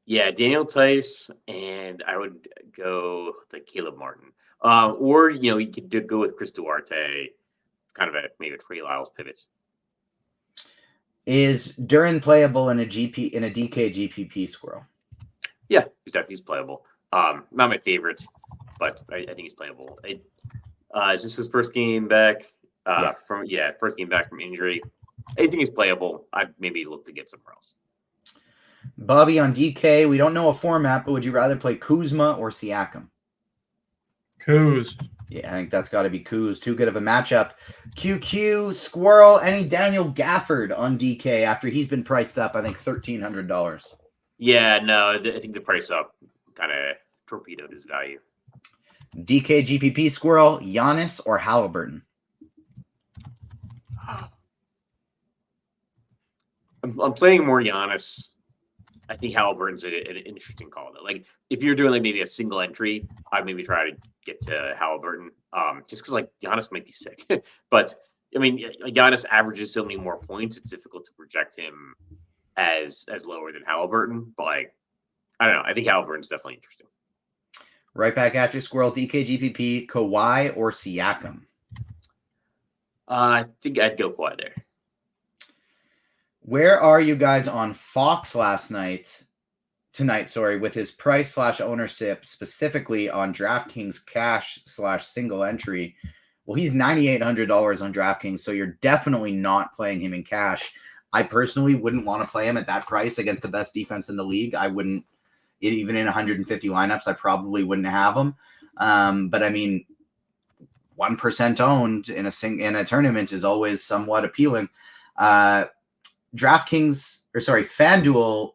Yeah, Daniel Tice, and I would go with Caleb Martin. Or, you could go with Chris Duarte, kind of maybe a Trey Lyles pivot. Is Duran playable in a DK GPP, Squirrel? Yeah, he's playable. Not my favorite, but I think he's playable. Is this his first game back? First game back from injury. I think he's playable. I'd maybe look to get somewhere else. Bobby on DK, we don't know a format, but would you rather play Kuzma or Siakam? Kuz. Yeah, I think that's got to be Kuz. Too good of a matchup. QQ, Squirrel, any Daniel Gafford on DK after he's been priced up, I think $1,300. Yeah, no, I think the price up kind of torpedoed his value. DK GPP, Squirrel, Giannis or Halliburton? I'm playing more Giannis. I think Halliburton's an interesting call. Like, if you're doing maybe a single entry, I'd maybe try to get to Halliburton. Just because Giannis might be sick. But I mean, Giannis averages so many more points. It's difficult to project him as lower than Halliburton. But I don't know. I think Halliburton's definitely interesting. Right back at you, Squirrel. DK GPP, Kawhi or Siakam? I think I'd go Kawhi there. Where are you guys on Fox tonight, with his price/ownership, specifically on DraftKings cash/single entry? Well, he's $9,800 on DraftKings, so you're definitely not playing him in cash. I personally wouldn't want to play him at that price against the best defense in the league. I wouldn't, even in 150 lineups, I probably wouldn't have him. But I mean, 1% owned in a tournament is always somewhat appealing. FanDuel,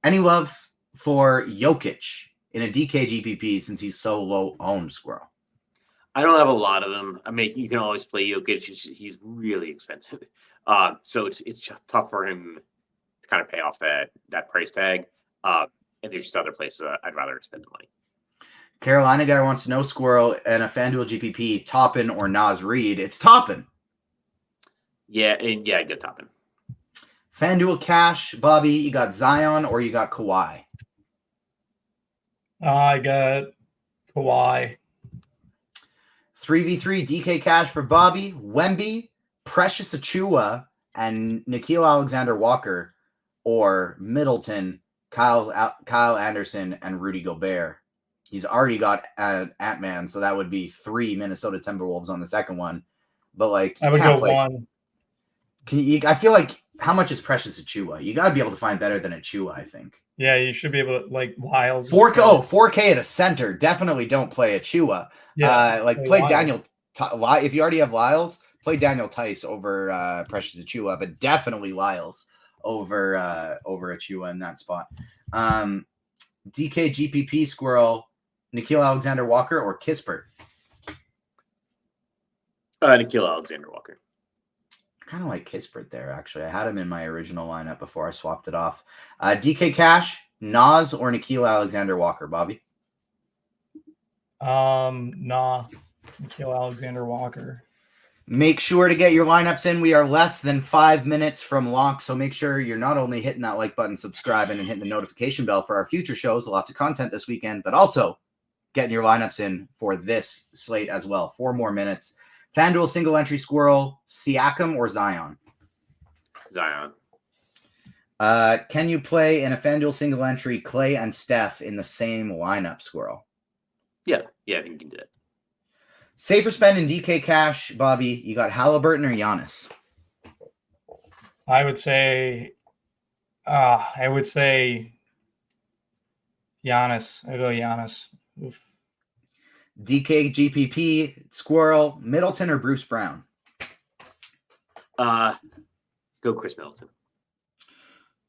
any love for Jokic in a DK GPP since he's so low owned, Squirrel? I don't have a lot of them. I mean, you can always play Jokic. He's really expensive. So it's just tough for him to kind of pay off that price tag. And there's just other places I'd rather spend the money. Carolina guy wants to know, Squirrel, and a FanDuel GPP, Toppin or Naz Reid? It's Toppin. Yeah, I'd go Toppin. FanDuel cash, Bobby, you got Zion or you got Kawhi? I got Kawhi. 3v3 DK cash for Bobby, Wemby, Precious Achua, and Nickeil Alexander-Walker, or Middleton, Kyle Anderson, and Rudy Gobert. He's already got Ant-Man, so that would be 3 Minnesota Timberwolves on the second one. But I would go 1. I feel like, how much is Precious Achua? You got to be able to find better than Achua, I think. Yeah, you should be able to, Lyles. 4K at a center. Definitely don't play Achua. Yeah, play Daniel. If you already have Lyles, play Daniel Tice over Precious Achua, but definitely Lyles over Achua in that spot. DK GPP, Squirrel, Nickeil Alexander-Walker or Kispert? Nikhil Alexander-Walker. Kind of like Kispert there, actually. I had him in my original lineup before I swapped it off. DK Cash, Nas, or Nikhil Alexander-Walker, Bobby? Nikhil Alexander-Walker. Make sure to get your lineups in. We are less than 5 minutes from lock, so make sure you're not only hitting that like button, subscribing, and hitting the notification bell for our future shows, lots of content this weekend, but also getting your lineups in for this slate as well. 4 more minutes. FanDuel single entry Squirrel, Siakam or Zion? Zion. Can you play in a FanDuel single entry Clay and Steph in the same lineup, Squirrel? Yeah, I think you can do it. Safer spend in DK Cash, Bobby. You got Halliburton or Giannis? I would say Giannis. I go Giannis. Oof. DK GPP, Squirrel, Middleton or Bruce Brown? Go Chris Middleton.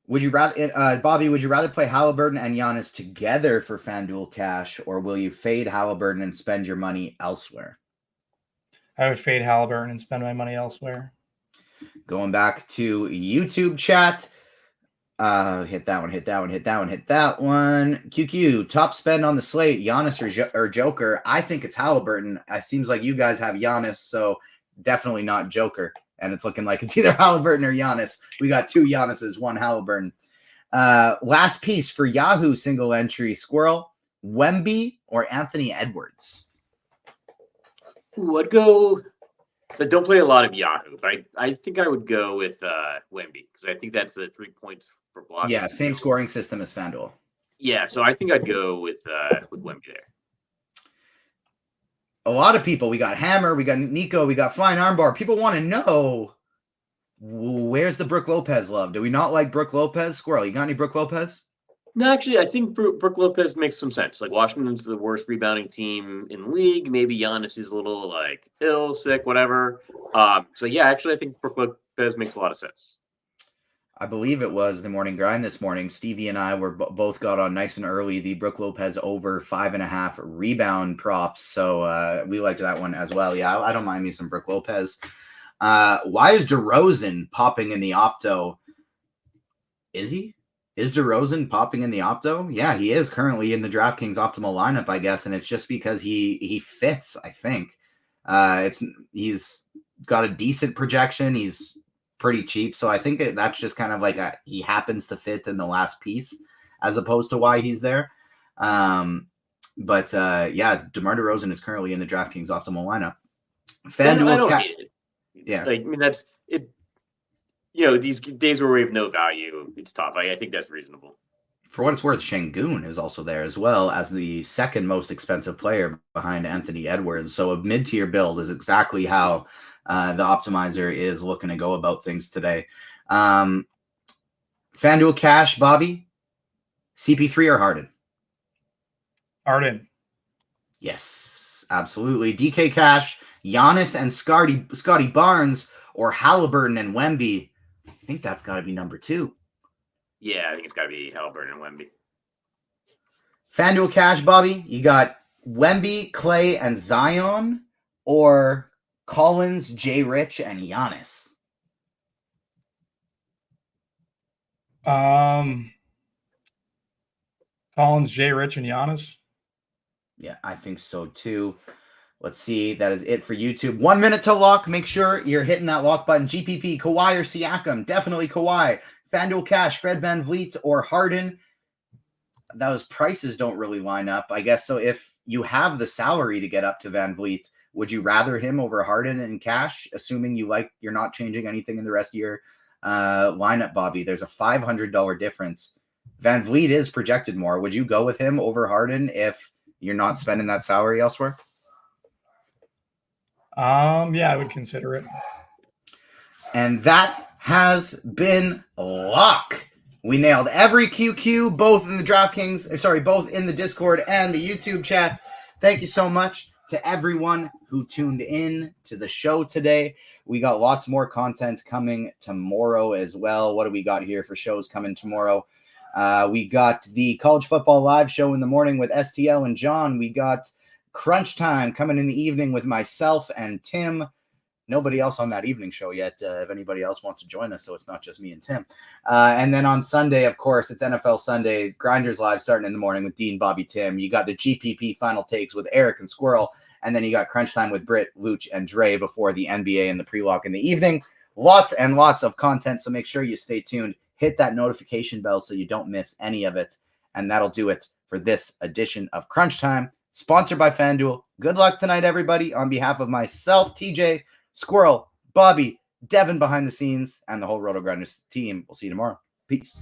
Would you rather, Bobby? Would you rather play Halliburton and Giannis together for FanDuel Cash, or will you fade Halliburton and spend your money elsewhere? I would fade Halliburton and spend my money elsewhere. Going back to YouTube chat. Hit that one. QQ, top spend on the slate, Giannis or Joker? I think it's Halliburton. It seems like you guys have Giannis, so definitely not Joker. And it's looking like it's either Halliburton or Giannis. We got 2 Giannis's, 1 Halliburton. Last piece for Yahoo single entry, Squirrel, Wemby or Anthony Edwards? Ooh, I'd go. So I don't play a lot of Yahoo, but I think I would go with Wemby because I think that's the 3 points for blocks. Yeah, same scoring system as FanDuel. Yeah, so I think I'd go with Wemby there. A lot of people, we got Hammer, we got Nico, we got Flying Armbar. People want to know, where's the Brook Lopez love? Do we not like Brook Lopez? Squirrel, you got any Brook Lopez? No, actually, I think Brook Lopez makes some sense. Like, Washington's the worst rebounding team in the league. Maybe Giannis is a little, like, ill, sick, whatever. So, yeah, actually, I think Brook Lopez makes a lot of sense. I believe it was the morning grind this morning. Stevie and I were both got on nice and early the Brook Lopez over 5.5 rebound props. So we liked that one as well. Yeah, I don't mind me some Brook Lopez. Why is DeRozan popping in the opto? Is he? Is DeRozan popping in the opto? Yeah, he is currently in the DraftKings optimal lineup, I guess, and it's just because he fits, I think. He's got a decent projection. He's pretty cheap, so I think that's just kind of like he happens to fit in the last piece as opposed to why he's there. Yeah, DeMar DeRozan is currently in the DraftKings optimal lineup. FanDuel, I don't hate it. Yeah, like, I mean, that's it. You know, these days where we have no value, it's tough. I think that's reasonable. For what it's worth, Şengün is also there as well as the second most expensive player behind Anthony Edwards. So a mid-tier build is exactly how the optimizer is looking to go about things today. FanDuel Cash, Bobby, CP3 or Harden? Harden. Yes, absolutely. DK Cash, Giannis and Scotty Barnes, or Halliburton and Wemby? I think that's got to be number 2. Yeah, I think it's got to be Halliburton and Wemby. FanDuel Cash, Bobby, you got Wemby, Clay, and Zion, or Collins, Jay Rich, and Giannis? Collins, Jay Rich, and Giannis. Yeah, I think so too. Let's see. That is it for YouTube. 1 minute to lock. Make sure you're hitting that lock button. GPP, Kawhi or Siakam? Definitely Kawhi. FanDuel Cash, Fred VanVleet or Harden? Those prices don't really line up, I guess. So if you have the salary to get up to VanVleet, would you rather him over Harden in cash, assuming you're not changing anything in the rest of your lineup, Bobby? There's a $500 difference. VanVleet is projected more. Would you go with him over Harden if you're not spending that salary elsewhere? Yeah, I would consider it. And that has been lock. We nailed every QQ, both in the DraftKings, both in the Discord and the YouTube chat. Thank you so much to everyone who tuned in to the show today. We got lots more content coming tomorrow as well. What do we got here for shows coming tomorrow? We got the College Football Live show in the morning with STL and John. We got Crunch Time coming in the evening with myself and Tim. nobody else on that evening show yet. If anybody else wants to join us, so it's not just me and Tim. And then on Sunday, of course, it's NFL Sunday. Grinders Live starting in the morning with Dean, Bobby, Tim. You got the GPP final takes with Eric and Squirrel. And then you got Crunch Time with Britt, Luch, and Dre before the NBA and the pre-walk in the evening. Lots and lots of content, so make sure you stay tuned. Hit that notification bell so you don't miss any of it. And that'll do it for this edition of Crunch Time, sponsored by Fanduel. Good luck tonight, everybody. On behalf of myself, TJ, Squirrel, Bobby, Devin behind the scenes, and the whole RotoGrinders team, we'll see you tomorrow. Peace.